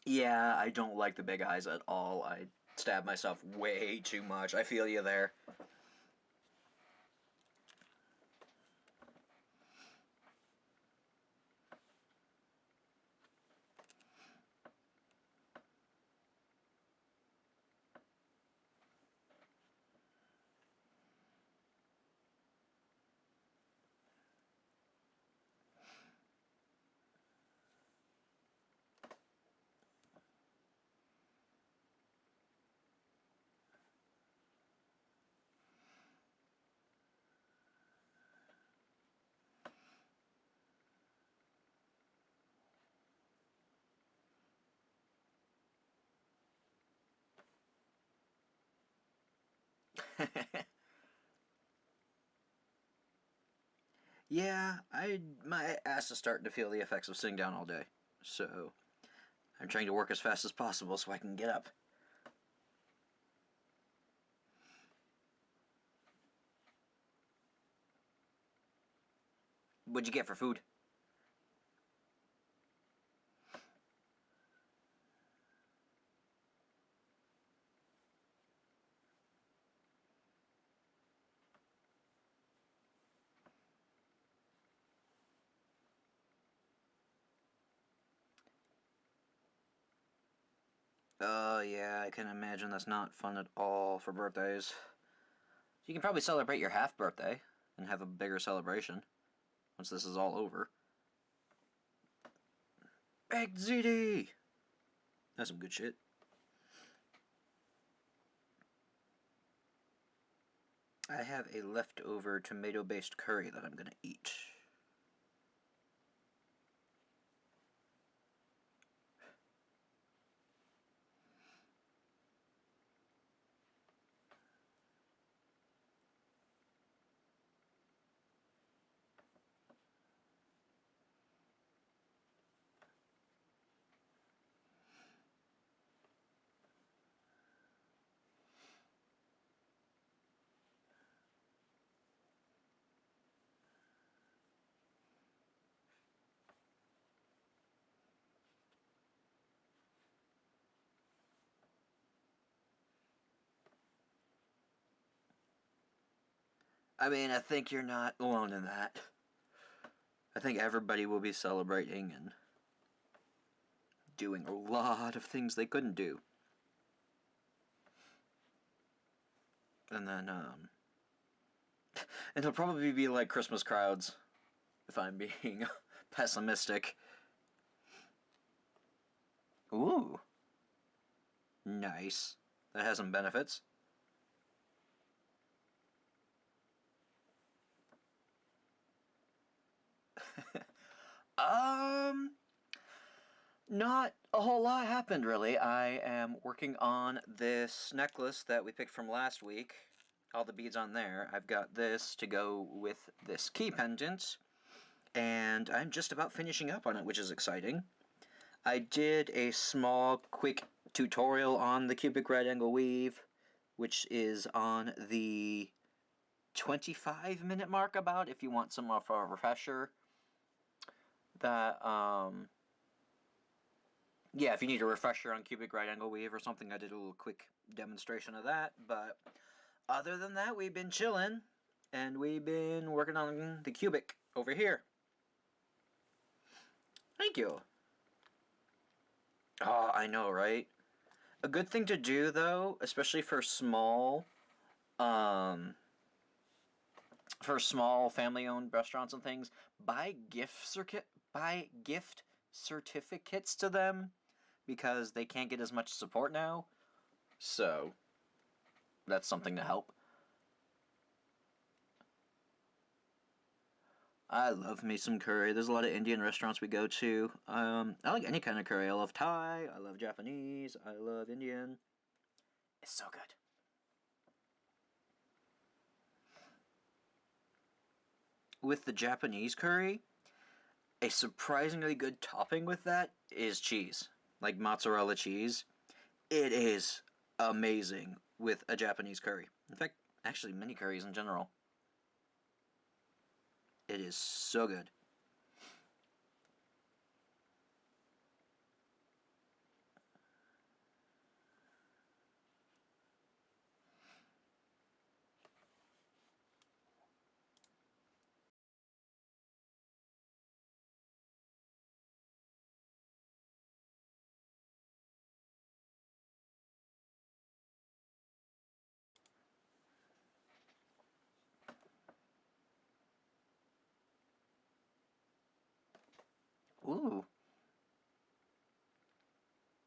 Yeah, I don't like the big eyes at all. I stab myself way too much. I feel you there. Yeah, my ass is starting to feel the effects of sitting down all day. So, I'm trying to work as fast as possible so I can get up. What'd you get for food? Oh, yeah, I can imagine that's not fun at all for birthdays. You can probably celebrate your half birthday and have a bigger celebration once this is all over. Baked ziti! That's some good shit. I have a leftover tomato-based curry that I'm gonna eat. I mean, I think you're not alone in that. I think everybody will be celebrating and doing a lot of things they couldn't do. And then, it'll probably be like Christmas crowds, if I'm being pessimistic. Ooh. Nice. That has some benefits. Not a whole lot happened, really. I am working on this necklace that we picked from last week. All the beads on there. I've got this to go with this key pendant, and I'm just about finishing up on it, which is exciting. I did a small, quick tutorial on the cubic right angle weave, which is on the 25-minute mark about, if you want some of a refresher. That, yeah, if you need a refresher on cubic right angle weave or something, I did a little quick demonstration of that. But other than that, we've been chilling, and we've been working on the cubic over here. Thank you. Oh, I know, right? A good thing to do, though, especially for small family-owned restaurants and things, buy gift certificates to them, because they can't get as much support now. So that's something to help. I love me some curry. There's a lot of Indian restaurants we go to. I like any kind of curry. I love Thai, I love Japanese, I love Indian. It's so good. With the Japanese curry, a surprisingly good topping with that is cheese. Like mozzarella cheese. It is amazing with a Japanese curry. In fact, actually many curries in general. It is so good. Ooh.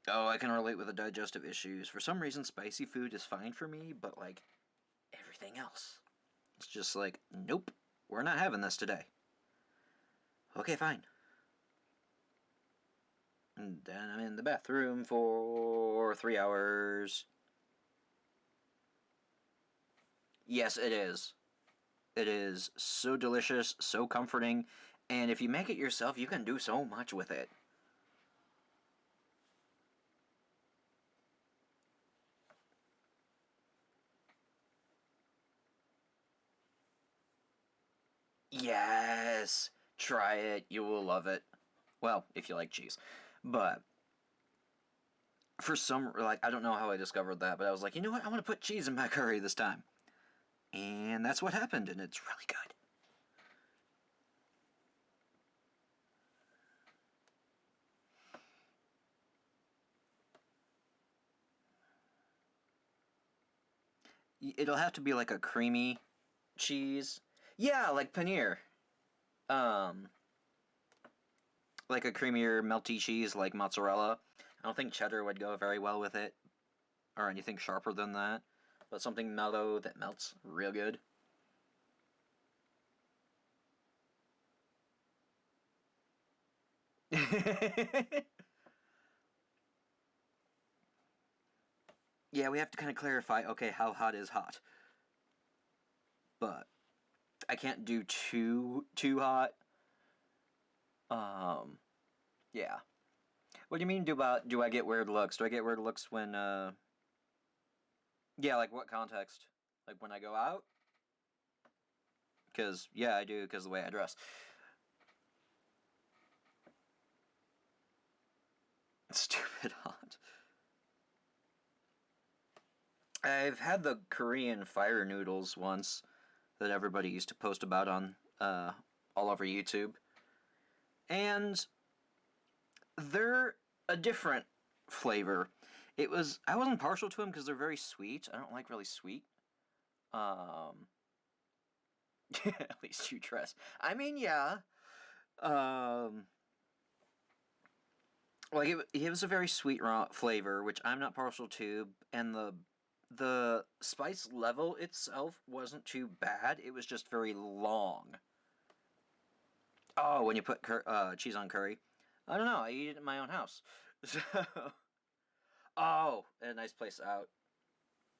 Oh, I can relate with the digestive issues. For some reason, spicy food is fine for me, but like everything else, it's just like, nope, we're not having this today. Okay, fine. And then I'm in the bathroom for 3 hours. Yes, it is. It is so delicious, so comforting, and if you make it yourself, you can do so much with it. Yes! Try it. You will love it. Well, if you like cheese. But for some, like, I don't know how I discovered that, but I was like, you know what? I want to put cheese in my curry this time. And that's what happened, and it's really good. It'll have to be like a creamy cheese. Yeah, like paneer. Um, like a creamier, melty cheese like mozzarella. I don't think cheddar would go very well with it, or anything sharper than that. But something mellow that melts real good. Yeah, we have to kind of clarify, okay, how hot is hot? But I can't do too hot. Yeah. What do you mean do I get weird looks? Do I get weird looks when yeah, like what context? Like when I go out? Cuz yeah, I do cuz the way I dress. Stupid hot. I've had the Korean fire noodles once. that everybody used to post about on all over YouTube. And they're a different flavor. I wasn't partial to them because they're very sweet. I don't like really sweet. At least you trust. I mean, yeah. Like it was a very sweet raw flavor, which I'm not partial to, and the spice level itself wasn't too bad. It was just very long. Oh, when you put cheese on curry, I don't know. I eat it in my own house. So, oh, a nice place out.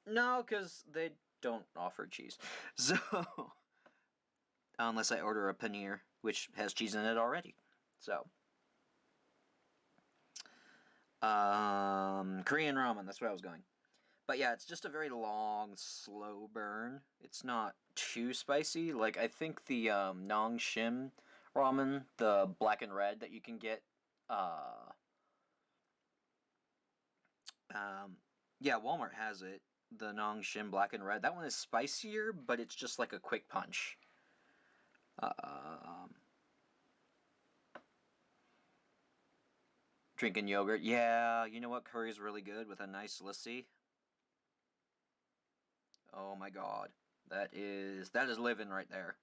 No, because they don't offer cheese. So, unless I order a paneer, which has cheese in it already. So, Korean ramen. That's where I was going. But yeah, it's just a very long, slow burn. It's not too spicy. Like, I think the Nong Shim ramen, the black and red that you can get, yeah, Walmart has it. The Nong Shim black and red. That one is spicier, but it's just like a quick punch. Drinking yogurt. Yeah, you know what? Curry's really good with a nice lassi. Oh my god. That is living right there.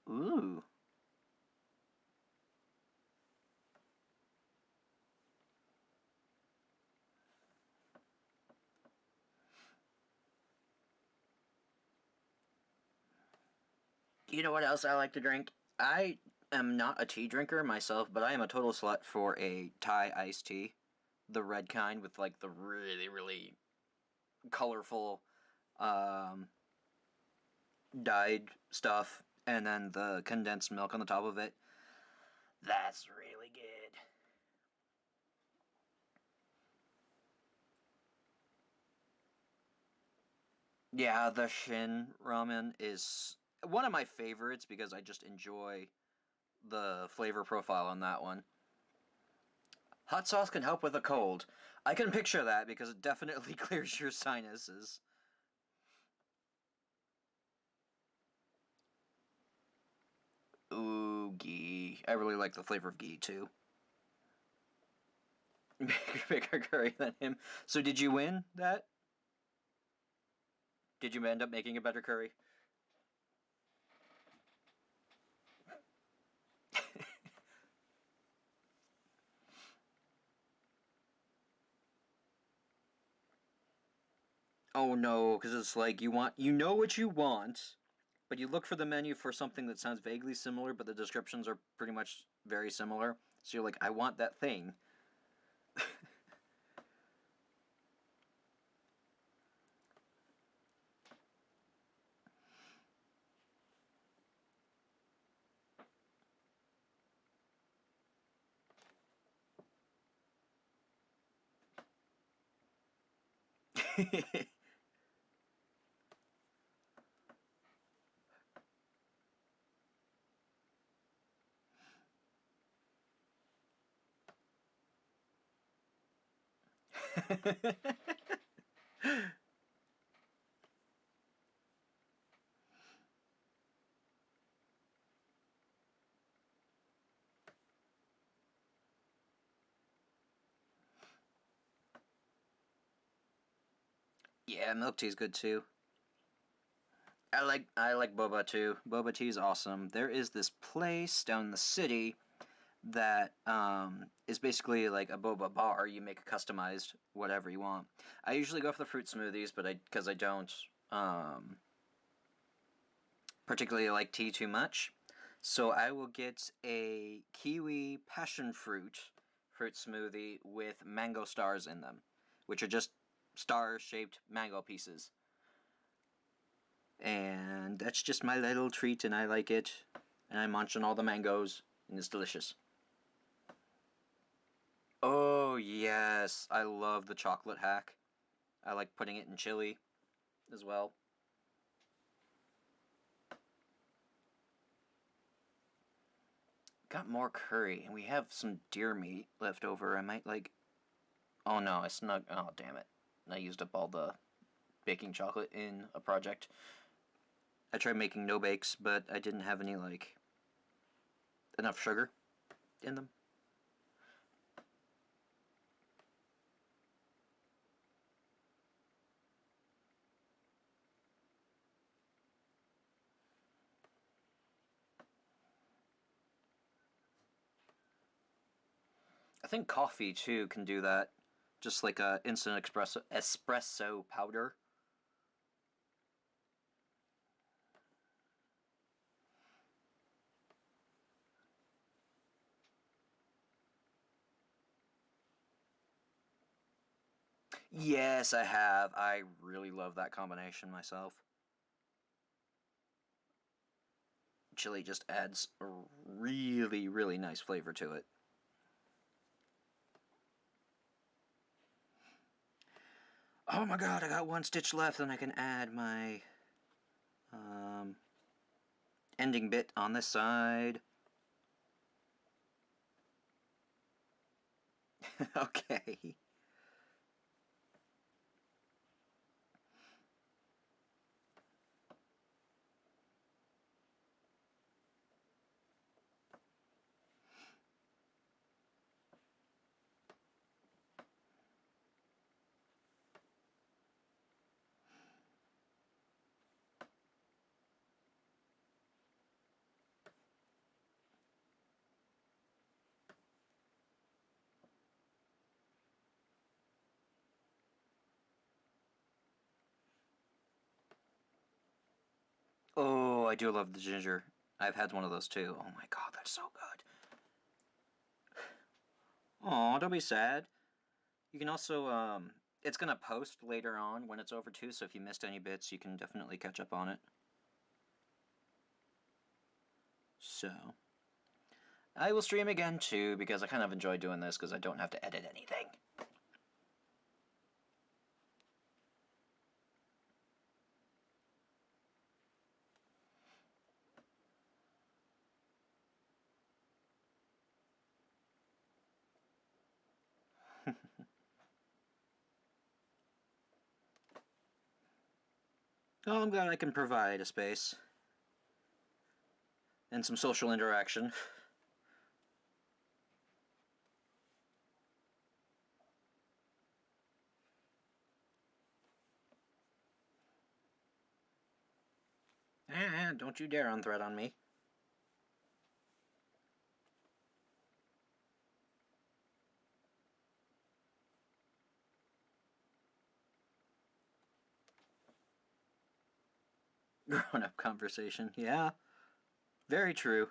Ooh. You know what else I like to drink? I am not a tea drinker myself, but I am a total slut for a Thai iced tea. The red kind with like the really, really colorful dyed stuff and then the condensed milk on the top of it. That's really good. Yeah, the Shin ramen is one of my favorites because I just enjoy the flavor profile on that one. Hot sauce can help with a cold. I can picture that because it definitely clears your sinuses. Ooh, ghee. I really like the flavor of ghee too. Bigger curry than him. So did you win that? Did you end up making a better curry? Oh no, because it's like you know what you want, but you look for the menu for something that sounds vaguely similar, but the descriptions are pretty much very similar. So you're like, I want that thing. Yeah, milk tea is good too. I like boba too. Boba tea is awesome. There is this place down in the city that is basically like a boba bar. You make a customized whatever you want. I usually go for the fruit smoothies, but because I don't particularly like tea too much, so I will get a kiwi passion fruit smoothie with mango stars in them, which are just star-shaped mango pieces. And that's just my little treat, and I like it. And I munch on all the mangoes, and it's delicious. Oh, yes. I love the chocolate hack. I like putting it in chili as well. Got more curry, and we have some deer meat left over. I might, like... Oh, no, I snug... Oh, damn it. I used up all the baking chocolate in a project. I tried making no bakes, but I didn't have any, like, enough sugar in them. I think coffee, too, can do that. Just like a instant espresso powder. Yes, I have. I really love that combination myself. Chili just adds a really, really nice flavor to it. Oh my god, I got one stitch left, and I can add my ending bit on this side. Okay. Oh, I do love the ginger. I've had one of those too. Oh my god, that's so good. Aw, don't be sad. You can also, it's gonna post later on when it's over too, so if you missed any bits, you can definitely catch up on it. So, I will stream again too, because I kind of enjoy doing this, because I don't have to edit anything. Oh, I'm glad I can provide a space. And some social interaction. Don't you dare unthread on me. Grown-up conversation, yeah. Very true.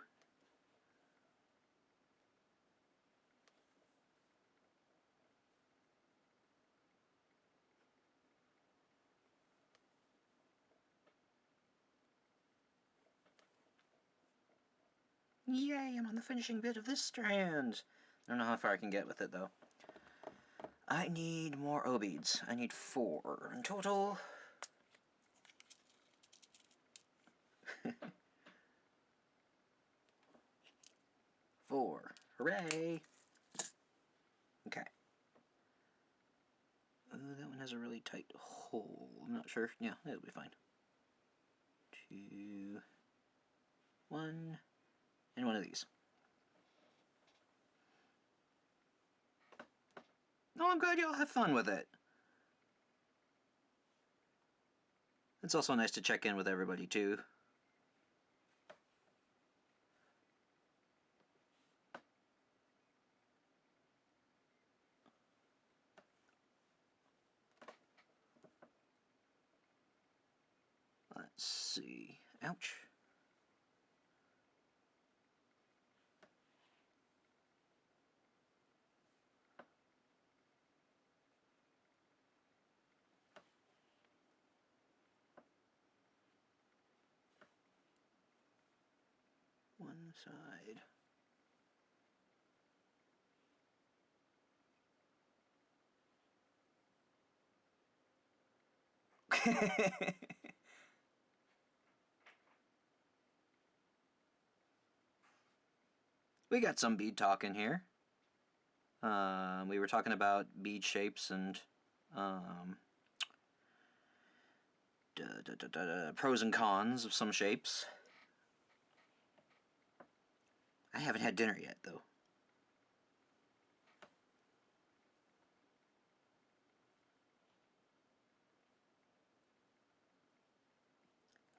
Yay, I'm on the finishing bit of this strand. I don't know how far I can get with it, though. I need more O-beads. I need 4 in total. Four. Hooray! Okay. That one has a really tight hole. I'm not sure. Yeah, it'll be fine. 2, 1, and one of these. Oh, I'm glad y'all have fun with it. It's also nice to check in with everybody, too. Let's see. Ouch. side. We got some bead talk in here. We were talking about bead shapes and pros and cons of some shapes. I haven't had dinner yet, though.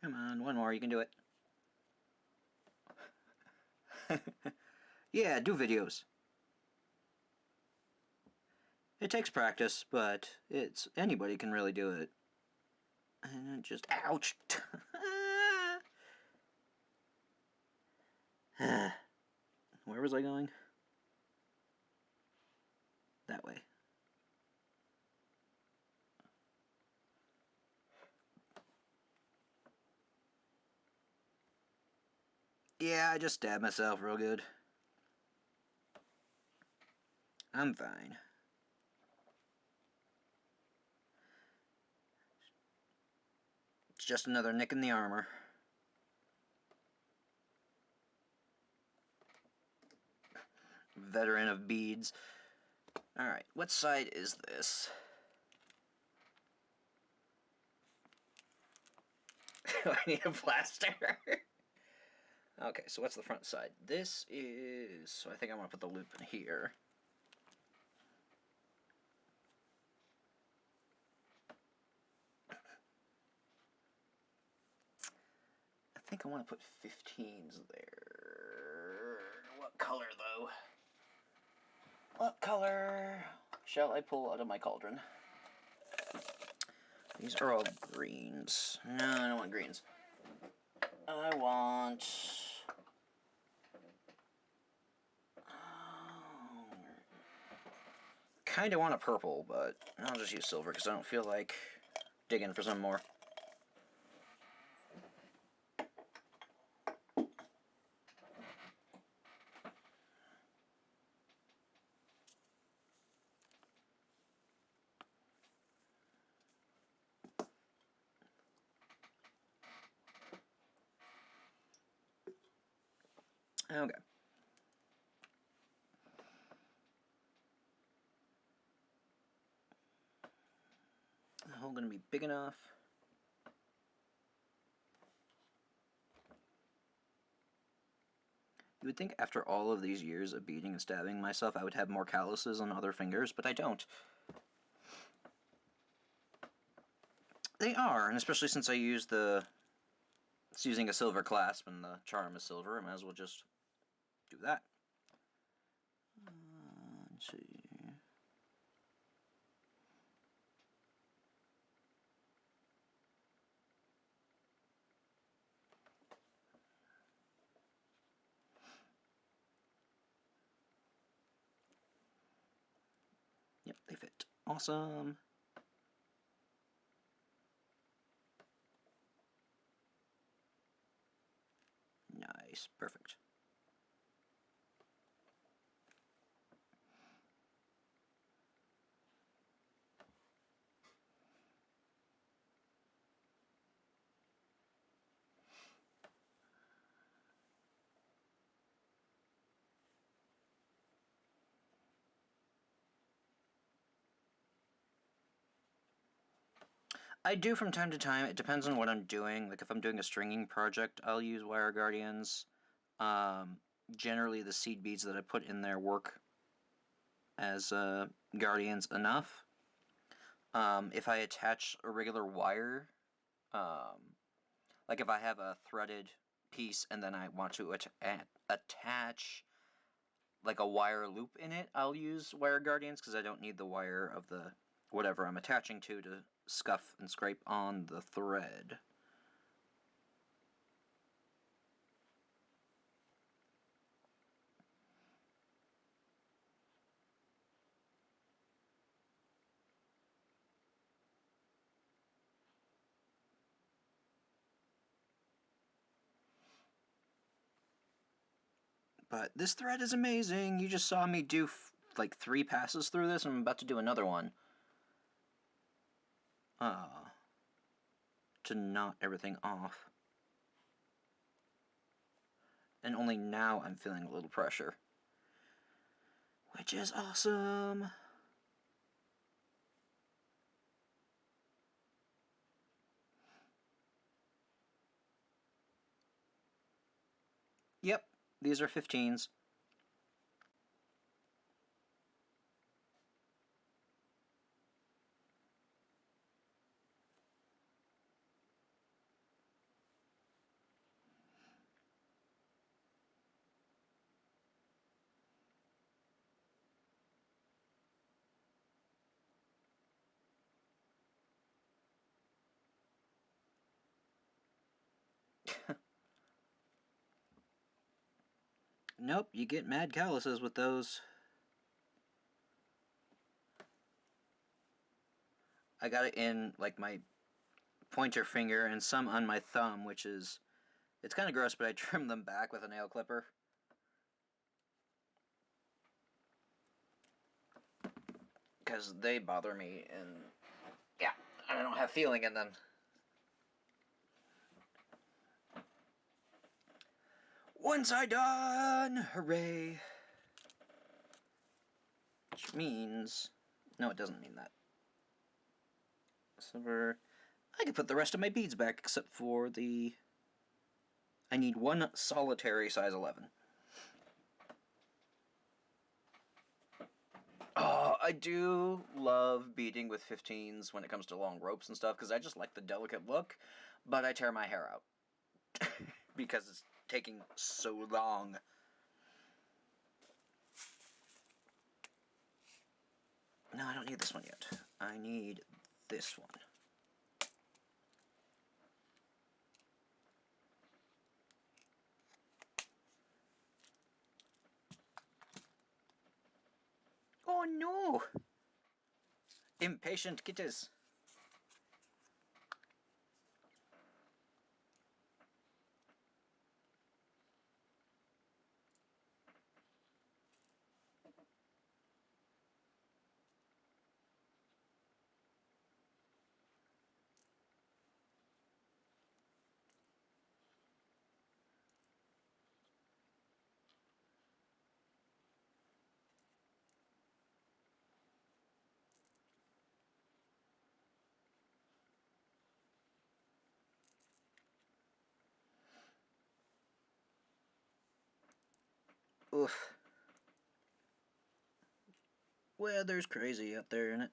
Come on, one more, you can do it. Yeah, do videos. It takes practice, but anybody can really do it. And just ouch. Where was I going? That way. Yeah, I just stabbed myself real good. I'm fine. It's just another nick in the armor. Veteran of beads. Alright, what side is this? I need a plaster. Okay, so what's the front side? This is... So I think I want to put the loop in here. I think I want to put 15s there. What color, though? What color shall I pull out of my cauldron? These are all greens. No, I don't want greens. I want... kind of want a purple, but I'll just use silver because I don't feel like digging for some more. Okay. The hole going to be big enough. You would think after all of these years of beating and stabbing myself, I would have more calluses on other fingers, but I don't. They are, and especially since I use it's using a silver clasp and the charm is silver, I might as well just do that. Let's see. Yep, they fit. Awesome. Nice. Perfect. I do from time to time. It depends on what I'm doing. Like if I'm doing a stringing project, I'll use wire guardians. Generally, the seed beads that I put in there work as guardians enough. If I attach a regular wire, like if I have a threaded piece and then I want to attach like a wire loop in it, I'll use wire guardians because I don't need the wire of the whatever I'm attaching to scuff and scrape on the thread. But this thread is amazing. You just saw me do like 3 passes through this, and I'm about to do another one. To knot everything off. And only now I'm feeling a little pressure. Which is awesome! Yep, these are 15s. Nope, you get mad calluses with those. I got it in, like, my pointer finger and some on my thumb, which is... It's kind of gross, but I trimmed them back with a nail clipper. Because they bother me, and... yeah, I don't have feeling in them. One side done! Hooray! Which means... No, it doesn't mean that. Silver... I can put the rest of my beads back, except for the... I need one solitary size 11. Oh, I do love beading with 15s when it comes to long ropes and stuff, because I just like the delicate look, but I tear my hair out. Because it's taking so long. No, I don't need this one yet. I need this one. Oh no! Impatient kitties. Oof. Weather's crazy out there, isn't it?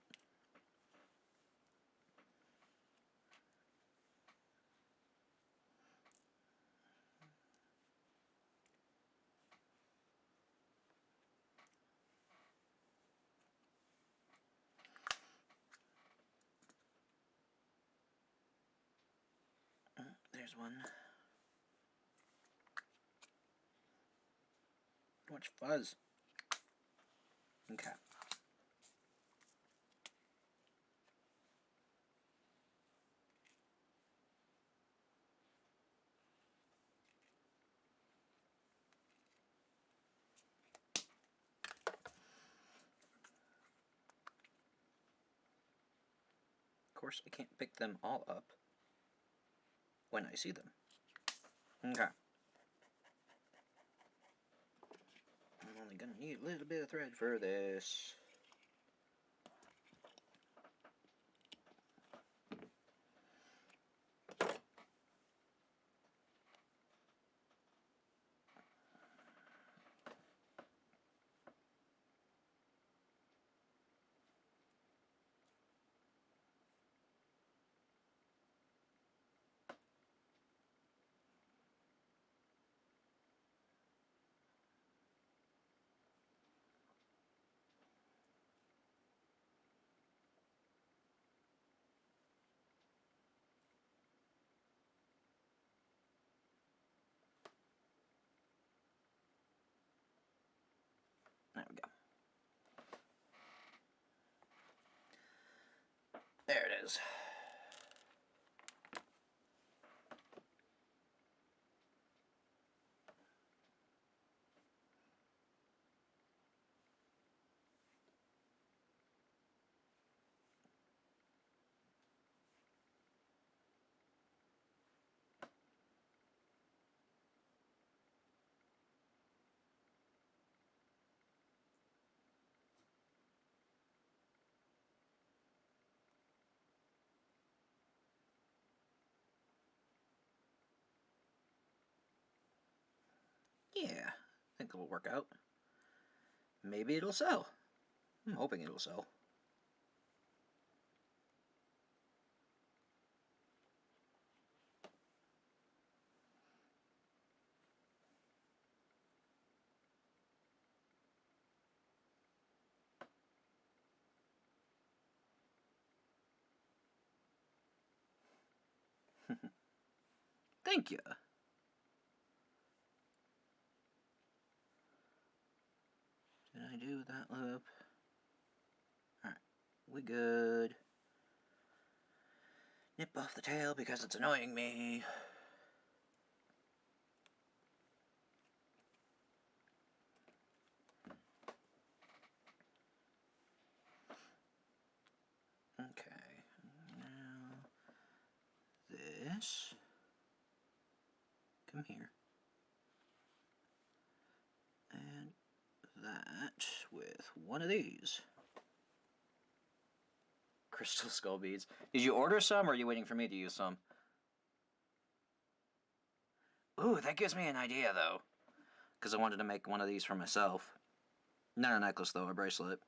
There's one. Much fuzz. Okay. Of course, I can't pick them all up when I see them. Okay. I'm only gonna need a little bit of thread for this. There we go. There it is. Yeah, I think it'll work out. Maybe it'll sell. I'm hoping it'll sell. Thank you. Did I do that loop? Alright, we good. Nip off the tail because it's annoying me. Okay, now this. Come here. And that with one of these. Crystal skull beads. Did you order some, or are you waiting for me to use some? Ooh, that gives me an idea, though. Because I wanted to make one of these for myself. Not a necklace, though, a bracelet.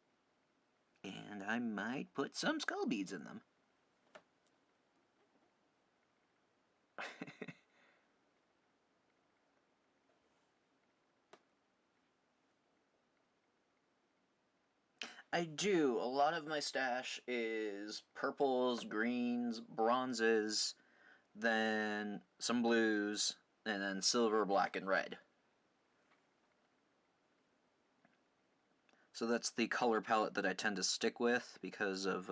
And I might put some skull beads in them. I do. A lot of my stash is purples, greens, bronzes, then some blues, and then silver, black, and red. So that's the color palette that I tend to stick with because of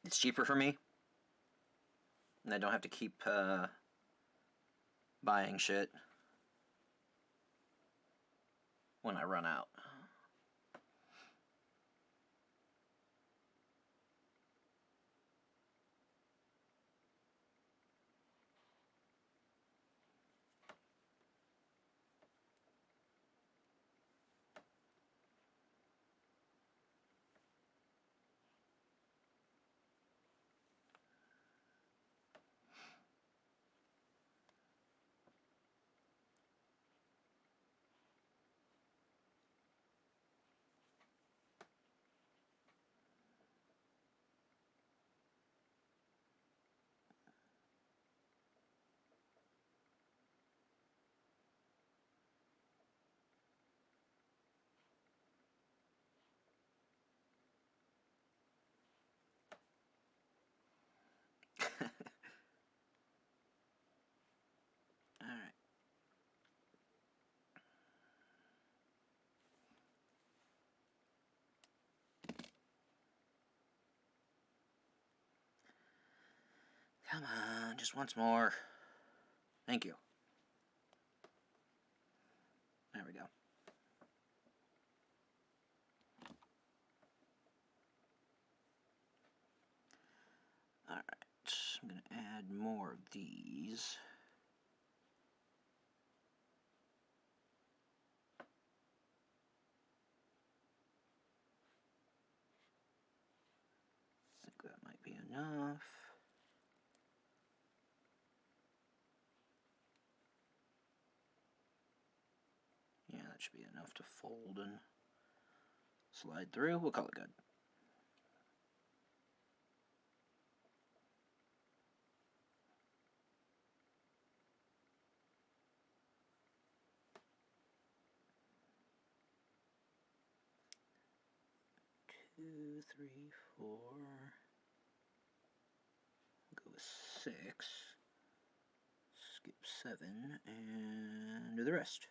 it's cheaper for me, and I don't have to keep buying shit when I run out. Alright. Come on, just once more. Thank you. There we go. Alright, I'm going to add more of these. I think that might be enough. Yeah, that should be enough to fold and slide through. We'll call it good. Two, three, four. Go with 6. Skip 7 and do the rest.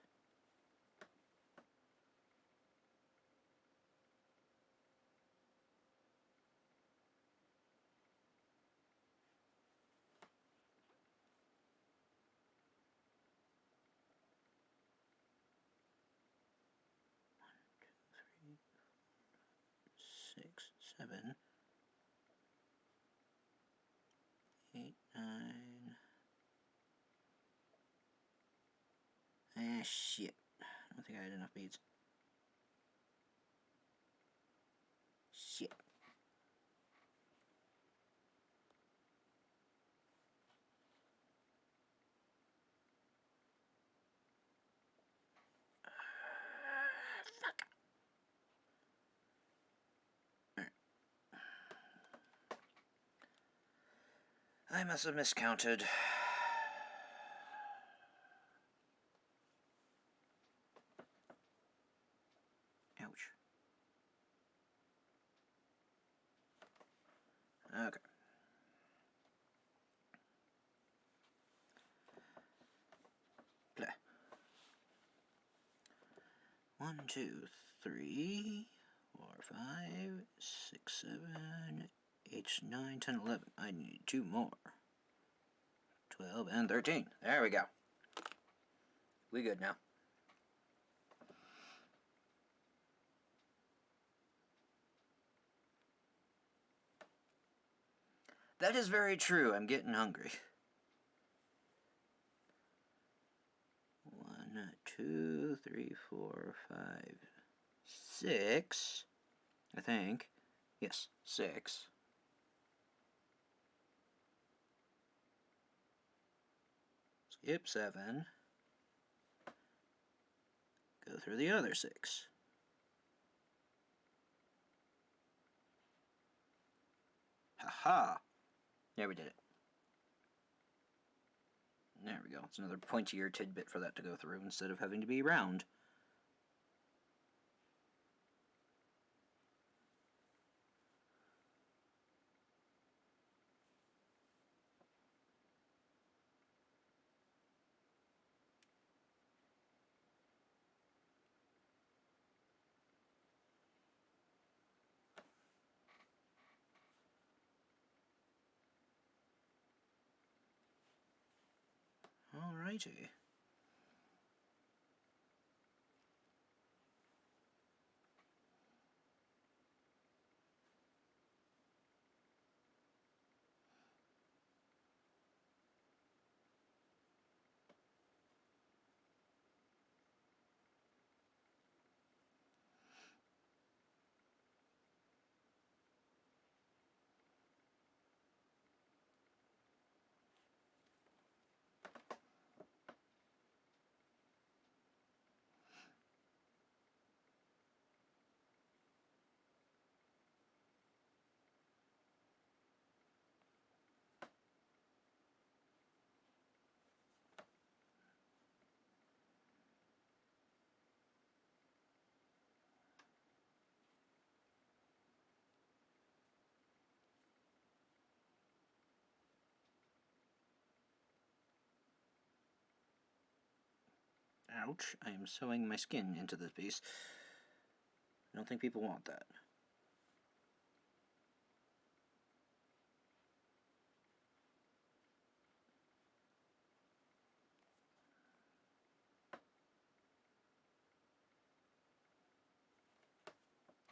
Six, 7, 8, 9. Ah, shit. I don't think I had enough beads. Shit. I must have miscounted. Ouch. Okay. Play. 1, 2, 3, 4, 5, 6, 7, 8, 9, 10, 11. I need 2 more. 12 and 13. There we go. We good now. That is very true. I'm getting hungry. 1, 2, 3, 4, 5, 6. I think. Yes, 6. Skip 7. Go through the other 6. Haha! There, we did it. There we go. It's another pointier tidbit for that to go through instead of having to be round. Alrighty. Ouch, I am sewing my skin into this piece. I don't think people want that.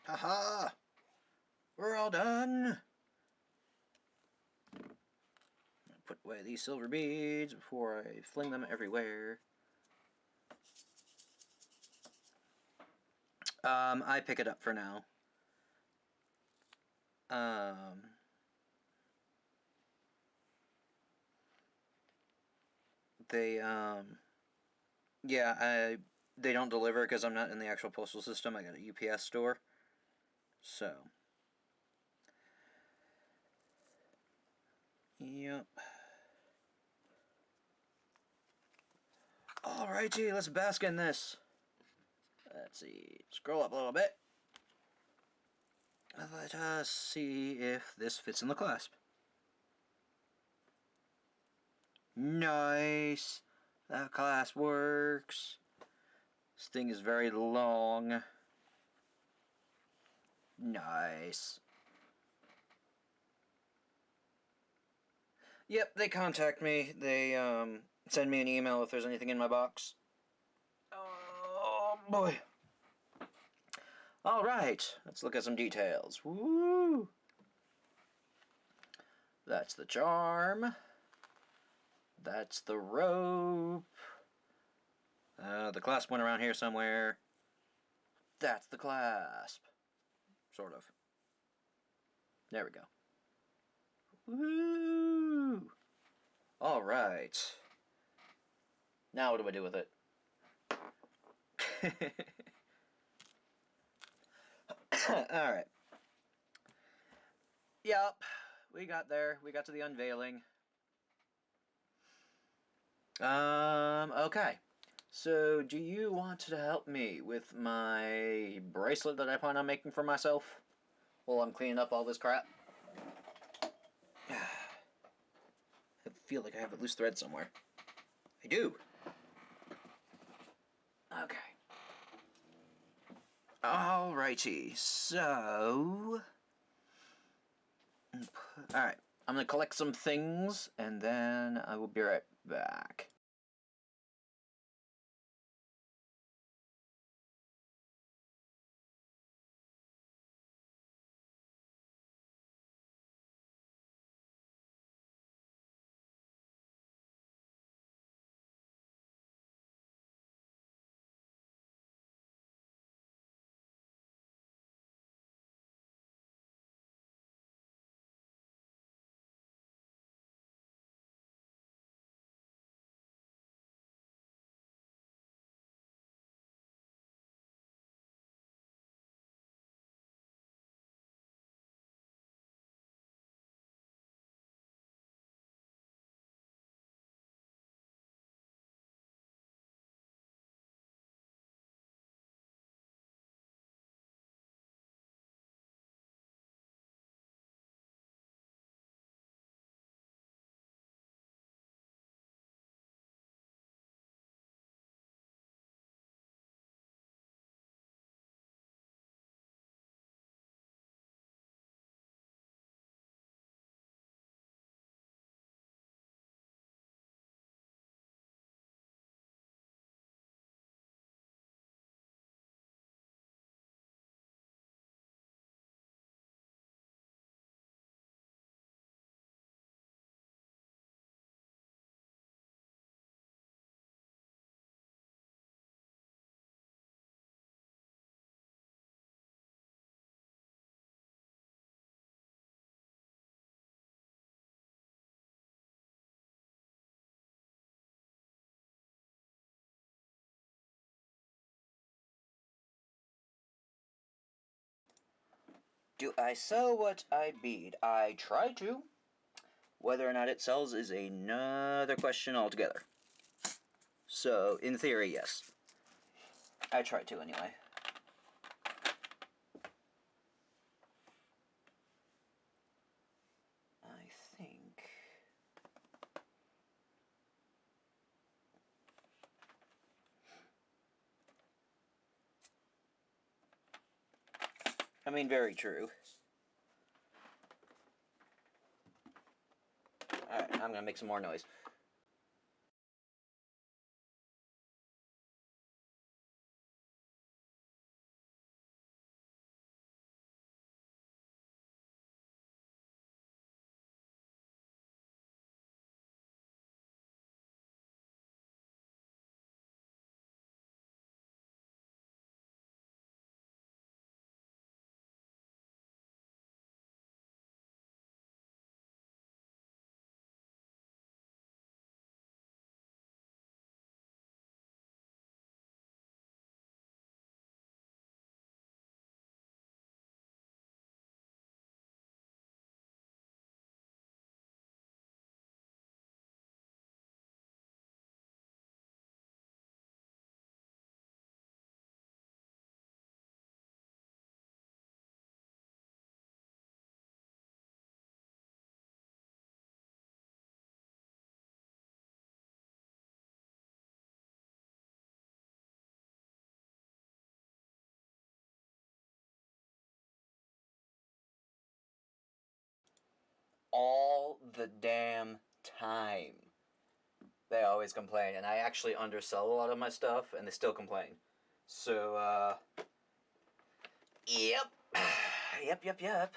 Haha! We're all done! I'll put away these silver beads before I fling them everywhere. I pick it up for now. Yeah, they don't deliver because I'm not in the actual postal system. I got a UPS store. So. Yep. Alrighty, let's bask in this. Let's see. Scroll up a little bit. Let us see if this fits in the clasp. Nice. That clasp works. This thing is very long. Nice. Yep, they contact me. They send me an email if there's anything in my box. Oh boy. Alright, let's look at some details. Woo! That's the charm. That's the rope. The clasp went around here somewhere. That's the clasp. Sort of. There we go. Woo! Alright. Now what do I do with it? Alright. Yep. We got there. We got to the unveiling. Okay. So, do you want to help me with my bracelet that I plan on making for myself while I'm cleaning up all this crap? I feel like I have a loose thread somewhere. I do. Okay. Alrighty, so... Alright, I'm gonna collect some things, and then I will be right back. Do I sell what I bead? I try to. Whether or not it sells is another question altogether. So, in theory, yes. I try to, anyway. I think... I mean, very true. Alright, I'm gonna make some more noise. All the damn time. They always complain, and I actually undersell a lot of my stuff, and they still complain. So, yep. Yep.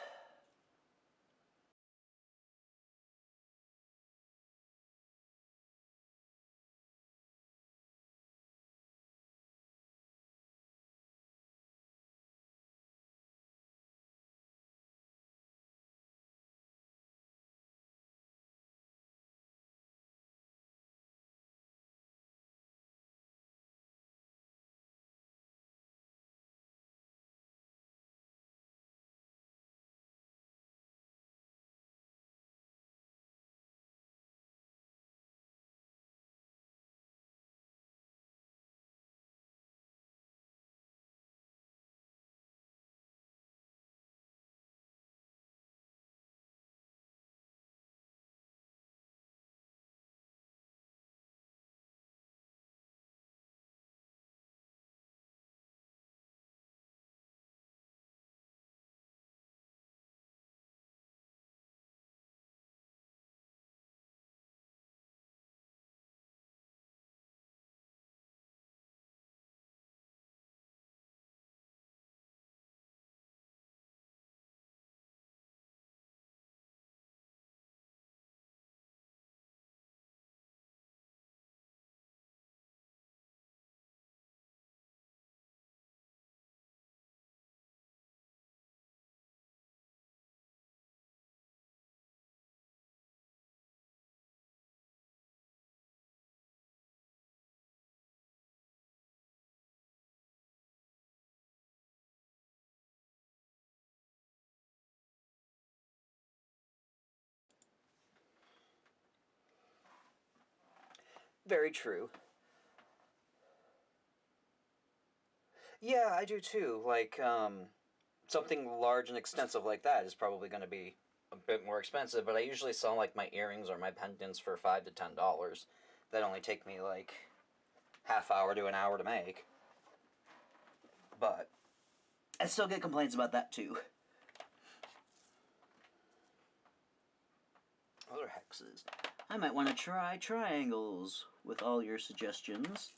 Very true. Yeah, I do too. Like, something large and extensive like that is probably going to be a bit more expensive, but I usually sell, like, my earrings or my pendants for $5 to $10. That only take me, like, half hour to an hour to make. But I still get complaints about that, too. Other hexes. I might want to try triangles with all your suggestions.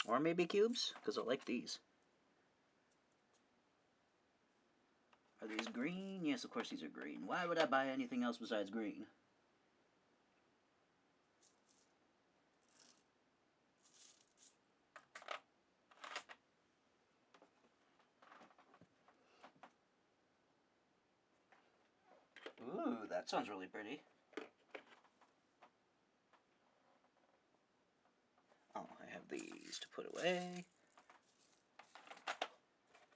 Or maybe cubes, because I like these. Are these green? Yes, of course these are green. Why would I buy anything else besides green? Ooh, that sounds really pretty. Oh, I have these to put away.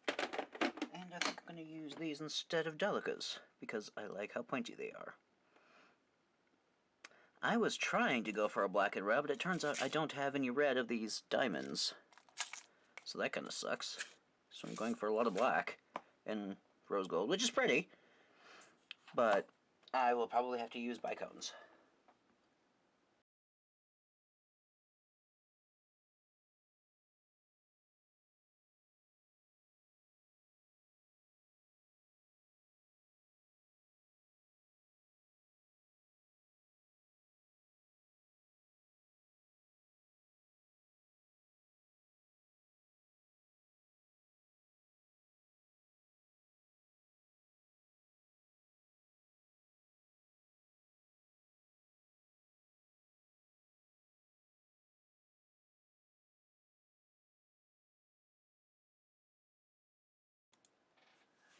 And I think I'm going to use these instead of delicas, because I like how pointy they are. I was trying to go for a black and red, but it turns out I don't have any red of these diamonds. So that kind of sucks. So I'm going for a lot of black and rose gold, which is pretty. But I will probably have to use bicones.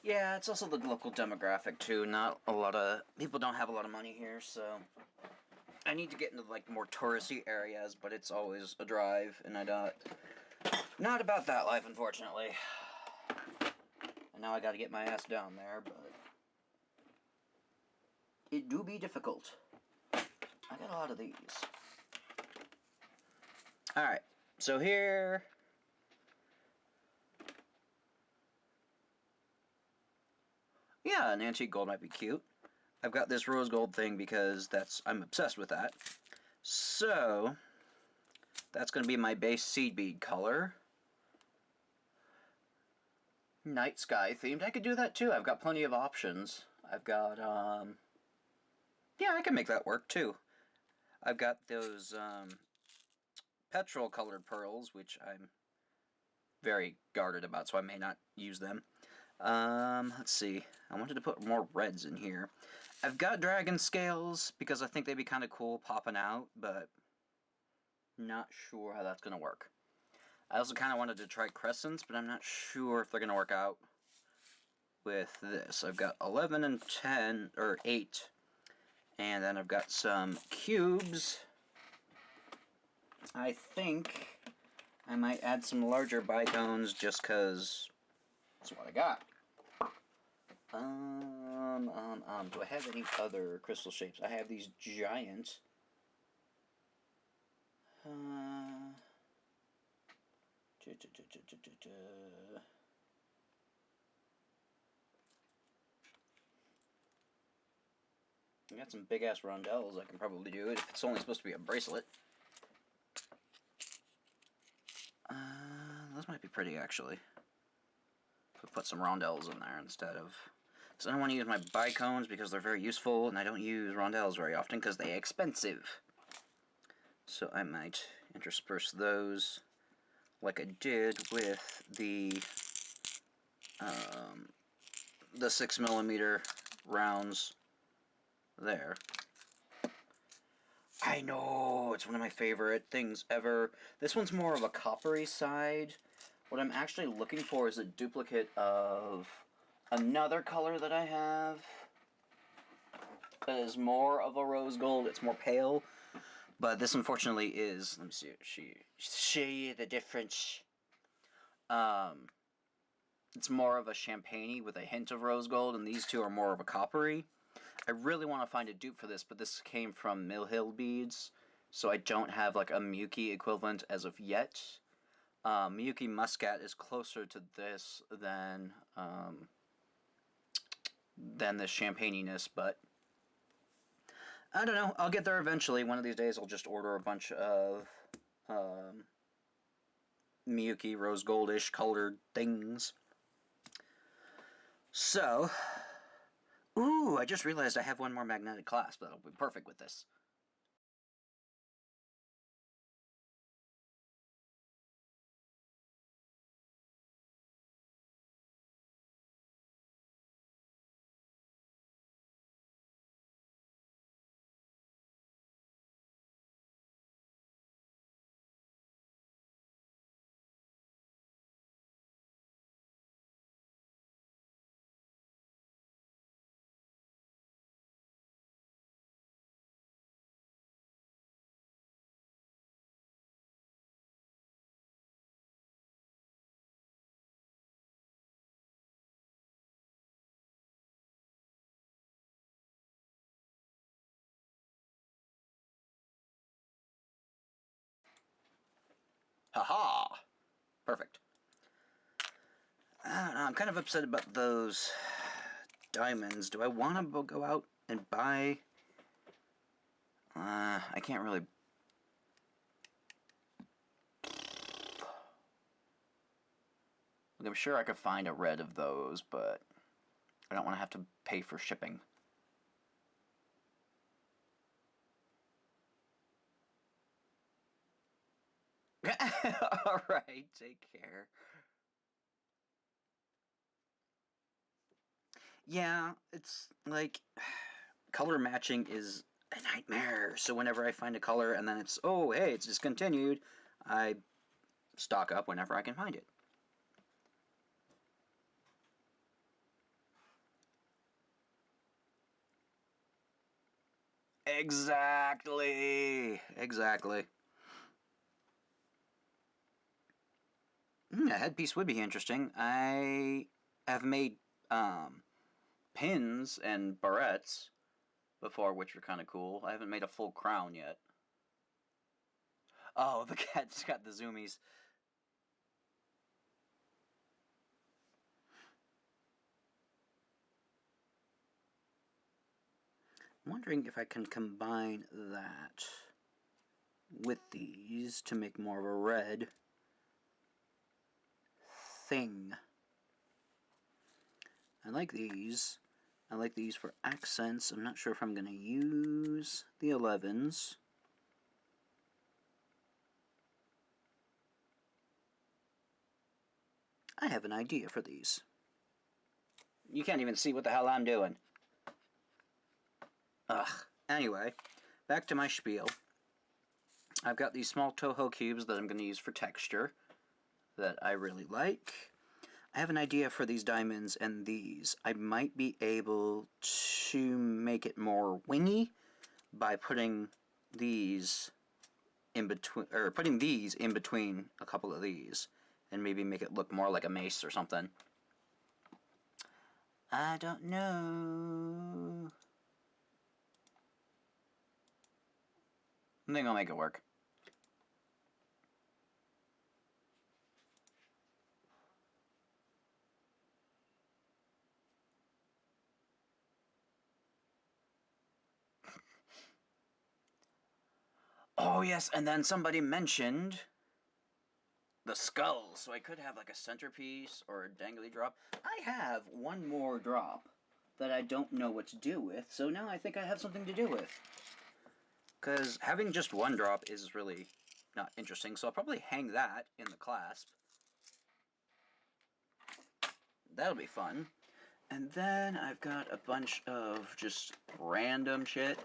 Yeah, it's also the local demographic too. Not a lot of people don't have a lot of money here, so I need to get into like more touristy areas, but it's always a drive, and I don't. Not about that life, unfortunately. And now I got to get my ass down there, but it do be difficult. I got a lot of these. All right, so here. Yeah, an antique gold might be cute. I've got this rose gold thing because I'm obsessed with that. So that's going to be my base seed bead color. Night sky themed. I could do that too. I've got plenty of options. I've got, yeah, I can make that work too. I've got those, petrol colored pearls, which I'm very guarded about, so I may not use them. Let's see. I wanted to put more reds in here. I've got dragon scales because I think they'd be kind of cool popping out, but not sure how that's going to work. I also kind of wanted to try crescents, but I'm not sure if they're going to work out with this. I've got 11 and 10, or 8, and then I've got some cubes. I think I might add some larger bicones just because that's what I got. Do I have any other crystal shapes? I have these giant. I got some big ass rondelles I can probably do it if it's only supposed to be a bracelet. Those might be pretty actually. Put some rondelles in there instead of. So I don't want to use my bicones because they're very useful, and I don't use rondelles very often because they're expensive. So I might intersperse those like I did with the 6mm rounds there. I know, it's one of my favorite things ever. This one's more of a coppery side. What I'm actually looking for is a duplicate of another color that I have that is more of a rose gold. It's more pale, but this unfortunately is. Let me see the difference. it's more of a champagne-y with a hint of rose gold, and these two are more of a coppery. I really want to find a dupe for this, but this came from Mill Hill Beads, so I don't have like a Miyuki equivalent as of yet. Miyuki Muscat is closer to this than the champagne-iness, but I don't know. I'll get there eventually. One of these days I'll just order a bunch of Miyuki rose goldish colored things. So, ooh, I just realized I have one more magnetic clasp that'll be perfect with this. Haha! Perfect. I don't know, I'm kind of upset about those diamonds. Do I want to go out and buy... I can't really... I'm sure I could find a red of those, but I don't want to have to pay for shipping. Alright, take care. Yeah, it's like... color matching is a nightmare. So whenever I find a color and then it's, oh, hey, it's discontinued, I stock up whenever I can find it. Exactly. Exactly. A headpiece would be interesting. I have made pins and barrettes before, which are kind of cool. I haven't made a full crown yet. Oh, the cat's got the zoomies. I'm wondering if I can combine that with these to make more of a red thing. I like these. I like these for accents. I'm not sure if I'm going to use the 11s. I have an idea for these. You can't even see what the hell I'm doing. Ugh. Anyway, back to my spiel. I've got these small Toho cubes that I'm going to use for texture that I really like. I have an idea for these diamonds and these. I might be able to make it more wingy by putting these in between, or putting these in between a couple of these, and maybe make it look more like a mace or something. I don't know. I think I'll make it work. Oh yes, and then somebody mentioned the skull, so I could have like a centerpiece or a dangly drop. I have one more drop that I don't know what to do with, so now I think I have something to do with. Because having just one drop is really not interesting, so I'll probably hang that in the clasp. That'll be fun. And then I've got a bunch of just random shit.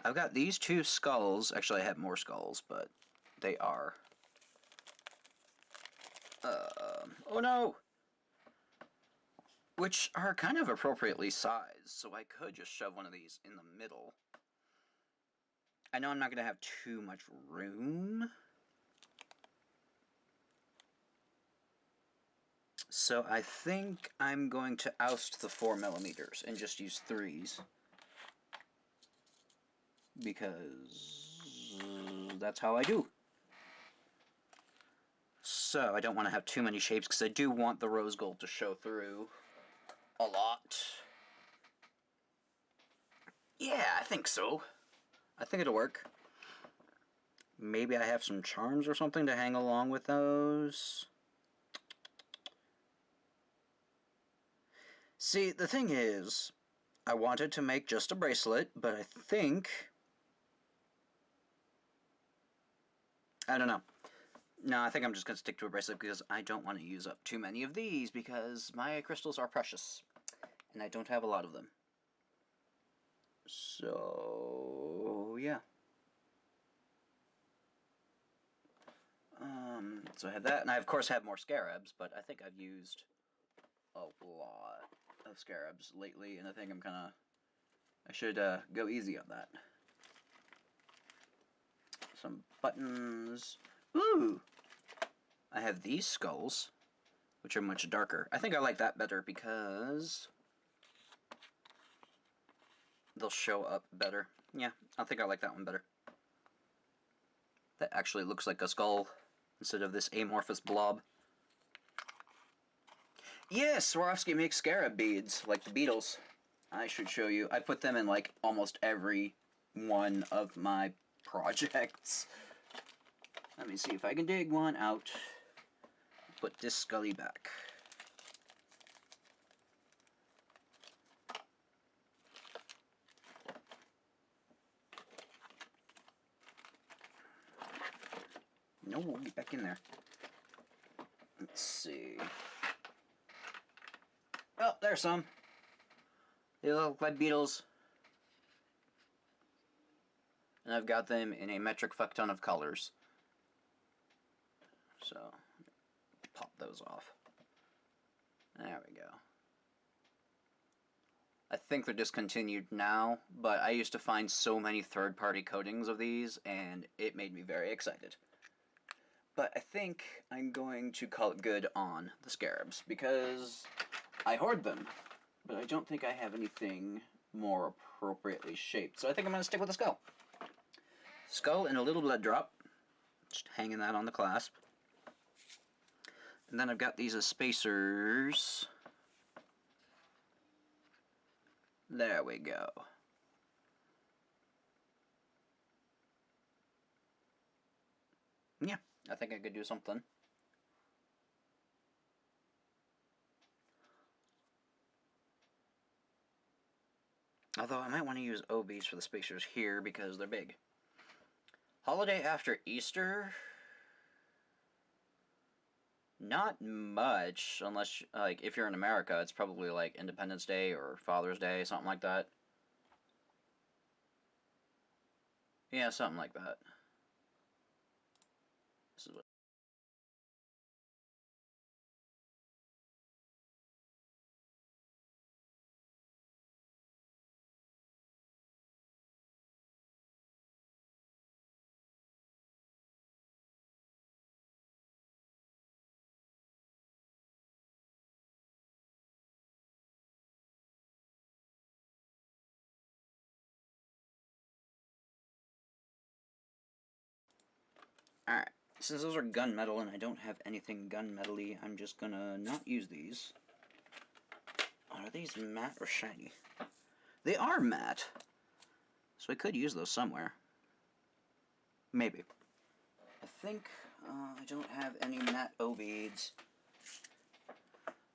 I've got these two skulls. Actually, I have more skulls, but they are... oh no! Which are kind of appropriately sized, so I could just shove one of these in the middle. I know I'm not going to have too much room. So I think I'm going to oust the 4mm and just use 3s. Because that's how I do. So I don't want to have too many shapes because I do want the rose gold to show through a lot. Yeah, I think so. I think it'll work. Maybe I have some charms or something to hang along with those. See, the thing is, I wanted to make just a bracelet, but I think... I don't know. No, I think I'm just going to stick to a bracelet because I don't want to use up too many of these because my crystals are precious, and I don't have a lot of them. So, yeah. So I have that, and I of course have more scarabs, but I think I've used a lot of scarabs lately, and I think I should go easy on that. Some buttons. Ooh! I have these skulls, which are much darker. I think I like that better because they'll show up better. Yeah, I think I like that one better. That actually looks like a skull instead of this amorphous blob. Yes, Swarovski makes scarab beads, like the beetles. I should show you. I put them in like almost every one of my projects. Let me see if I can dig one out. Put this Scully back. No, we'll get back in there. Let's see. Oh, there's some. They look like beetles. And I've got them in a metric fuck ton of colors. So, pop those off. There we go. I think they're discontinued now, but I used to find so many third-party coatings of these, and it made me very excited. But I think I'm going to call it good on the scarabs, because I hoard them, but I don't think I have anything more appropriately shaped. So I think I'm going to stick with the skull. Skull and a little blood drop. Just hanging that on the clasp. And then I've got these as spacers. There we go. Yeah, I think I could do something. Although I might want to use OBs for the spacers here because they're big. Holiday after Easter? Not much, unless, like, if you're in America, it's probably, like, Independence Day or Father's Day, something like that. Yeah, something like that. This is what... Alright, since those are gunmetal and I don't have anything gunmetal-y, I'm just gonna not use these. Are these matte or shiny? They are matte. So I could use those somewhere. Maybe. I think I don't have any matte O-beads.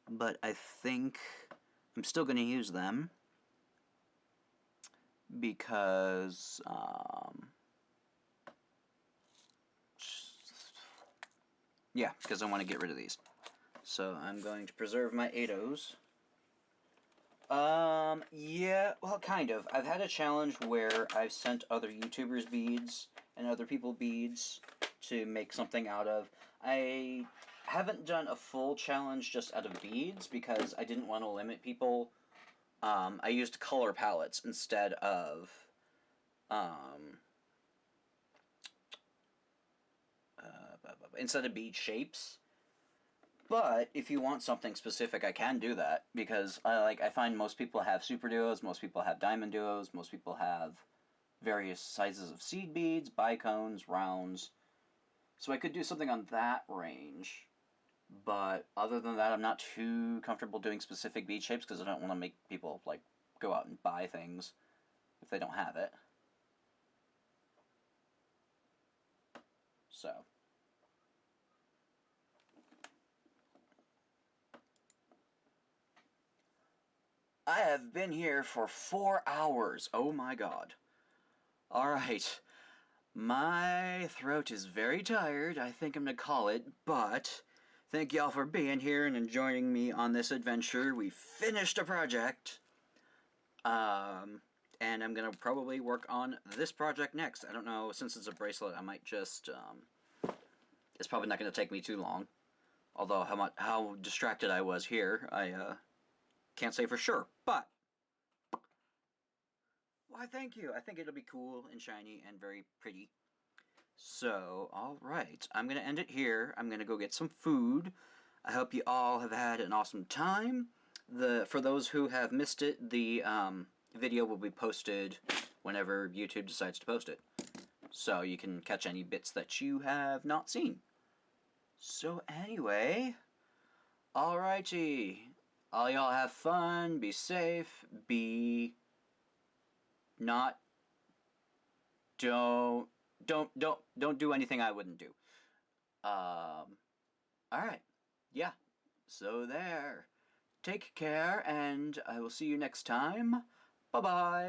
But I think I'm still going to use them. Because... yeah, because I want to get rid of these. So I'm going to preserve my 8-Os. Yeah, well, kind of. I've had a challenge where I've sent other YouTubers beads and other people beads to make something out of. I haven't done a full challenge just out of beads because I didn't want to limit people. I used color palettes instead of, bead shapes. But if you want something specific, I can do that, because I find most people have super duos, most people have diamond duos, most people have various sizes of seed beads, bicones, rounds. So I could do something on that range. But other than that, I'm not too comfortable doing specific bead shapes because I don't want to make people like go out and buy things if they don't have it. So I have been here for 4 hours. Oh my god. Alright. My throat is very tired. I think I'm gonna call it, but thank y'all for being here and joining me on this adventure. We finished a project. And I'm gonna probably work on this project next. I don't know, since it's a bracelet, I might just, it's probably not gonna take me too long. Although how distracted I was here, I can't say for sure, but why, thank you. I think it'll be cool and shiny and very pretty. So, alright, I'm gonna end it here. I'm gonna go get some food. I hope you all have had an awesome time. For those who have missed it, the video will be posted whenever YouTube decides to post it. So you can catch any bits that you have not seen. So anyway, alrighty. All y'all have fun, be safe, be not, don't do anything I wouldn't do. Alright. Yeah. So there. Take care, and I will see you next time. Bye-bye.